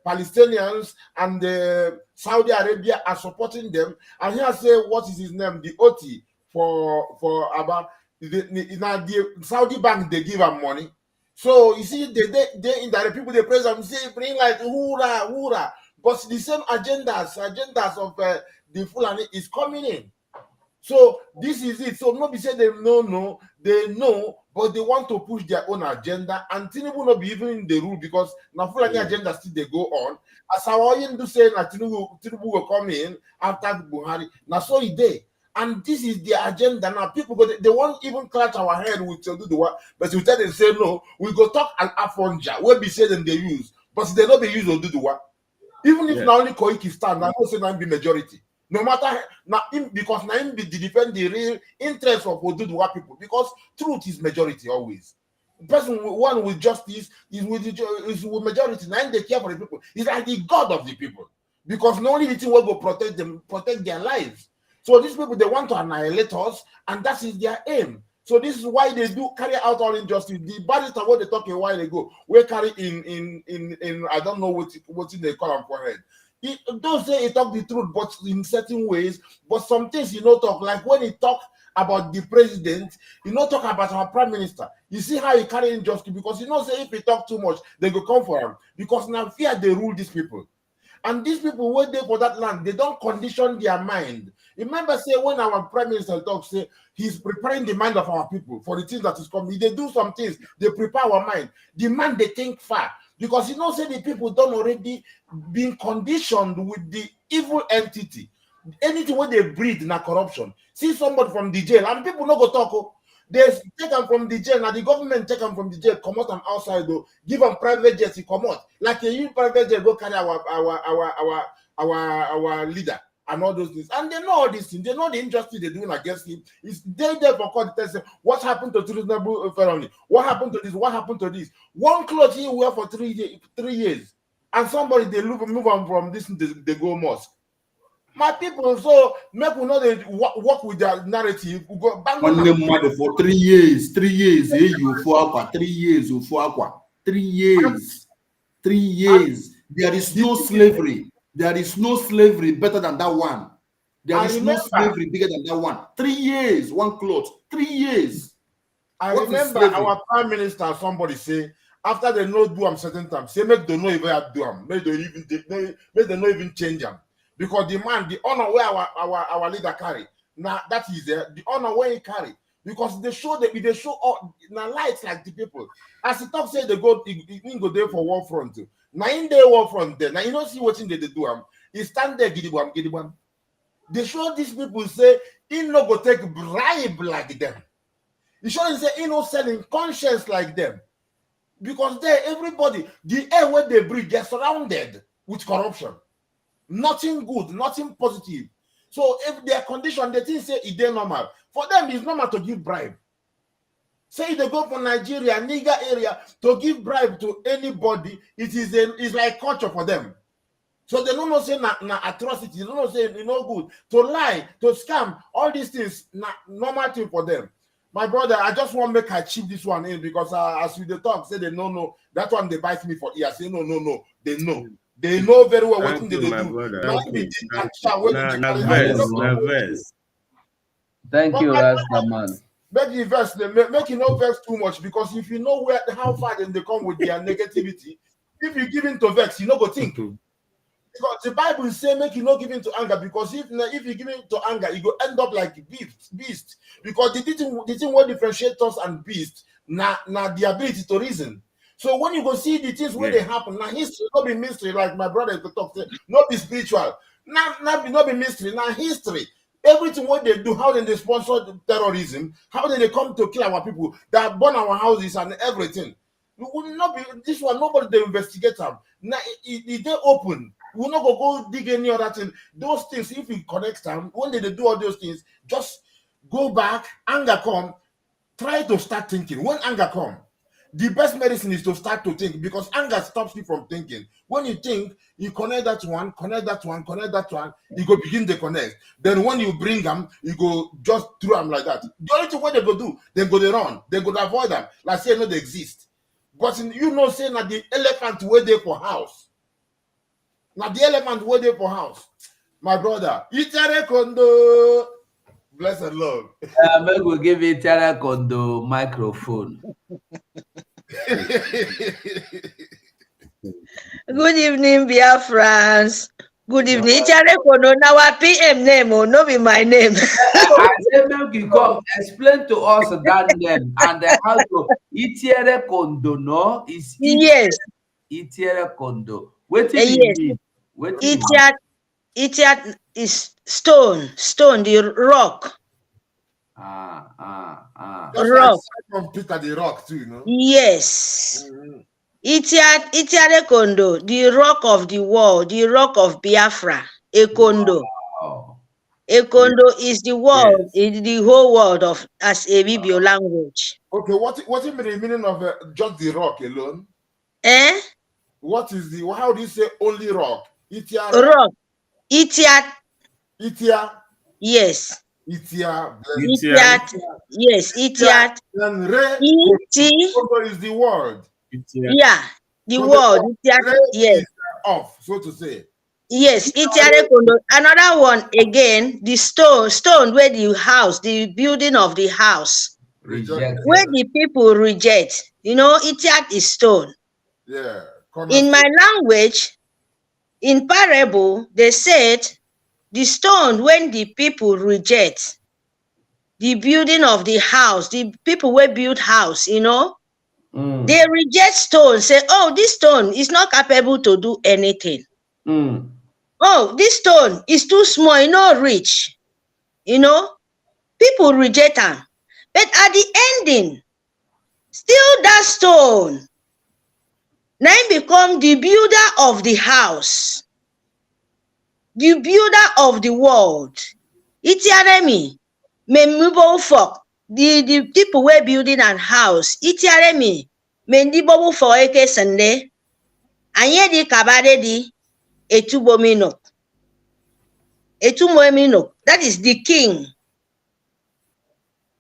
Palestinians and Saudi Arabia are supporting them. And here say, what is his name? The OT for Abba. The Saudi bank, they give them money. So you see, they indirect people, they praise them, say, bring like hoorah, hoorah. But the same agendas of the Fulani is coming in. So this is it. So nobody say they know, they know, but they want to push their own agenda. And Tinubu not be even in the rule because now Fulani agenda still they go on. As I do say that Tinubu will come in after Buhari. Now so he did. And this is their agenda now. People they won't even clutch our head with Oduduwa, but you tell them say no, we go talk an Afonja, where be say them they use, but they not be use Oduduwa. Even if now only Koiki stand, I don't say now be majority. No matter now because now him be defend the real interest of Oduduwa people, because truth is majority always. The person one with justice is with majority. Now they care for the people. He's like the God of the people, because not only the thing will go protect them, protect their lives. So these people, they want to annihilate us, and that is their aim. So this is why they do carry out all injustice. The barrister what they talked a while ago, we carry in I don't know what they call them for head. He don't say he talk the truth, but in certain ways. But some things he not talk. Like when he talk about the president, you not talk about our prime minister. You see how he carry injustice, because you know say if he talk too much, they go come for him. Because now fear they rule these people. And these people wait there for that land, they don't condition their mind. Remember, say when our prime minister talks, say he's preparing the mind of our people for the things that is coming. They do some things, they prepare our mind. The mind they think far. Because you know, say the people don't already been conditioned with the evil entity. Anything when they breed in a corruption. See somebody from the jail, and people no go talk. Oh. They take them from the jail. Now the government take them from the jail, come out them outside though, give them private jets, he come out. Like a new private jet go carry our leader and all those things. And they know all these things. They know the injustice they're doing against him. It's they there for court to say, what happened to Tinubu family? What happened to this? What happened to this? One cloth he wear for 3 years. And somebody they move on from this, they go mosque. My people, so make we know they work with their narrative. We go bang on them for 3 years. 3 years, you for aqua. 3 years, you for aqua. 3 years. 3 years. There is no slavery. There is no slavery better than that one. There is no slavery bigger than that one. 3 years, one cloth. 3 years. I remember our prime minister, somebody say, after they no do certain time, say make they no even do them. Make they no even change them. Because the man, the honor where our leader carry, now that is the honor where he carry. Because they show all now lights like the people. As the talk say they go there for war front. Now in the war front there, now you don't see what they do. He stand there, gidibam. They show these people say he no go take bribe like them. He show him say he no selling conscience like them. Because there, everybody, the air where they breathe, they're surrounded with corruption. Nothing good, nothing positive. So if their condition, they think say it's normal. For them, it's normal to give bribe. Say they go from Nigeria, Niger area, to give bribe to anybody, it's like culture for them. So they don't know say na atrocity, they don't know say it's no good. To lie, to scam, all these things, normal thing for them. My brother, I just want to make I chip this one in because as we they talk, say they no, that one they bite me for ear. Say no, they know. They know very well what they do. Thank you, Rastaman. Make the verse, make it not vex too much, because if you know how far then they come with their negativity, if you give in to vex, you know go think. Because the Bible say make you not give in to anger, because if you give in to anger, you go end up like beast. Because the thing what differentiates us and beast, now the ability to reason. So when you go see the things where they happen, now history not be mystery, like my brother talk, not be spiritual, not be mystery, now history. Everything what they do, how they sponsor terrorism, how they come to kill our people, that burn our houses and everything. We will not be this one, nobody they investigate them. Now it they open. We will not go dig any other thing. Those things, if we connect them, when they do all those things, just go back, anger come, try to start thinking. When anger come, the best medicine is to start to think, because anger stops you from thinking. When you think, you connect that one, you go begin to connect. Then when you bring them, you go just through them like that. The only thing what they go do, they go they run, they go avoid them, like say no they exist. But you know, say that the elephant were there for house. Now the elephant were there for house. My brother, Itare Kondo, blessed Lord. I will give Itare Kondo microphone. Good evening, Biafrans. Good evening. Itare Kondo, now our PM name, or no be my name. I said, you come explain to us that name and how to Itare Kondo, no? Is yes. Itare Kondo. What do you mean? Itiat is stone, the rock. Rock. Peter the rock too, you know? Yes. Itiare Kondo, the rock of the world, the rock of Biafra, Ekondo. Wow. Ekondo is the world, in the whole world of as a Bibio language. Okay, what is the meaning of just the rock alone? What is how do you say only rock? Itia rock. Itia. Itia. Yes. Itia. Yes. Itia. Then is the word. Yeah. The word. Itia. Yes. Off, so to say. Yes, Itiare Kondo. Another one again, the stone where the house, the building of the house, where the people reject. Itiat is stone. Yeah. In my language, in parable, they said the stone when the people reject the building of the house, the people where build house, they reject stone, say, oh, this stone is not capable to do anything. Oh, this stone is too small, not rich. People reject them. But at the ending, still that stone now become the builder of the house, the builder of the world. Itiaremi, memorable for the people were building an house. Itiaremi, mendibable for eke sende, anye di kabade di etubomino. Etumomino, that is the king.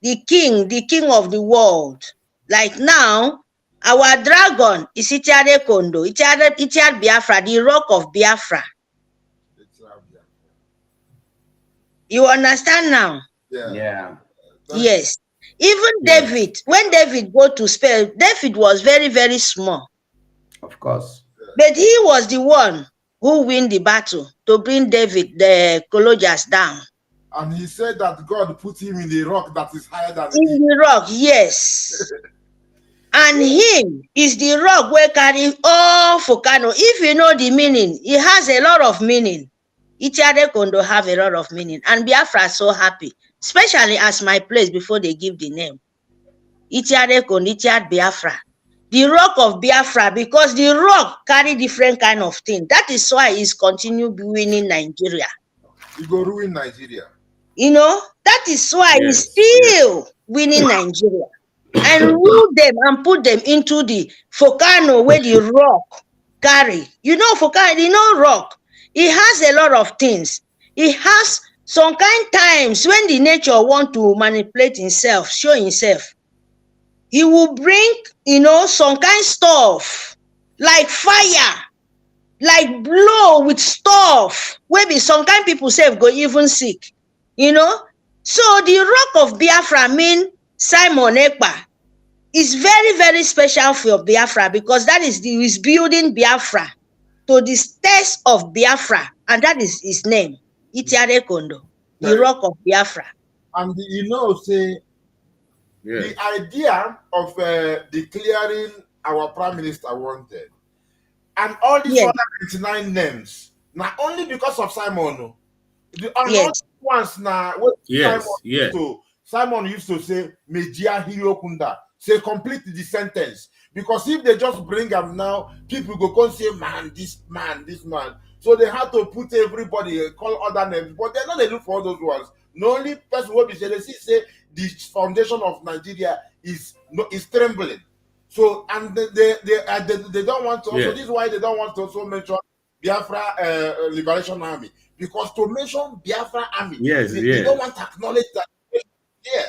The king of the world. Like now, our dragon is Itiare Kondo, Itiar Biafra, the rock of Biafra. You understand now? Yeah. Yes. Even David, when David go to spell, David was very, very small. Of course. But he was the one who win the battle to bring David, the Colossians, down. And he said that God put him in the rock that is higher than in the rock, yes. And him is the rock where carry all Fukano. If you know the meaning, it has a lot of meaning. Itiade Kondo have a lot of meaning. And Biafra is so happy, especially as my place before they give the name. Itiade Kondo, Itiad Biafra. The rock of Biafra, because the rock carry different kind of thing. That is why he's continue winning Nigeria. He go ruin Nigeria. That is why he's still winning Nigeria. And rule them and put them into the Fokano where the rock carry. Fokano, rock. It has a lot of things. It has some kind times when the nature want to manipulate himself, show himself. He will bring, some kind stuff like fire, like blow with stuff. Maybe some kind people say go even sick. So the rock of Biafra mean Simon Ekpa is very, very special for Biafra because that is building Biafra to the test of Biafra, and that is his name, Itiare Kondo, the rock of Biafra. And say the idea of declaring our prime minister wanted, and all these other 99 names, not only because of Simon, once now, Simon used to say, Media Hirokunda, say complete the sentence. Because if they just bring them now, people go come say, man, this man. So they had to put everybody, call other names, but they're not look for all those ones. The only person who be say, they say the foundation of Nigeria is trembling. So, and they don't want to, also, this is why they don't want to also mention Biafra Liberation Army. Because to mention Biafra Army, they don't want to acknowledge that here.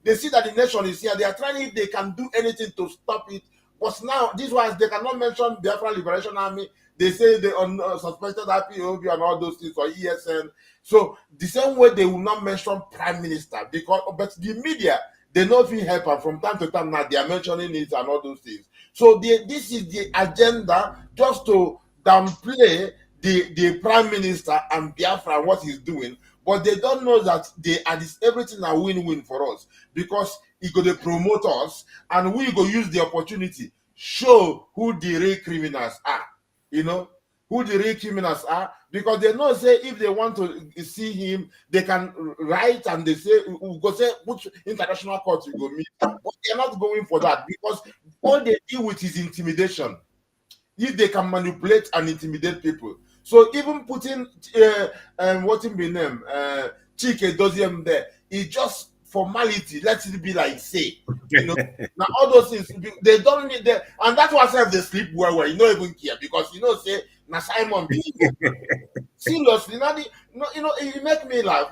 They see that the nation is here. They are trying if they can do anything to stop it. But now, this was they cannot mention Biafra Liberation Army. They say they suspected IPOB and all those things or ESN. So the same way they will not mention Prime Minister but the media they know if you help them from time to time now they are mentioning it and all those things. So this is the agenda just to downplay the Prime Minister and Biafra and what he's doing. But they don't know that everything a win-win for us because he go to promote us and we go use the opportunity show who the real criminals are. Who the real criminals are because they know say if they want to see him they can write and they say we go say which international court you go meet, but they're not going for that because all they deal with is intimidation. If they can manipulate and intimidate people. So even putting what in the name Chike Doziem there, it's just formality. Let it be like say, Now all those things they don't need them, and that's why I say they sleep well. You don't even care because say na Simon be seriously. It make me laugh.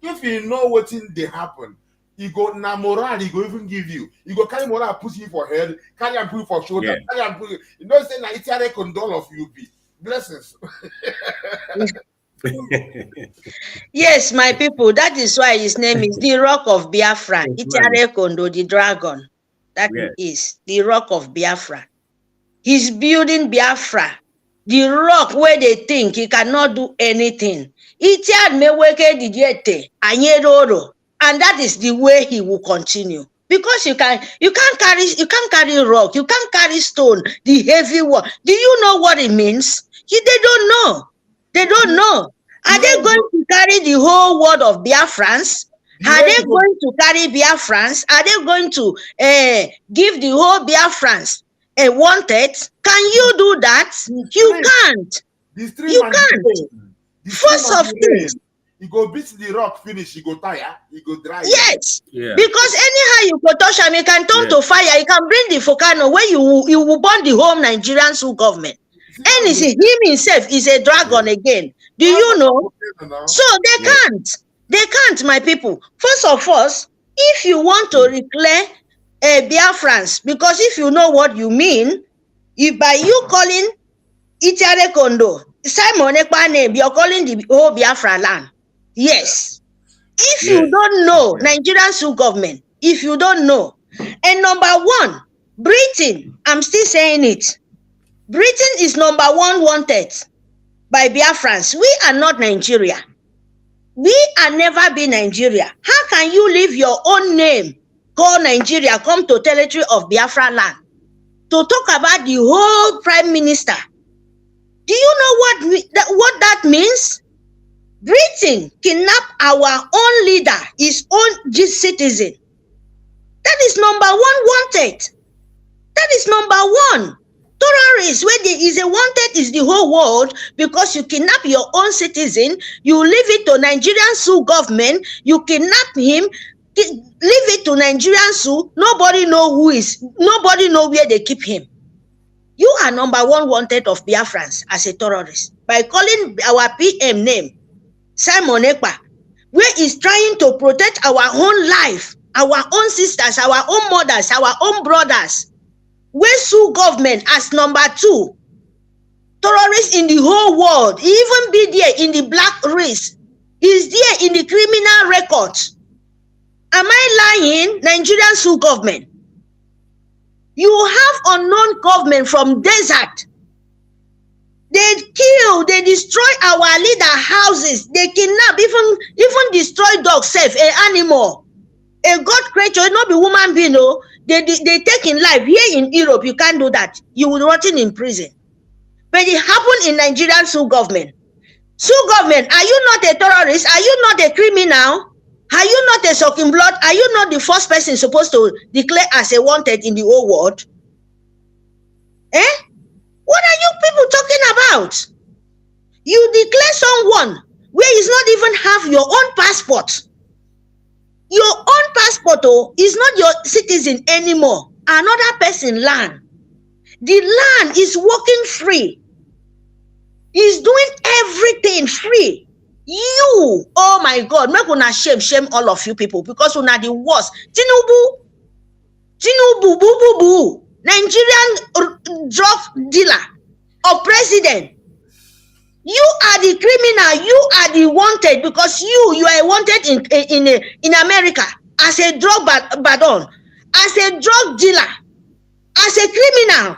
If you know what in they happen, you go na moral. He go even give you. You go carry moral, put you for head, carry and put for shoulder, carry and put. Say na Itiare condole of you be. Blessings. Yes, my people, that is why his name is the Rock of Biafra. Itiare Kondo, the dragon. That is the Rock of Biafra. He's building Biafra. The rock where they think he cannot do anything. Itiad meweke dijete anyeroro. And that is the way he will continue. Because you can't carry rock, you can't carry stone, the heavy one. Do you know what it means? They don't know. They don't know. Are they going to carry the whole world of Biafrans? Are they going to carry Biafrans? Are they going to give the whole Biafrans a wanted? Can you do that? You can't. You can't. First of things, you go beat the rock, finish, you go tire, you go dry. Yes. Yeah. Because anyhow you go touch him, you can turn to fire, you can bring the volcano where you will burn the whole Nigerian government. And you see, him himself is a dragon again. Do you know? So they can't. They can't, my people. First of all, if you want to declare Biafrans, because if you know what you mean, if by you calling Itiare Kondo, Simon Ekpa name, you're calling the whole Biafra land. Yes. If you don't know Nigerian government, if you don't know, and number one, Britain, I'm still saying it. Britain is number one wanted by Biafrans. We are not Nigeria. We are never be Nigeria. How can you leave your own name, call Nigeria, come to territory of Biafra land to talk about the whole prime minister? Do you know what that means? Britain kidnap our own leader, his own citizen. That is number one wanted. That is number one. Terrorists, where there is a wanted is the whole world, because you kidnap your own citizen, you leave it to Nigerian government, you kidnap him, leave it to Nigerian nobody know who is, nobody know where they keep him. You are number one wanted of Biafrans as a terrorist by calling our PM name, Simon Ekpa, where is trying to protect our own life, our own sisters, our own mothers, our own brothers. We sue government as number two terrorist in the whole world. He even be there in the black race. He's there in the criminal record. Am I lying? Nigerian government. You have unknown government from desert. They kill, they destroy our leader houses. They kidnap, even destroy dogs, safe, an animal. A God creature, not be woman being, no. They take in life. Here in Europe, you can't do that. You will rot in prison. But it happened in Nigerian government. Government, are you not a terrorist? Are you not a criminal? Are you not a sucking blood? Are you not the first person supposed to declare as a wanted in the whole world? What are you people talking about? You declare someone where is not even have your own passport. Your own passport is not your citizen anymore. Another person land. The land is working free. He's doing everything free. You, oh my God, make una shame all of you people, because una the worst. Tinubu, boo. Nigerian drug dealer or president. You are the criminal. You are the wanted, because you are wanted in America as a drug baron, as a drug dealer, as a criminal.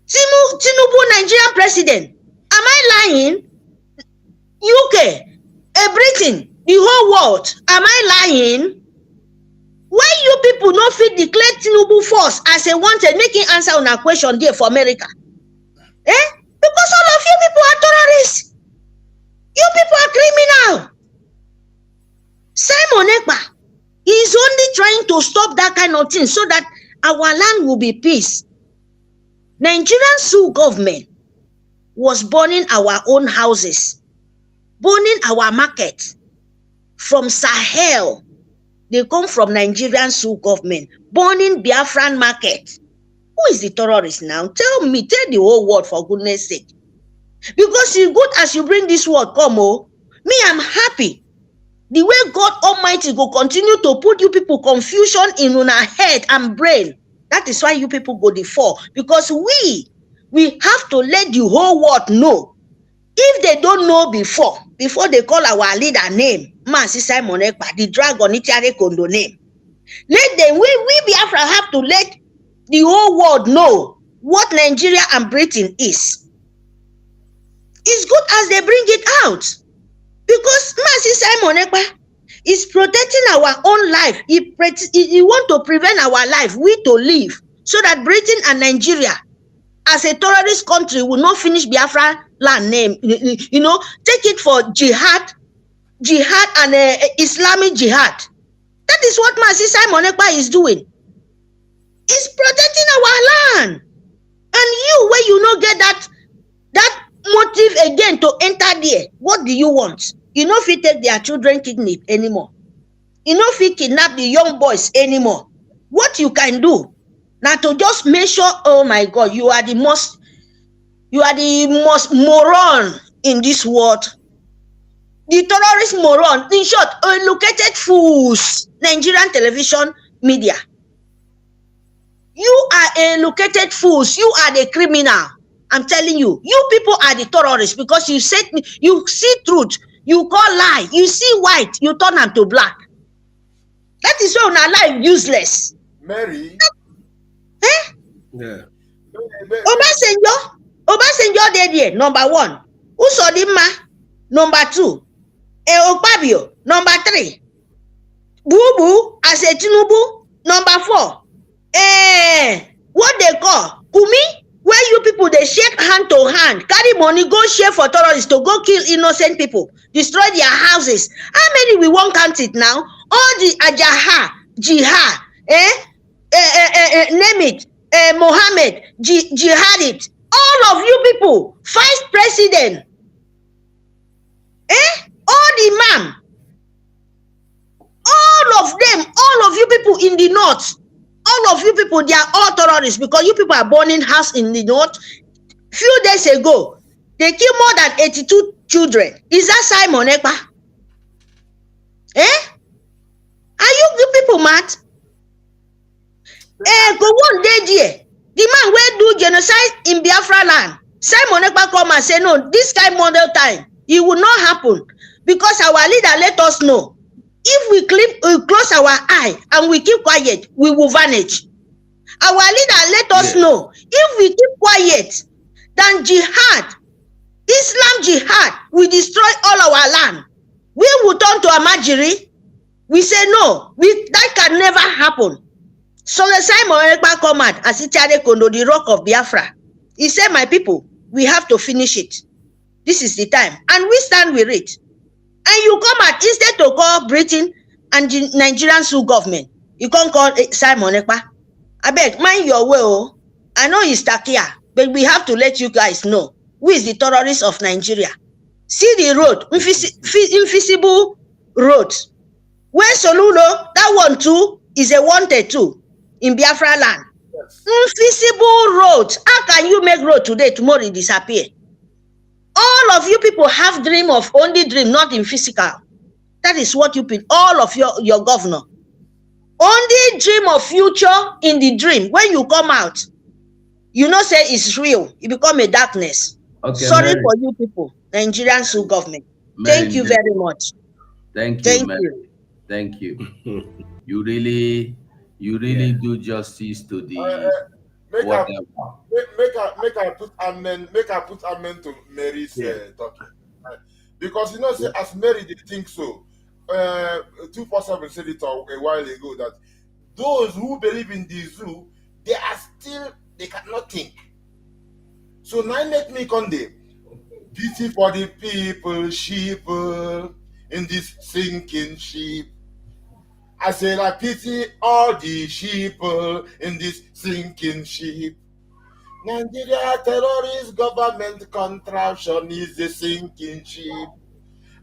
Tinubu, Nigerian president. Am I lying? UK, Britain, the whole world. Am I lying? Why you people not fit declare Tinubu force as a wanted, making answer on a question there for America? Because all of you people are terrorists. You people are criminal. Simon Ekpa is only trying to stop that kind of thing so that our land will be peace. Nigerian government was burning our own houses, burning our market. From Sahel, they come from Nigerian government, burning Biafran market. Who is the terrorist now? Tell me, tell the whole world for goodness sake. Because you good as you bring this word, come me, I'm happy. The way God Almighty will continue to put you people confusion in our head and brain. That is why you people go the fall. Because we We have to let the whole world know. If they don't know before they call our leader name, Mazi Simon Ekpa, the dragon Itiare Kondo name, let them, we Biafra have to let the whole world know what Nigeria and Britain is. It's good as they bring it out, because Mazi Simon Ekpa is protecting our own life. He want to prevent our life, we to live, so that Britain and Nigeria as a terrorist country will not finish Biafra land name. You know, take it for jihad and Islamic jihad. That is what Mazi Simon Ekpa is doing. He's protecting our land. And you, when you not get that motive again to enter there, what do you want? You know if you take their children kidnap anymore. You know if you kidnap the young boys anymore. What you can do now to just make sure, oh my God, you are the most moron in this world. The terrorist moron. In short, unlocated fools. Nigerian television media. You are located fools. You are the criminal. I'm telling you. You people are the terrorists, because you said, you see truth, you call lie, you see white, you turn them to black. That is why our life useless. Mary. Eh? Yeah. Obasanjo there, number 1. Usodimma, number 2. Okpabio, number 3. Bubu as a Tinubu, number 4. What they call Kumi, where you people they shake hand to hand, carry money, go share for terrorists to go kill innocent people, destroy their houses. How many we won't count it now? All the Ajaha, Jihad, name it, Mohammed, Jihadit, all of you people, 5 president, all the imam, all of them, all of you people in the north, all of you people, they are all terrorists, because you people are burning house in the north. Few days ago, they killed more than 82 children. Is that Simon Ekpa? Are you people mad? Go one day there. The man will do genocide in Biafra land. Simon Ekpa come and say, no, this kind model time, it will not happen, because our leader let us know. If we close our eye and we keep quiet, we will vanish. Our leader let us know. If we keep quiet, then jihad, Islam jihad, will destroy all our land. We will turn to Amajiri. We say no, that can never happen. So the Simon Ekpa come out as Itiare Kondo, the rock of Biafra. He said, my people, we have to finish it. This is the time. And we stand with it. And you come out, instead to call Britain and the Nigerian Sioux government, you can't call Simon Ekpa. I beg, mind your way. Oh. I know he's Takia, but we have to let you guys know who is the terrorist of Nigeria. See the road, invisible road. Where Soludo, that one too, is a wanted too in Biafra land. Yes. Invisible road. How can you make road today, tomorrow it disappear? All of you people have dream of only dream, not in physical. That is what you people, all of your governor. Only dream of future in the dream. When you come out, you know say it's real. It become a darkness. Okay, sorry Mary. For you people, Nigerian Sioux government. Mary, thank you very much. Thank you. Thank you. You really do justice to the Make I put amen to Mary's talking. Because you know, say, as Mary did think so, 247 said it a while ago that those who believe in the zoo, they cannot think. So now let me come there. Pity for the people, sheep in this sinking ship. I say I pity all the sheep in this sinking ship. Nigeria terrorist government contraption is the sinking ship.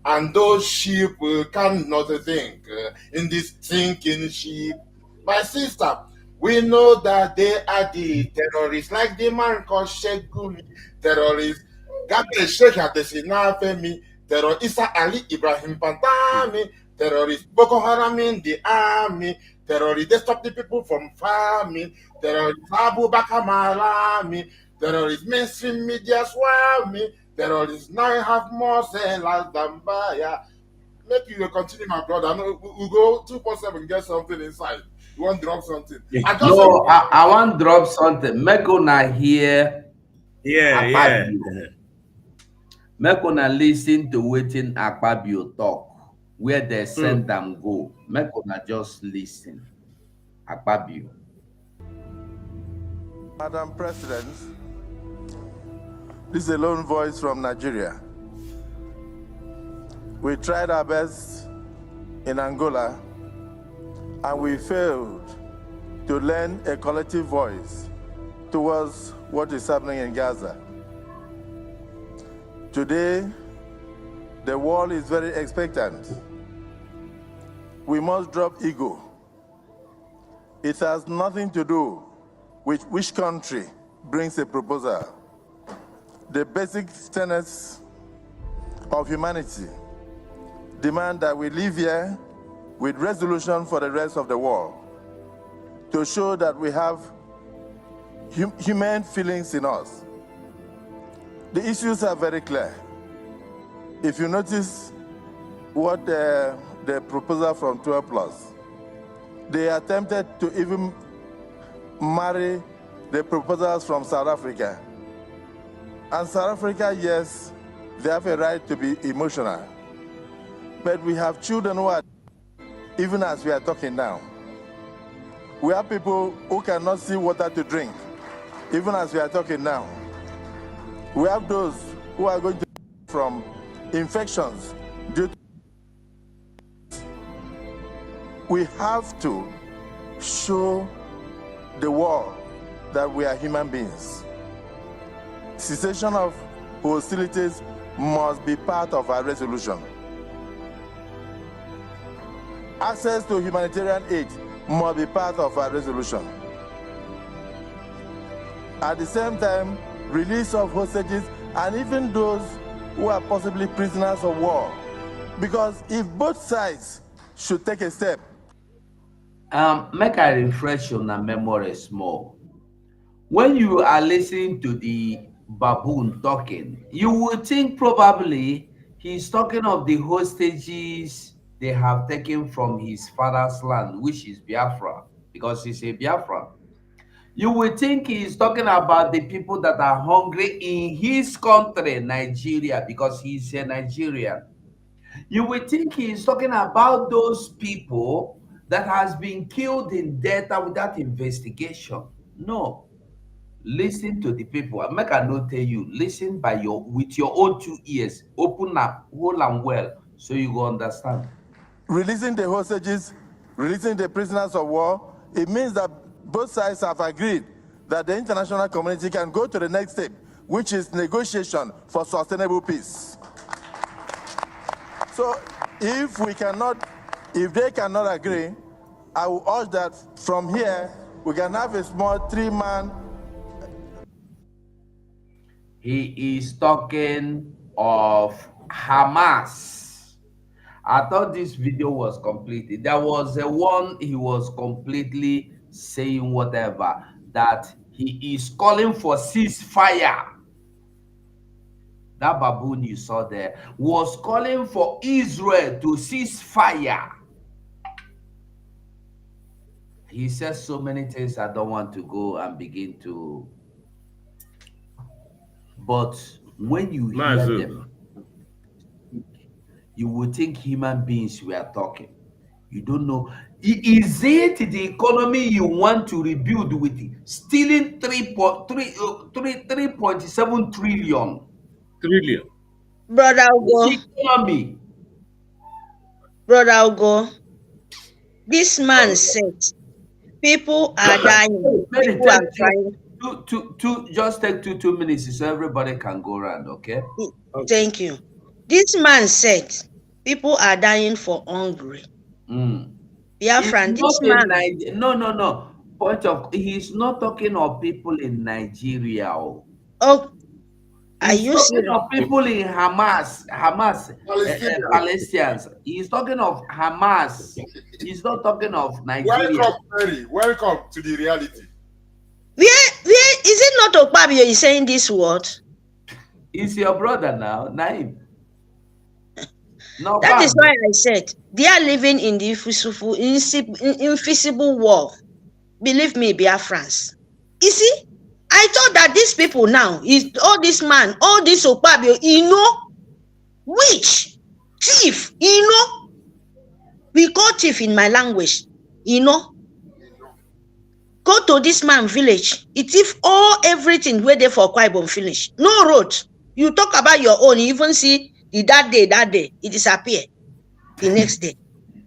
And those sheep cannot think in this sinking ship. My sister, we know that they are the terrorists, like the man called Sheikh Gumi, terrorist. Gabriel Sheikh Adesina Femi, terrorist. Isa Ali Ibrahim Pantami, terrorist. Boko Haram in the army, terrorist. They stop the people from farming, terrorist. Abu Bakr Malami, Terrorists mainstream media swarm me. Terrorists now have more sellers than buyer. Make you continue, my brother. No, we go 247 get something inside. You want to drop something? No, I want drop something. Make una hear. Yeah. Make una listen to wetin Akpabio talk, where they send them go. Make una just listen. Akpabio. Madam President, this is a lone voice from Nigeria. We tried our best in Angola and we failed to lend a collective voice towards what is happening in Gaza. Today, the world is very expectant. We must drop ego. It has nothing to do with which country brings a proposal. The basic tenets of humanity demand that we live here with resolution for the rest of the world to show that we have human feelings in us. The issues are very clear. If you notice what the proposal from 12 Plus, they attempted to even marry the proposals from South Africa. And South Africa, yes, they have a right to be emotional. But we have children who are, even as we are talking now. We have people who cannot see water to drink, even as we are talking now. We have those who are going to from infections due to. We have to show the world that we are human beings. Cessation of hostilities must be part of our resolution. Access to humanitarian aid must be part of our resolution. At the same time, release of hostages and even those who are possibly prisoners of war. Because if both sides should take a step. Make I refresh your memory small. When you are listening to the baboon talking, you would think probably he's talking of the hostages they have taken from his father's land, which is Biafra, because he's a Biafran. You would think he's talking about the people that are hungry in his country, Nigeria, because he's a Nigerian. You would think he's talking about those people that has been killed in Delta without investigation. No. Listen to the people. I make a note tell you, listen with your own 2 ears. Open up, whole and well, so you go understand. Releasing the hostages, releasing the prisoners of war, it means that both sides have agreed that the international community can go to the next step, which is negotiation for sustainable peace. So if they cannot agree, I will urge that from here, we can have a small 3-man. He is talking of Hamas. I thought this video was completed. There was a one he was completely saying whatever, that he is calling for ceasefire. That baboon you saw there was calling for Israel to cease fire. He says so many things I don't want to go and begin to. But when you hear them, you would think human beings were talking. You don't know. Is it the economy you want to rebuild with stealing 3.7 trillion? Brother Ugo. Economy. Brother Ugo. This man said people are dying. People are trying. Just take 2 minutes so everybody can go around, okay? Thank you. This man said people are dying for hungry. Biafran, this man. No. He's not talking of people in Nigeria. Oh, are he's you talking serious? of people in Hamas, Palestinians. He's talking of Hamas. He's not talking of Nigeria. Welcome, Mary. Welcome to the reality. Where is it not Okpabio is saying this word? He's your brother now, Naim. No, that is why I said they are living in the invisible war. Believe me, Biafrans. You see, I thought that these people now, is all this man, all this Okpabio, witch, thief, we call thief in my language, go to this man village, it thief everything where they for Kwaibon finish. No road. You talk about your own, you even see that day, it disappear the next day.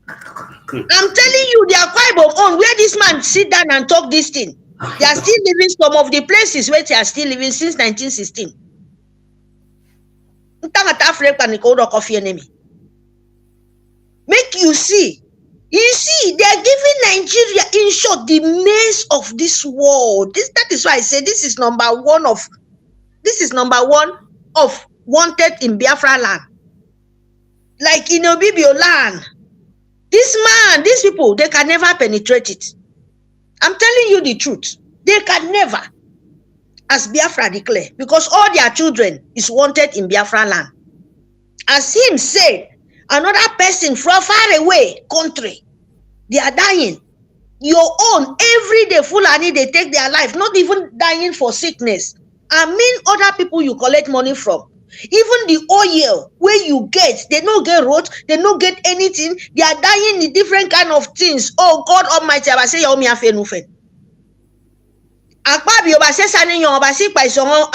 I'm telling you, they are Kwaibon on where this man sit down and talk this thing. They are still living some of the places where they are still living since 1916. Make you see. You see, they are giving Nigeria, in short, the maze of this world. That is why I say this is number one of wanted in Biafra land. Like in Obibio land. This man, these people, they can never penetrate it. I'm telling you the truth. They can never, as Biafra declare, because all their children is wanted in Biafra land. As him said, another person from far away country, they are dying. Your own, every day, Fulani, they take their life, not even dying for sickness. I mean other people you collect money from. Even the oil where you get, they don't get road, they don't get anything. They are dying in different kind of things. Oh God Almighty, I say Yomi Afenufen. Akpabi obase sani yon obasi pa isongo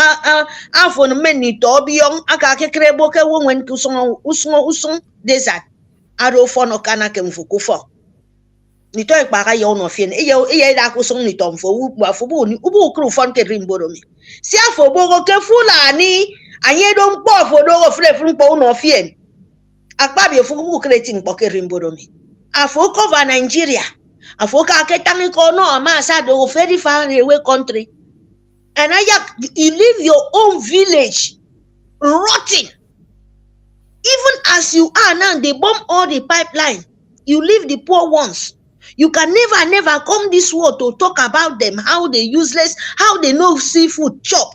afon meni to biyon aka kekere boke won usong desert. Aro fono kana ke mfuku fo. Nito Ekpa ka yon no fien. Eye da ko song nito mfo ubu afobu ni ubu kru fon ke rimboro mi. Si afobo go ke Fulani anye don po fodo go fle po no fien. Akpabi ofuku creating po ke rimboro mi. Afo cover Nigeria. Afoka ketangi kono ma sa do very far away country. And you leave your own village rotting. Even as you are now, they bomb all the pipeline. You leave the poor ones. You can never come this world to talk about them, how they useless, how they know seafood chop.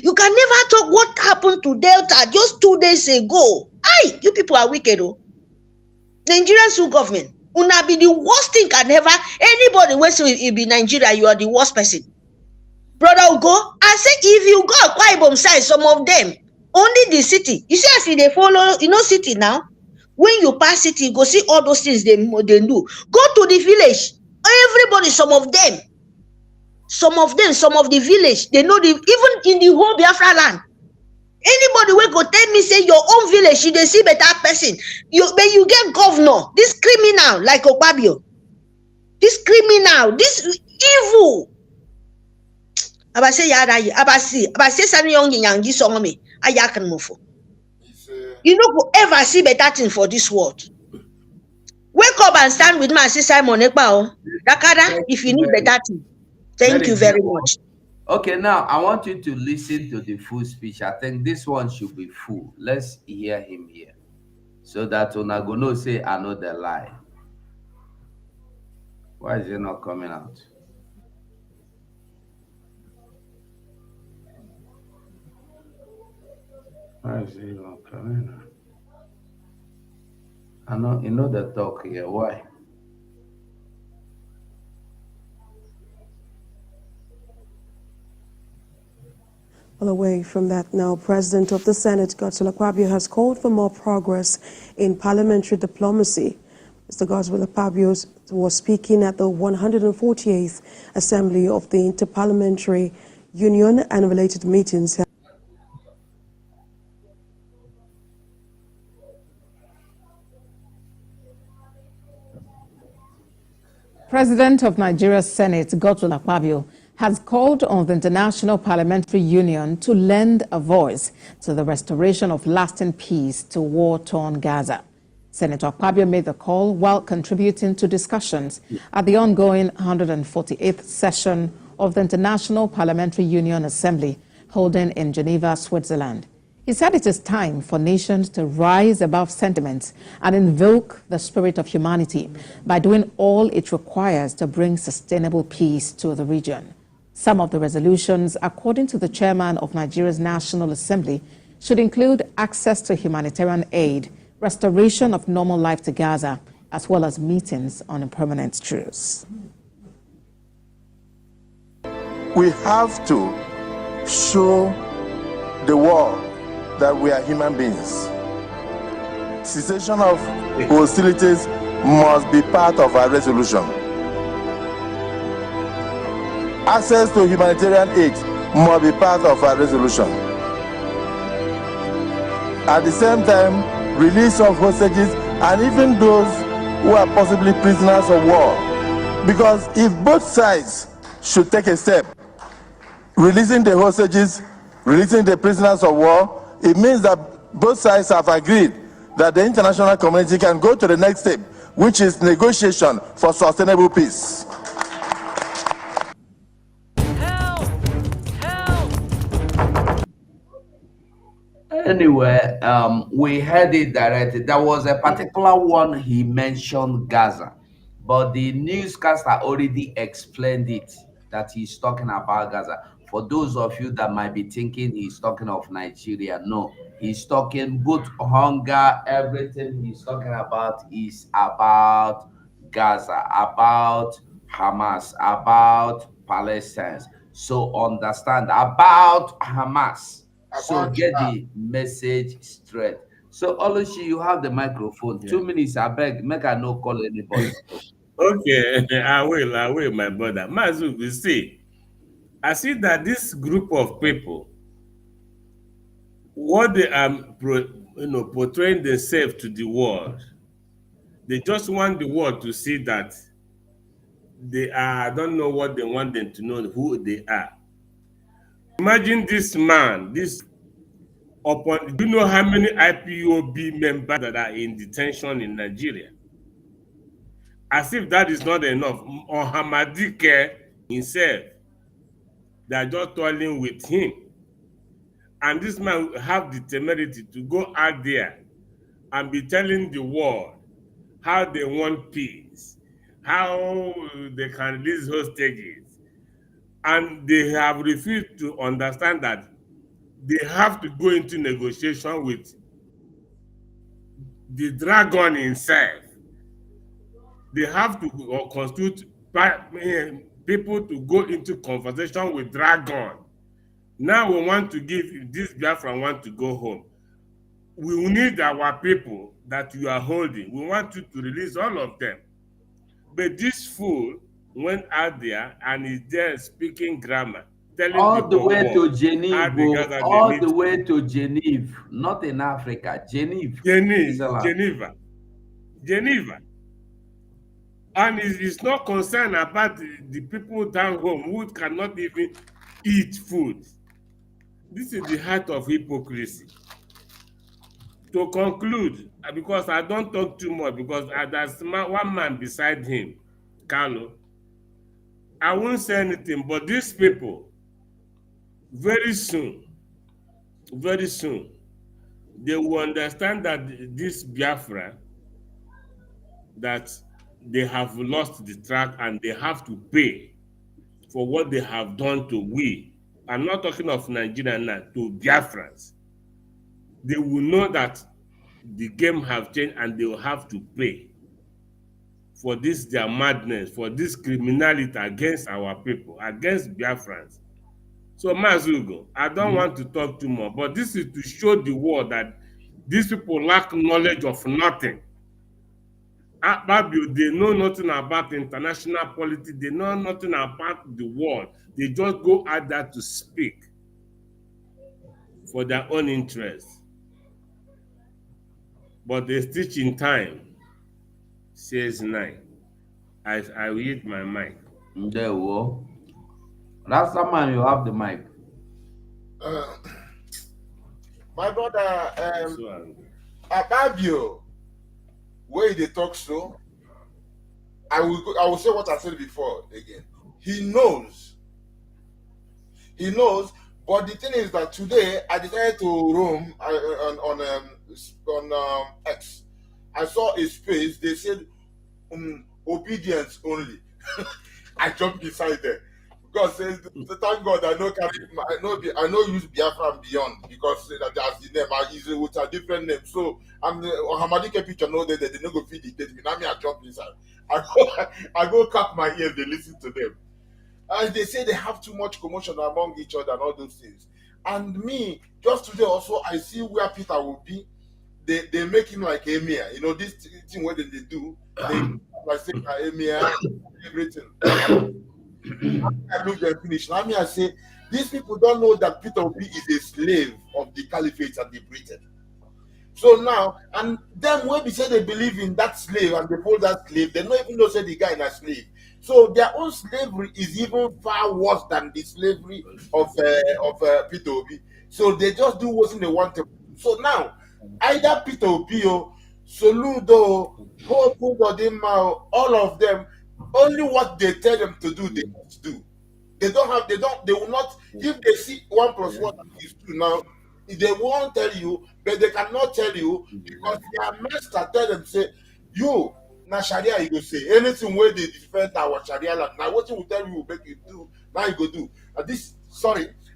You can never talk what happened to Delta just 2 days ago. Aye, you people are wicked, oh. Nigerian State government. Una be the worst thing can ever. Anybody when you be Nigeria, you are the worst person. Brother Ugo, I say if you go Akwa Ibom side, some of them, only the city. You see, as they follow, city now. When you pass city, you go see all those things they do. Go to the village. Everybody, some of the village, they know even in the whole Biafra land. Anybody will go tell me say your own village, you see better person. You get governor, this criminal like Okpabio, this criminal, this evil. Abase yada abase sani young yangi song me ayakan mofo. You no go ever see better thing for this world. Wake up and stand with my sister Simon Ekpa. Dakada, if you need better thing. Thank you very much. Okay, now I want you to listen to the full speech. I think this one should be full. Let's hear him here, so that una go no say I know the lie. Why is it not coming out? Why is it not coming out? I know you know the talk here. Why? Well, away from that now, President of the Senate, Godswill Akpabio, has called for more progress in parliamentary diplomacy. Mr. Godswill Akpabio was speaking at the 148th Assembly of the Interparliamentary Union and related meetings. President of Nigeria's Senate, Godswill Akpabio, has called on the International Parliamentary Union to lend a voice to the restoration of lasting peace to war-torn Gaza. Senator Akpabio made the call while contributing to discussions at the ongoing 148th session of the International Parliamentary Union Assembly, holding in Geneva, Switzerland. He said it is time for nations to rise above sentiments and invoke the spirit of humanity by doing all it requires to bring sustainable peace to the region. Some of the resolutions, according to the chairman of Nigeria's National Assembly, should include access to humanitarian aid, restoration of normal life to Gaza, as well as meetings on a permanent truce. We have to show the world that we are human beings. Cessation of hostilities must be part of our resolution. Access to humanitarian aid must be part of our resolution. At the same time, release of hostages and even those who are possibly prisoners of war. Because if both sides should take a step, releasing the hostages, releasing the prisoners of war, it means that both sides have agreed that the international community can go to the next step, which is negotiation for sustainable peace. Anyway, we heard it directly. There was a particular one he mentioned Gaza, but the newscaster already explained it that he's talking about Gaza. For those of you that might be thinking he's talking of Nigeria, no, he's talking both hunger, everything he's talking about is about Gaza, about Hamas, about Palestine. So understand about Hamas. So get the message straight. So Olushi, you have the microphone. Yeah. 2 minutes, I beg, make I no call anybody. Okay, I will, my brother. Mazu, you see, I see that this group of people, what they are portraying themselves to the world, they just want the world to see that they are, I don't know what they want them to know who they are. Imagine this man, do you know how many IPOB members that are in detention in Nigeria? As if that is not enough. Or Hamadike himself, they are just toiling with him. And this man have the temerity to go out there and be telling the world how they want peace, how they can release hostages. And they have refused to understand that they have to go into negotiation with the dragon himself. They have to constitute people to go into conversation with dragon. Now we want to give, this Biafran want to go home. We need our people that you are holding. We want you to release all of them. But this fool went out there and is there speaking grammar, telling all the way to Geneva, all the way to Geneva, not in Africa, Geneva. Geneva. And he's not concerned about the people down home who cannot even eat food. This is the heart of hypocrisy. To conclude, because I don't talk too much, because there's one man beside him, Carlo, I won't say anything, but these people, very soon, they will understand that this Biafra, that they have lost the track and they have to pay for what they have done to we. I'm not talking of Nigeria now, to Biafrans. They will know that the game have changed and they will have to pay for this their madness, for this criminality against our people, against Biafrans. So Mazugo, I don't want to talk too much, but this is to show the world that these people lack knowledge of nothing. They know nothing about international politics, they know nothing about the world. They just go out there to speak for their own interests. But they stitch in time, says 9. I read my mic. There we go. Last time you have the mic. My brother, Ababio, where they talk so, I will say what I said before again. He knows, but the thing is that today I decided to roam on X. I saw a space, they said obedience only. I jumped inside there God says, thank God I know use Biafra beyond because that's the name. I use it with a different name. So I'm the Hamadike picture know that they no go feed it. Now me I jump inside. I go cap my ears, they listen to them. And they say they have too much commotion among each other and all those things. And me, just today also, I see where Peter will be. They make him like Emir. You know, this thing what they do, they like say Emir, everything. I look and finish. Now me, I say, these people don't know that Peter Obi is a slave of the caliphate and the Britain. So now, and them when we say they believe in that slave and they hold that slave, they don't even know say the guy is a slave. So their own slavery is even far worse than the slavery of Peter Obi. So they just do what they want to. So now, either Peter Obi, Soludo, all of them, only what they tell them to do, they must do. They will not, if they see 1 + 1 is 2 now, they won't tell you, but they cannot tell you because their master tell them, say, you, na Sharia, you go say, anything where they defend our Sharia land, now what you will tell you will make you do, now you go do. And this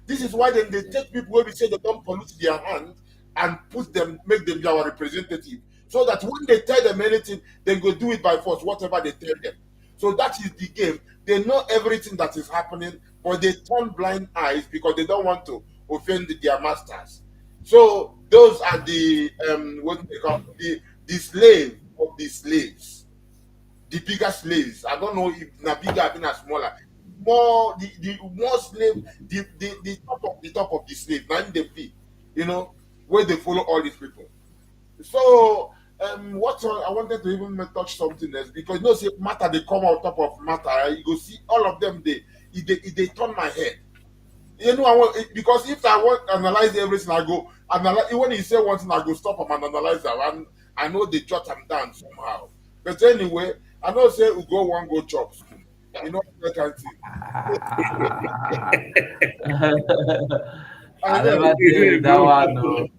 is why then they take people where we say they don't pollute their hand and make them our representative. So that when they tell them anything, they go do it by force, whatever they tell them. So that is the game. They know everything that is happening, but they turn blind eyes because they don't want to offend their masters. So those are the what they call the slave of the slaves, the bigger slaves. I don't know if na bigger or smaller. More the more slave, the top of the slave, now they be, where they follow all these people. So what I wanted to even touch something else because say matter they come on top of matter. You go see all of them they turn my head. Because if I want to analyze everything, I go analyze. When he say one thing, I go stop him and analyze that. And I know they jot them down somehow. But anyway, I know say we go one go chop school. That kind of thing. I never tell you that one. No. You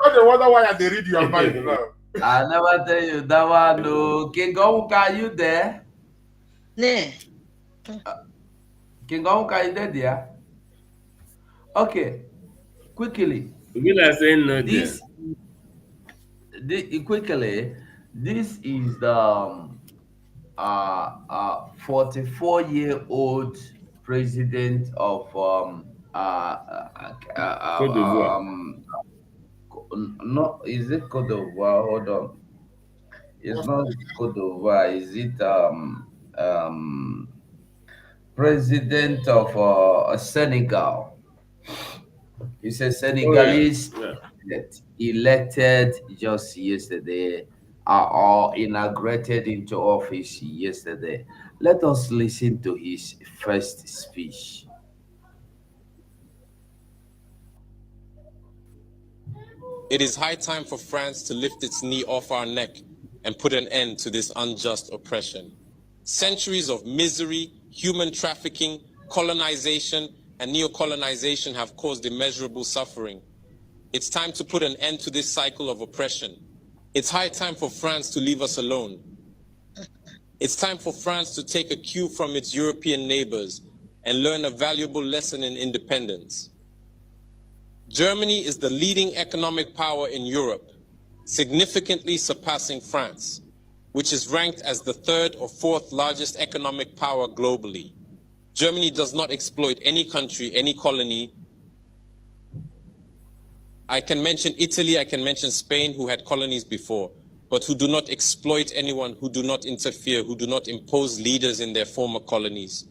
don't wonder why they read your mind now. I never tell you that one. No. King Onwuka, are you there? Ne. King Onwuka, are you there? Okay. Quickly. Quickly, this is the 44-year-old president of no, is it Cote d'Ivoire? Hold on. It's not Cote d'Ivoire. Is it president of Senegal? He's a Senegalese elected just yesterday or inaugurated into office yesterday. Let us listen to his first speech. It is high time for France to lift its knee off our neck and put an end to this unjust oppression. Centuries of misery, human trafficking, colonization, and neocolonization have caused immeasurable suffering. It's time to put an end to this cycle of oppression. It's high time for France to leave us alone. It's time for France to take a cue from its European neighbors and learn a valuable lesson in independence. Germany is the leading economic power in Europe, significantly surpassing France, which is ranked as the 3rd or 4th largest economic power globally. Germany does not exploit any country, any colony. I can mention Italy, I can mention Spain, who had colonies before, but who do not exploit anyone, who do not interfere, who do not impose leaders in their former colonies.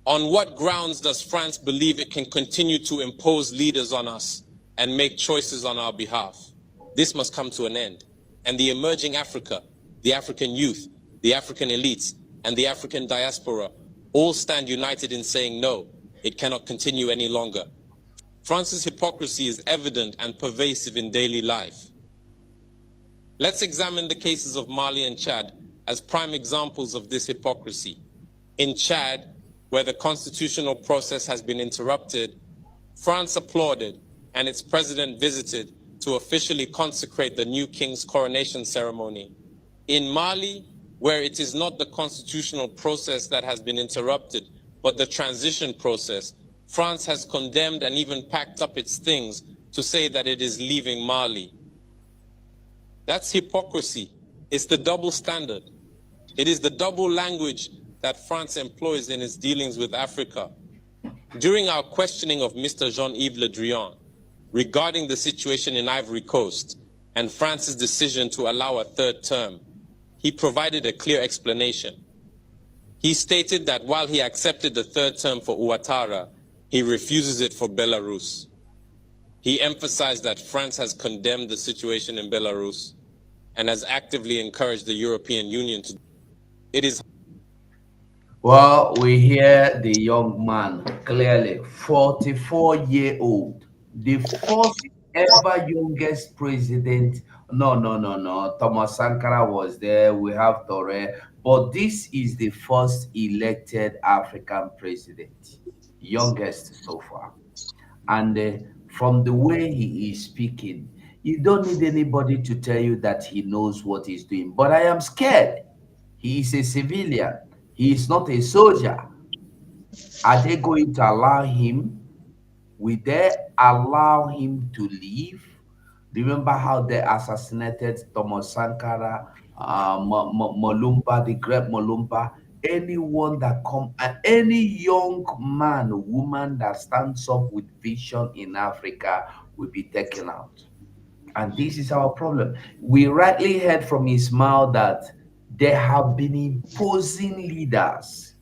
On what grounds does France believe it can continue to impose leaders on us and make choices on our behalf? This must come to an end. And the emerging Africa, the African youth, the African elites, and the African diaspora all stand united in saying no, it cannot continue any longer. France's hypocrisy is evident and pervasive in daily life. Let's examine the cases of Mali and Chad as prime examples of this hypocrisy. In Chad, where the constitutional process has been interrupted, France applauded and its president visited to officially consecrate the new king's coronation ceremony. In Mali, where it is not the constitutional process that has been interrupted, but the transition process, France has condemned and even packed up its things to say that it is leaving Mali. That's hypocrisy. It's the double standard. It is the double language that France employs in its dealings with Africa. During our questioning of Mr. Jean-Yves Le Drian regarding the situation in Ivory Coast and France's decision to allow a third term, he provided a clear explanation. He stated that while he accepted the third term for Ouattara, he refuses it for Belarus. He emphasized that France has condemned the situation in Belarus and has actively encouraged the European Union to. It is. Well, we hear the young man clearly, 44-year-old, the first ever youngest president. No. Thomas Sankara was there. We have Torre, but this is the first elected African president, youngest so far. And from the way he is speaking, you don't need anybody to tell you that he knows what he's doing. But I am scared. He is a civilian. He is not a soldier. Are they going to allow him? Will they allow him to leave? Remember how they assassinated Thomas Sankara, Molumba, the great Molumba? Anyone that any young man, woman that stands up with vision in Africa will be taken out. And this is our problem. We rightly heard from his mouth that there have been imposing leaders,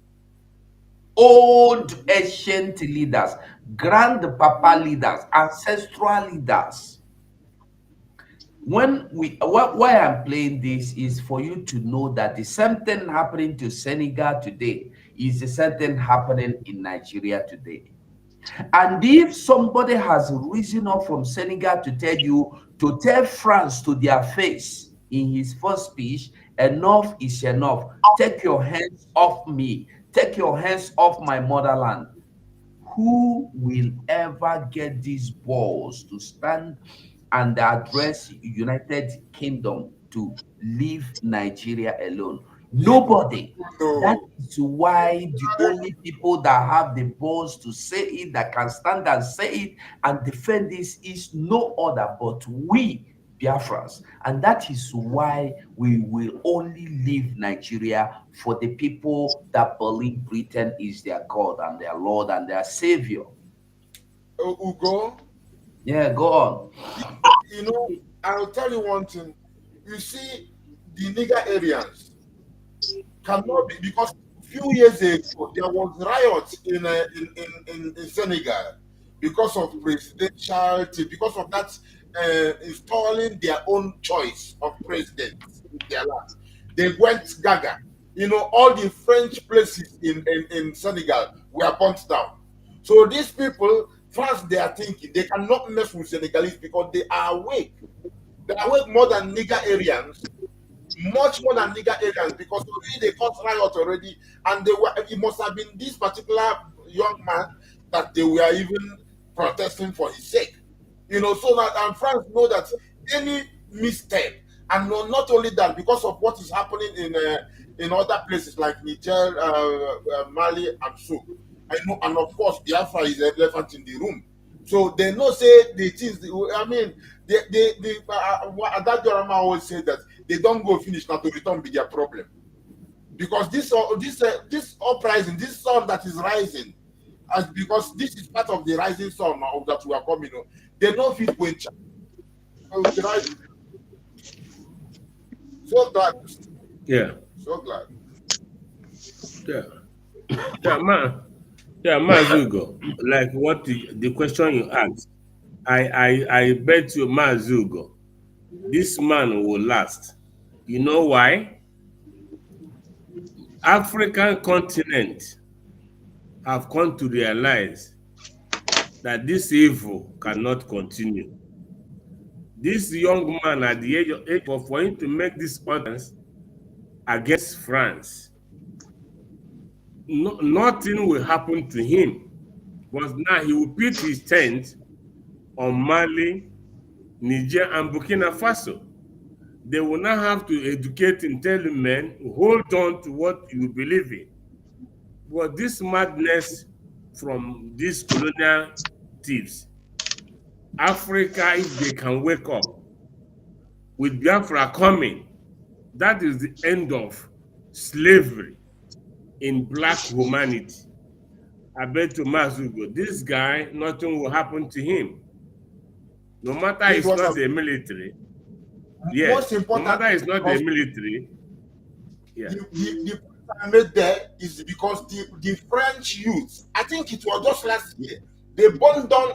old ancient leaders, grandpapa leaders, ancestral leaders. Why I'm playing this is for you to know that the same thing happening to Senegal today is the same thing happening in Nigeria today. And if somebody has risen up from Senegal to tell France to their face in his first speech, enough is enough. Take your hands off me. Take your hands off my motherland. Who will ever get these balls to stand and address United Kingdom to leave Nigeria alone? Nobody. No. That is why the only people that have the balls to say it, that can stand and say it and defend this, is no other but we, Biafrans. And that is why we will only leave Nigeria for the people that believe Britain is their God and their Lord and their Savior. Ugo? Yeah, go on. You know, I'll tell you one thing. You see, the nigger Aryans cannot be, because a few years ago there was riots in Senegal because of presidentiality, because of that installing their own choice of president in their land. They went gaga. You know, all the French places in Senegal were burnt down. So these people, first they are thinking they cannot mess with Senegalese because they are awake. They are awake more than nigger Aryans. Much more than nigger Aryans, because already they caused riot already, and it must have been this particular young man that they were even protesting for his sake. You know, so that, and France know that any misstep, and not only that, because of what is happening in other places like Niger, Mali, and so. I know, and of course, Biafra is the elephant in the room. So they know, say the things. I mean, that Jorama always say that they don't go finish now to return be their problem, because this uprising, this sun that is rising, as because this is part of the rising sun now that we are coming on. They don't fit winter. So glad. Yeah. So glad. Yeah, Mazugo. Like what the question you asked, I bet you, Mazugo, this man will last. You know why? African continent have come to realize that this evil cannot continue. This young man at the age of for him to make this ordinance against France, nothing will happen to him. But now he will pitch his tent on Mali, Niger, and Burkina Faso. They will now have to educate him, tell him, men, hold on to what you believe in. But this madness from these colonial thieves, Africa, if they can wake up with Biafra coming, that is the end of slavery in black humanity. I bet to Mazugo, this guy, nothing will happen to him. No matter he's not a military. Yes, no matter he's not a military. Yeah. The point I made there is because the French youth, I think it was just last year, they burned down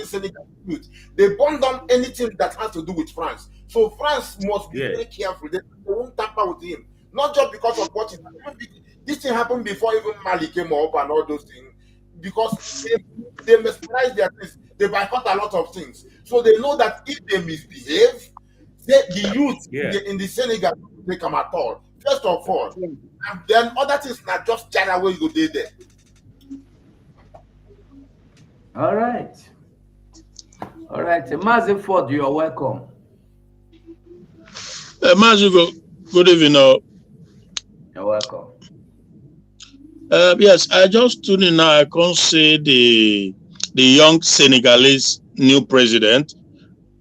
Senegal youth. They burned down anything that has to do with France. So France must be very careful. They won't tamper with him. Not just because of what is happening. This thing happened before even Mali came up and all those things. Because they mesmerize their things. They boycott a lot of things. So they know that if they misbehave, the youth in the Senegal don't take them at all. First of all. And then other things not just China where you go there. All right. All right. Mazi Ford, you're welcome. Mazi, good evening. You're welcome. Yes, I just tuned in now. I can't say the young Senegalese new president.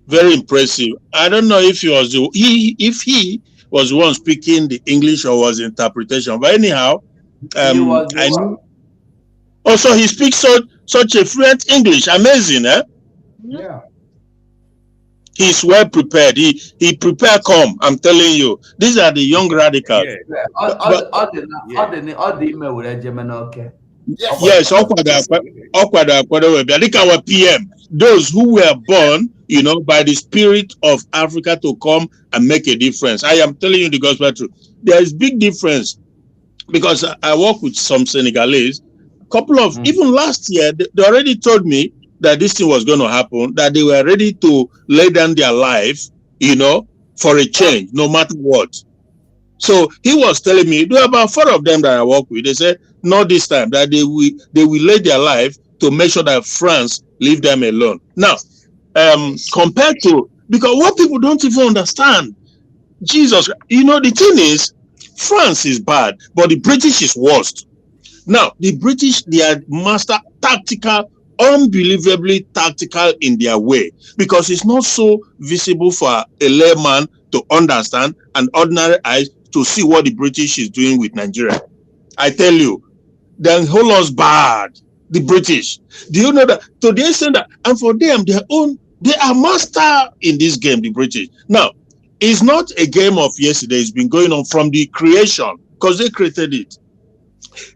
Very impressive. I don't know if he was he was the one speaking the English or was interpretation. But anyhow, I knew. Also, he speaks such a fluent English. Amazing, eh? Yeah. He's well prepared. He prepared come. I'm telling you, these are the young radicals. Yeah. All the email with German, okay. Yes, awkward. I think our PM, those who were born, by the spirit of Africa to come and make a difference. I am telling you the gospel truth. There is big difference because I work with some Senegalese. Couple of even last year, they already told me that this thing was going to happen, that they were ready to lay down their life, for a change, no matter what. So he was telling me, there are about 4 of them that I work with. They said, not this time, that they will lay their life to make sure that France leave them alone. Now, compared to, because what people don't even understand, Jesus, the thing is, France is bad, but the British is worst. Now, the British, they are master tactical, unbelievably tactical in their way, because it's not so visible for a layman to understand and ordinary eyes to see what the British is doing with Nigeria. I tell you, the whole lot's bad. The British. Do you know that? So they say that, and for them, they are master in this game, the British. Now, it's not a game of yesterday. It's been going on from the creation, because they created it.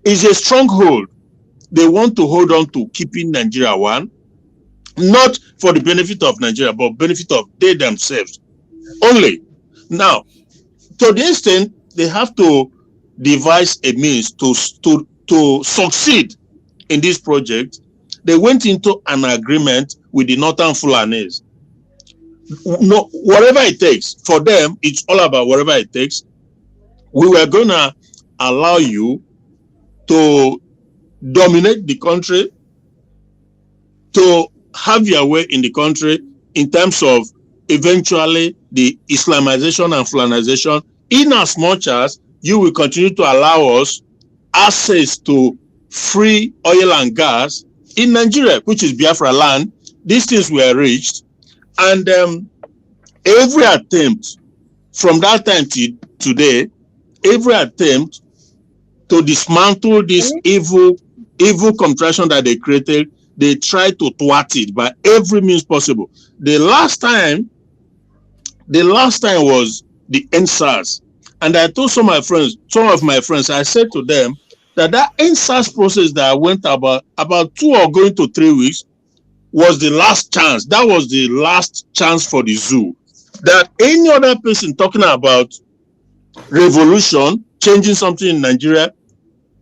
It's a stronghold. They want to hold on to keeping Nigeria one, not for the benefit of Nigeria, but benefit of they themselves only. Now, to the extent they have to devise a means to succeed in this project, they went into an agreement with the Northern Fulanis. No, whatever it takes for them, it's all about whatever it takes. We were gonna allow you to dominate the country, to have your way in the country in terms of eventually the Islamization and Fulanization, in as much as you will continue to allow us access to free oil and gas in Nigeria, which is Biafra land. These things were reached, and every attempt from that time to today, every attempt to dismantle this evil contraction that they created, they try to thwart it by every means possible. The last time was the NSAS. And I told some of my friends, I said to them that NSAS process that I went about 2 or going to 3 weeks was the last chance. That was the last chance for the zoo. That any other person talking about revolution, changing something in Nigeria,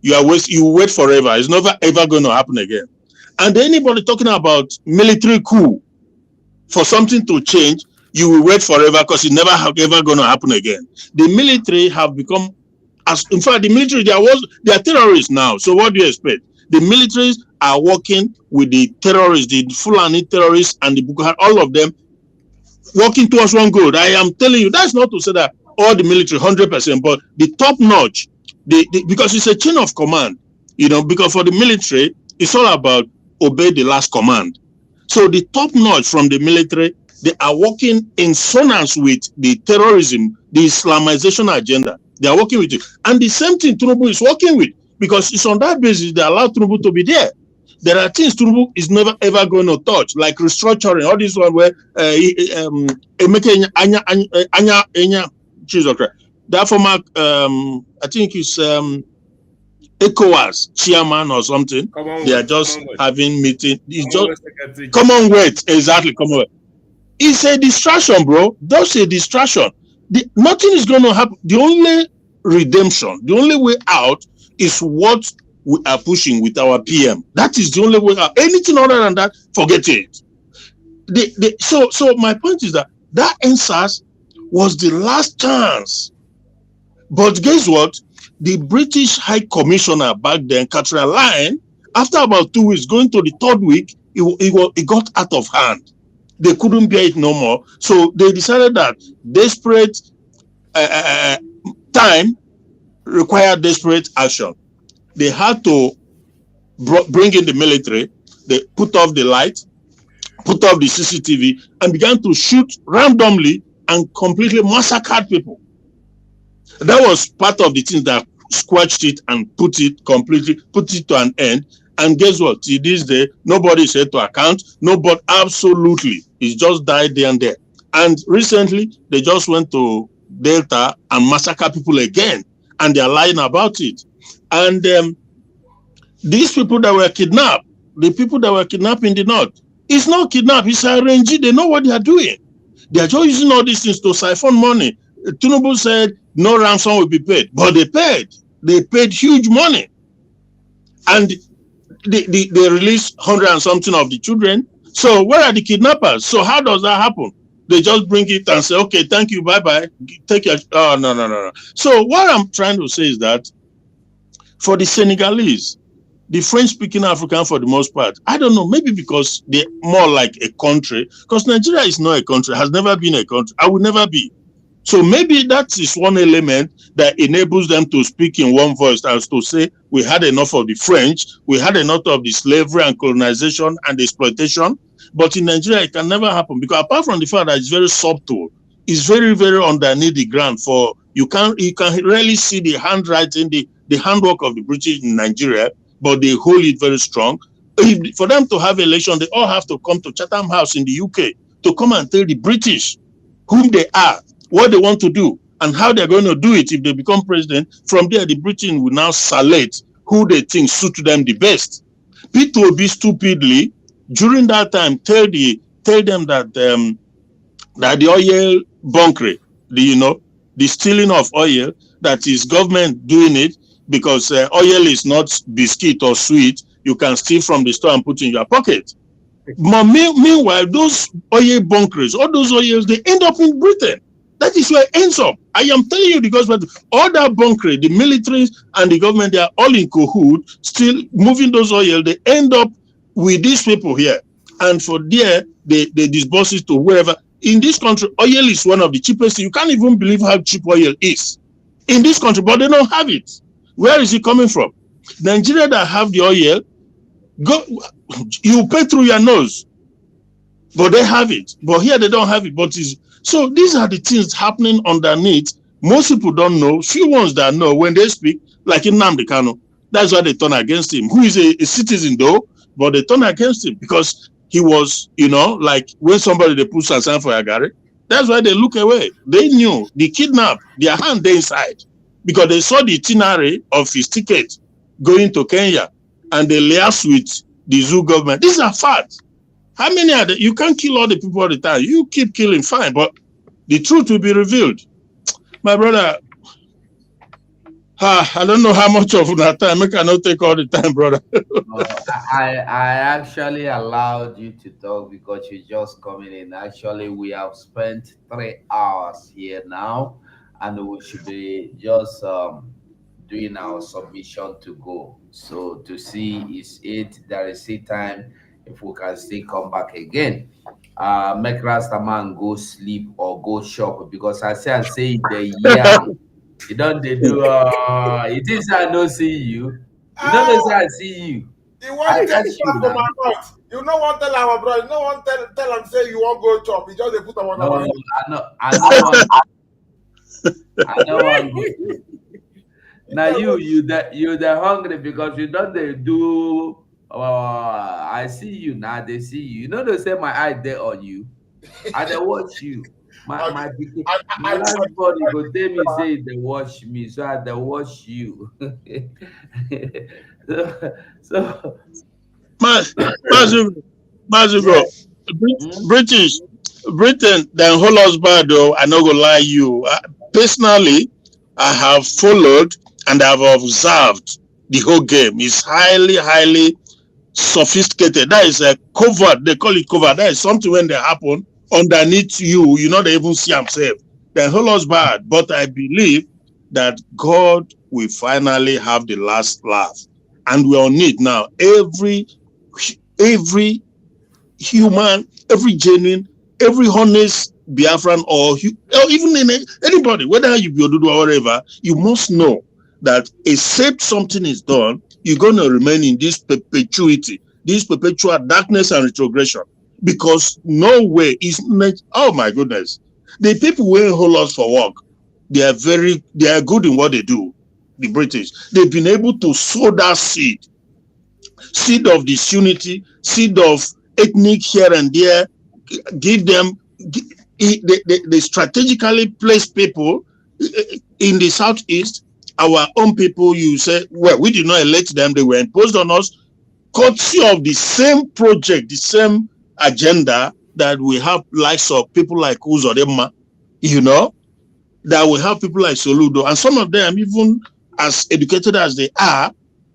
you wait forever. It's never ever going to happen again. And anybody talking about military coup for something to change, you will wait forever because it's never ever going to happen again. The military have become, in fact, the military, they are terrorists now. So what do you expect? The militaries are working with the terrorists, the Fulani terrorists and the Boko Haram, all of them working towards one goal. I am telling you, that's not to say that all the military 100%, but the top notch, because it's a chain of command. because for the military, it's all about obey the last command. So the top notch from the military, they are working in sonance with the terrorism, the Islamization agenda. They are working with it. And the same thing Tinubu is working with, because it's on that basis they allow Tinubu to be there. There are things Tinubu is never ever going to touch, like restructuring, all this one where that former I think it's ECOWAS chairman or something. They are just having meeting. It's just Commonwealth, exactly, Commonwealth. It's a distraction, bro. That's a distraction. Nothing is going to happen. The only redemption, the only way out is what we are pushing with our PM. That is the only way out. Anything other than that, forget it. So my point is that NSAS was the last chance. But guess what? The British High Commissioner back then, Catherine Lyne, after about 2 weeks, going to the third week, it got out of hand. They couldn't bear it no more. So they decided that desperate time required desperate action. They had to bring in the military. They put off the light, put off the CCTV, and began to shoot randomly and completely massacred people. That was part of the thing that squelched it and put it to an end. And guess what? To this day, nobody is held to account. Nobody, absolutely. It just died there and there. And recently, they just went to Delta and massacre people again. And they're lying about it. And these people that were kidnapped, the people that were kidnapped in the north, it's not kidnapped, it's arranged. They know what they are doing. They are just using all these things to siphon money. Tinubu said no ransom will be paid, but they paid. They paid huge money. And they released 100 and something of the children. So where are the kidnappers? So how does that happen? They just bring it and say, okay, thank you, bye-bye. Take your... Oh, no. So what I'm trying to say is that for the Senegalese, the French-speaking African for the most part, I don't know, maybe because they're more like a country, because Nigeria is not a country, has never been a country, I will never be. So maybe that is one element that enables them to speak in one voice, as to say, we had enough of the French, we had enough of the slavery and colonization and exploitation. But in Nigeria, it can never happen, because apart from the fact that it's very subtle, it's very, very underneath the ground. For you can rarely see the handwriting, the handwork of the British in Nigeria, but they hold it very strong. For them to have election, they all have to come to Chatham House in the UK to come and tell the British whom they are, what they want to do, and how they're going to do it if they become president. From there, the British will now select who they think suit them the best. Peter Obi stupidly, during that time, tell them that that the oil bunkering, the stealing of oil, that is government doing it, because oil is not biscuit or sweet. You can steal from the store and put in your pocket. But meanwhile, those oil bunkers, all those oils, they end up in Britain. That is where it ends up. I am telling you, because all that bunkering, the militaries and the government, they are all in cahoots, still moving those oil. They end up with these people here. And for there, they disburse it to wherever. In this country, oil is one of the cheapest. You can't even believe how cheap oil is in this country, but they don't have it. Where is it coming from? Nigeria that have the oil, you pay through your nose, but they have it. But here they don't have it. So these are the things happening underneath. Most people don't know. Few ones that know, when they speak, like in Nnamdi Kanu, that's why they turn against him, who is a citizen though, but they turn against him because he was, like when somebody they put Sansan for Agari, that's why they look away. They knew the kidnap, their hand they inside, because they saw the itinerary of his ticket going to Kenya, and they liaised with the zoo government. These are facts. How many are there? You can't kill all the people all the time. You keep killing, fine, but the truth will be revealed. My brother, I don't know how much of that time. I cannot take all the time, brother. I actually allowed you to talk because you're just coming in. Actually, we have spent 3 hours here now, and we should be just doing our submission to go. So to see there is still time if we can still come back again. Make Rastaman go sleep or go shop, because I say the young. You don't they do it is I don't see you. You know they say I see you. You want I to take catch it you back from now. my mouth. You know what tell our brother. You know what tell him say you won't go chop. You just they put them on our No, head. I know one. I know one go. Now you the hungry because you don't they do. I see you now. They see you. You know they say my eye there on you. I they watch you. My pikin. My last body go tell me say they watch me, so I they watch you. so Mazugo, Hmm? British, Britain, then hold us bad though. I not gonna lie you. Personally, I have followed and I have observed the whole game. It's highly sophisticated. That is a covert. They call it covert. That is something when they happen underneath you, you not even see himself. Then hold us bad. But I believe that God will finally have the last laugh. And we're on it now. Every human, every genuine, every honest Biafran or even anybody, whether you be Odudu or whatever, you must know that except something is done, you're going to remain in this perpetuity, this perpetual darkness and retrogression. Because no way is meant, oh my goodness. The people who hold us for work, they are good in what they do. The British, they've been able to sow that seed of disunity, seed of ethnic here and there, give them, they strategically place people in the southeast. Our own people, you say, well, we did not elect them, they were imposed on us, courtesy of the same project, the same agenda that we have likes of people like Uzodema, that we have people like Soludo, and some of them, even as educated as they are,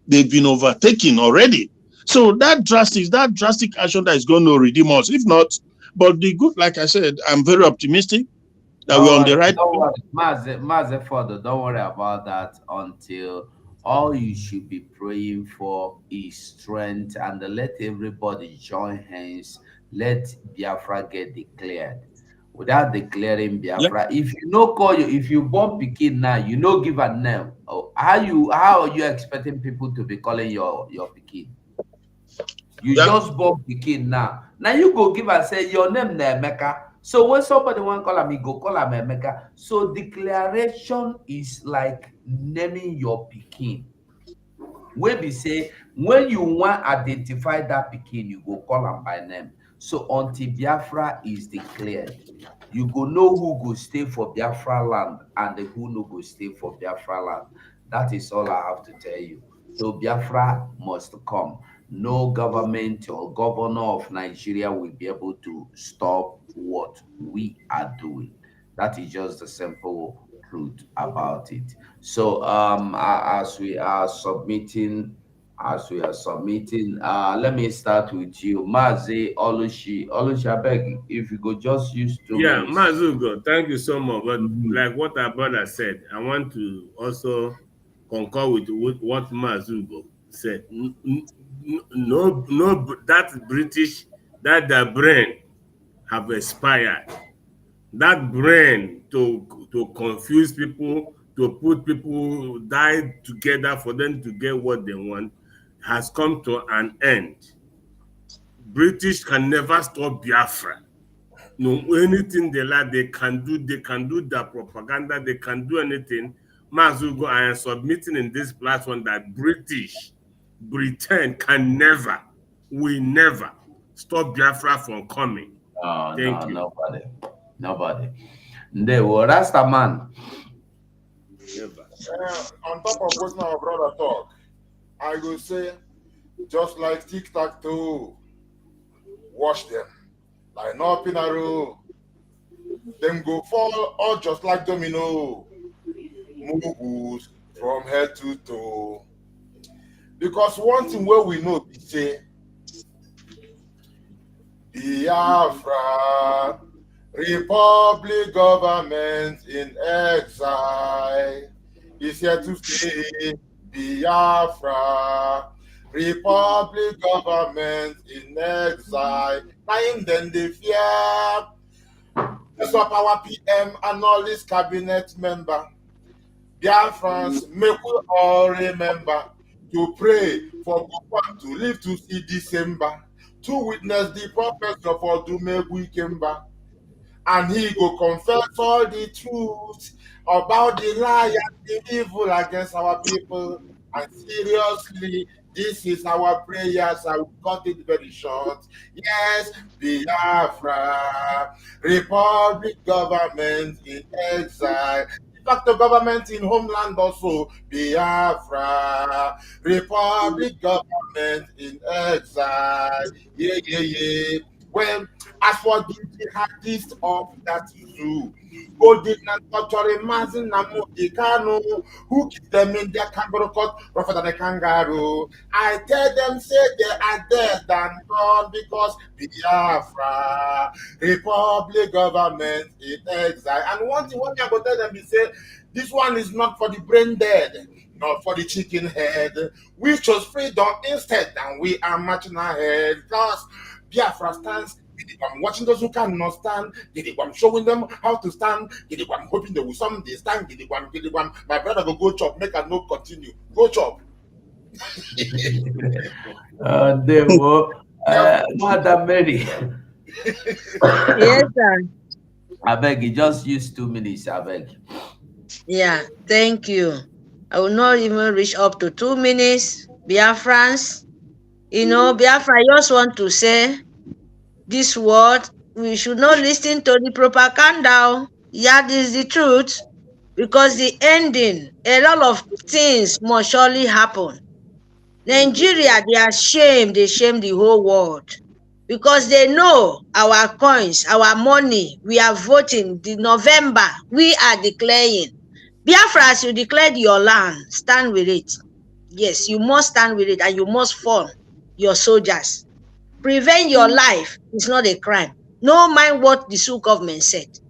they've been overtaken already. So that drastic action that is going to redeem us. If not, but the good, like I said, I'm very optimistic that we're on the right Don't worry, Maze Further, don't worry about that until all you should be praying for is strength and let everybody join hands. Let Biafra get declared. Without declaring Biafra, if you no call you, if you born Pikin now, you no give a name. Oh, how are you expecting people to be calling your Pikin? You just born Pikin now. Now you go give and say your name na Emeka. So when somebody want call him, go call him Emeka. So declaration is like naming your Pikin. When we say when you want identify that Pikin, you go call him by name. So until Biafra is declared, you go know who go stay for Biafra land and who no go stay for Biafra land. That is all I have to tell you. So Biafra must come. No government or governor of Nigeria will be able to stop what we are doing. That is just the simple truth about it. So as we are submitting, let me start with you, Mazi Olushi. Olushi, I beg if you could just use 2 minutes. Mazugo, thank you so much. But like what our brother said, I want to also concur with what Mazugo said. No, that British, that their brain have expired. That brain to confuse people, to put people die together for them to get what they want, has come to an end. British can never stop Biafra. No, anything they like, they can do their propaganda, they can do anything. Mazugo, I am submitting in this platform that Britain can never, will never stop Biafra from coming. Thank you. Nobody. They were Rasta man. Never. On top of what our brother talk, I will say, just like tic-tac-toe, wash them. Line up in a row. Them go fall all just like domino. Moves from head to toe. Because one thing where we know is say Biafra, Republic government in exile is here to stay. Biafra, Republic government in exile. Time then they fear. That's what our PM and all this cabinet member. Biafrans, make we all remember. to pray for Gopal to live to see December, to witness the prophecy of Odumegwu, and he go confess all the truth about the lie and the evil against our people. And seriously, this is our prayers. I will cut it very short. Yes, Biafra, Republic government in exile. In fact, the government in homeland also, Biafra, Republic government in exile. Yeah, yeah, yeah. Well, as for the jihadists of that zoo, who did not torture Mazin Namudikano, who keep them in their kangaroo court rougher than a kangaroo, I tell them, say they are dead and gone because Biafra, Republic government in exile. And one thing, I go tell them is say, this one is not for the brain dead, not for the chicken head. We chose freedom instead, and we are marching ahead because Biafra stands. I'm watching those who cannot stand. I'm showing them how to stand. I'm hoping they will someday stand. My brother go chop. Make a note continue. Go chop. They were Madam Mary. Yes, sir. I beg you, just use 2 minutes. I beg. Yeah, thank you. I will not even reach up to 2 minutes. Biafrans, Biafra, I just want to say this word, we should not listen to the propaganda. Yeah, this is the truth. Because the ending, a lot of things must surely happen. Nigeria, they are ashamed, they shame the whole world. Because they know our coins, our money, we are voting. The November, we are declaring. Biafra, as you declared your land, stand with it. Yes, you must stand with it and you must form your soldiers. Prevent your life is not a crime. No mind what the Sioux government said.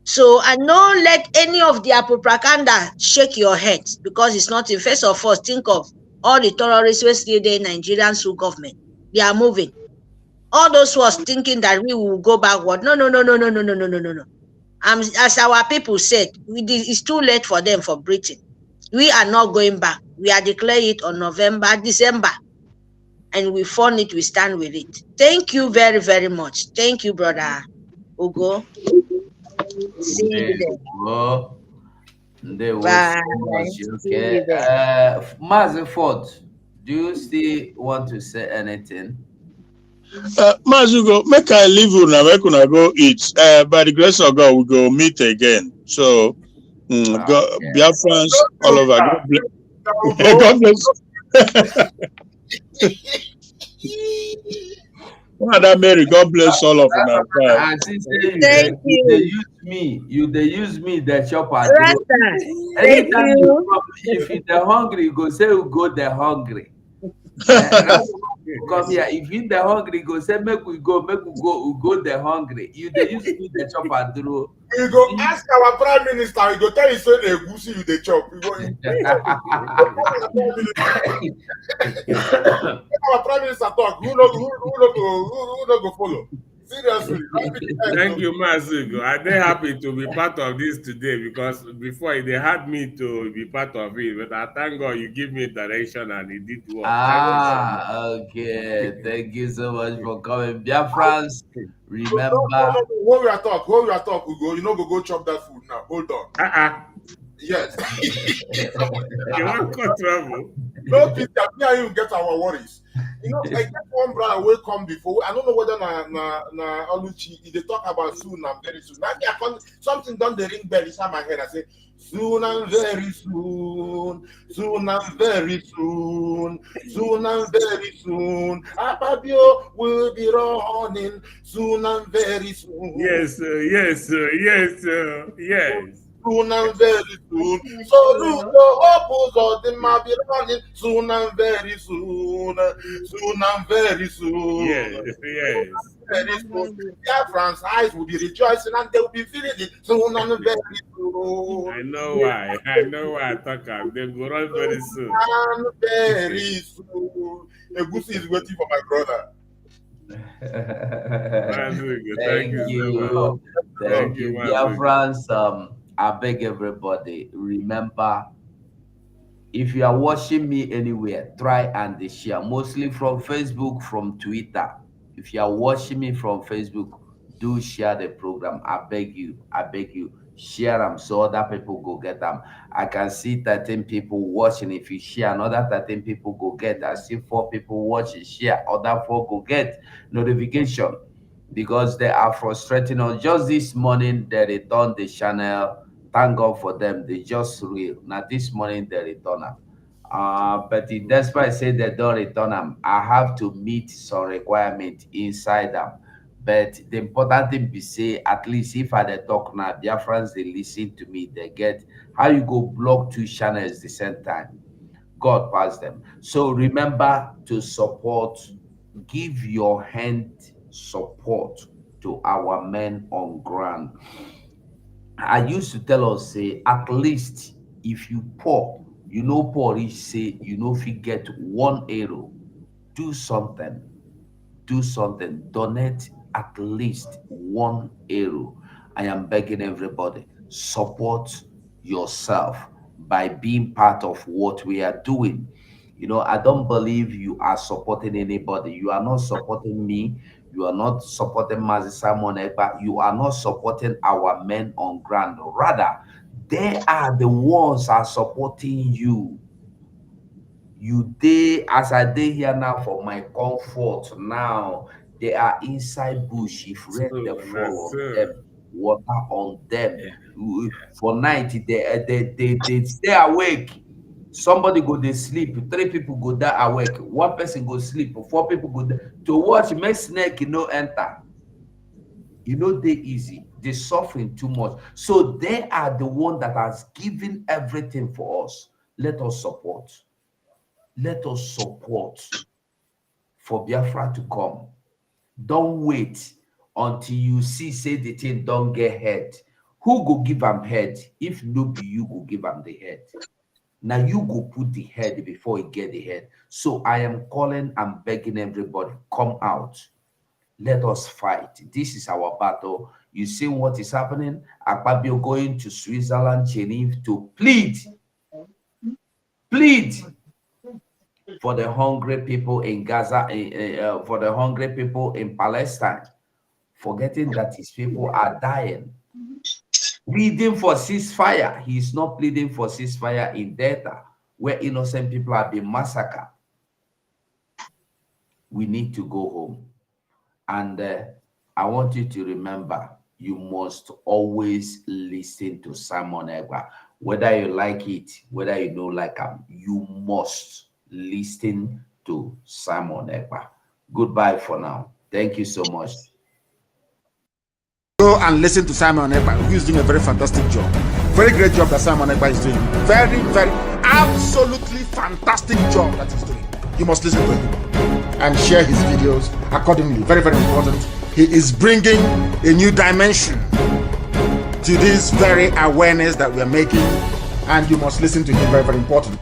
So, and don't let any of their propaganda shake your head because it's not in. First of all, think of all the terrorists who still there in Nigerian Sioux government. They are moving. All those who are thinking that we will go backward. No. As our people said, it's too late for them for Britain. We are not going back. We are declaring it on December. And we fund it, we stand with it. Thank you very, very much. Thank you, brother Ugo. See you there. They will Bye. okay. Mazi Ford, do you still want to say anything? Mazugo, make I leave you now. Make una go eat. By the grace of God, we go meet again. So, God, Biafrans all over. God bless. Mother Mary, God bless all of them. Thank you. They use me. They chop and Thank you. If you're hungry, go say you go there hungry. Come here. If you the hungry, go say make we go there hungry. They use me the chop and throw. You go ask our prime minister. You go tell him say they goosey you the chop. Our prime minister talk. Who no go follow? Seriously. Thank you, Mazugo. I'm very happy to be part of this today because before they had me to be part of it, but I thank God you give me direction and it did work. Okay. Thank you so much for coming. Biafrans, remember. When we are talk, we go. You know, go chop that food now. Hold on. Yes. You want to trouble? No, Peter, me and you get our worries. I get one brother will come before. I don't know whether na Oluchi they talk about soon and very soon. Now something done the ring bell inside my head. I say soon and very soon, soon and very soon, soon and very soon. Ababio will be running soon and very soon. Yes. Soon and very soon. So Ruto opens all the might be running soon and very soon. Soon and very soon. Yes. Very soon. Biafrans' eyes will be rejoicing and they will be feeling it soon and very soon. I know why I talk about they go run very soon. And very soon. Egusi is waiting for my brother. Thank you. Thank you. Biafrans, I beg everybody, remember If you are watching me anywhere, try and share, mostly from Facebook, from Twitter. If you are watching me from Facebook, do share the program. I beg you, share them so other people go get them. I can see 13 people watching. If you share, another 13 people go get. I see 4 people watching, share, other 4 go get notification, because they are frustrating us. Just this morning, they returned the channel. Thank God for them. They just real. Now this morning they return them. But that's why I say they don't return them. I have to meet some requirement inside them. But the important thing be say, at least if I dey talk now, Biafrans they listen to me, they get how you go block 2 channels the same time. God pass them. So remember to support, give your hand support to our men on ground. I used to tell us, say, at least if you poor, you know poor reach, say, you know if you get 1 euro, do something. Donate at least 1 euro. I am begging everybody, support yourself by being part of what we are doing. You know, I don't believe you are supporting anybody. You are not supporting me. You are not supporting Mazi Simon Ekpa. You are not supporting our men on ground. Rather, they are the ones are supporting you. You dey, as I dey here now for my comfort now, they are inside bush. If rain they fall on them, water on them. For night, they stay awake. Somebody go they sleep, 3 people go die awake, 1 person go sleep, 4 people go die. To watch make snake no enter. You know they easy. They suffering too much. So they are the one that has given everything for us. Let us support. Let us support for Biafra to come. Don't wait until you see say the thing don't get head. Who go give them head? If no be you go give them the head. Now you go put the head before you get the head. So I am calling and begging everybody, come out. Let us fight. This is our battle. You see what is happening? Akpabio going to Switzerland, Geneva to plead for the hungry people in Gaza, for the hungry people in Palestine, forgetting that his people are dying. Pleading for ceasefire. He is not pleading for ceasefire in Delta, where innocent people are being massacred. We need to go home. And I want you to remember, you must always listen to Simon Ekpa. Whether you like it, whether you don't like him, you must listen to Simon Ekpa. Goodbye for now. Thank you so much. Go and listen to Simon Ekpa, who is doing a very fantastic job. Very great job that Simon Ekpa is doing. Very, very, absolutely fantastic job that he's doing. You must listen to him and share his videos accordingly. Very, very important. He is bringing a new dimension to this very awareness that we are making, and you must listen to him. Very, very important.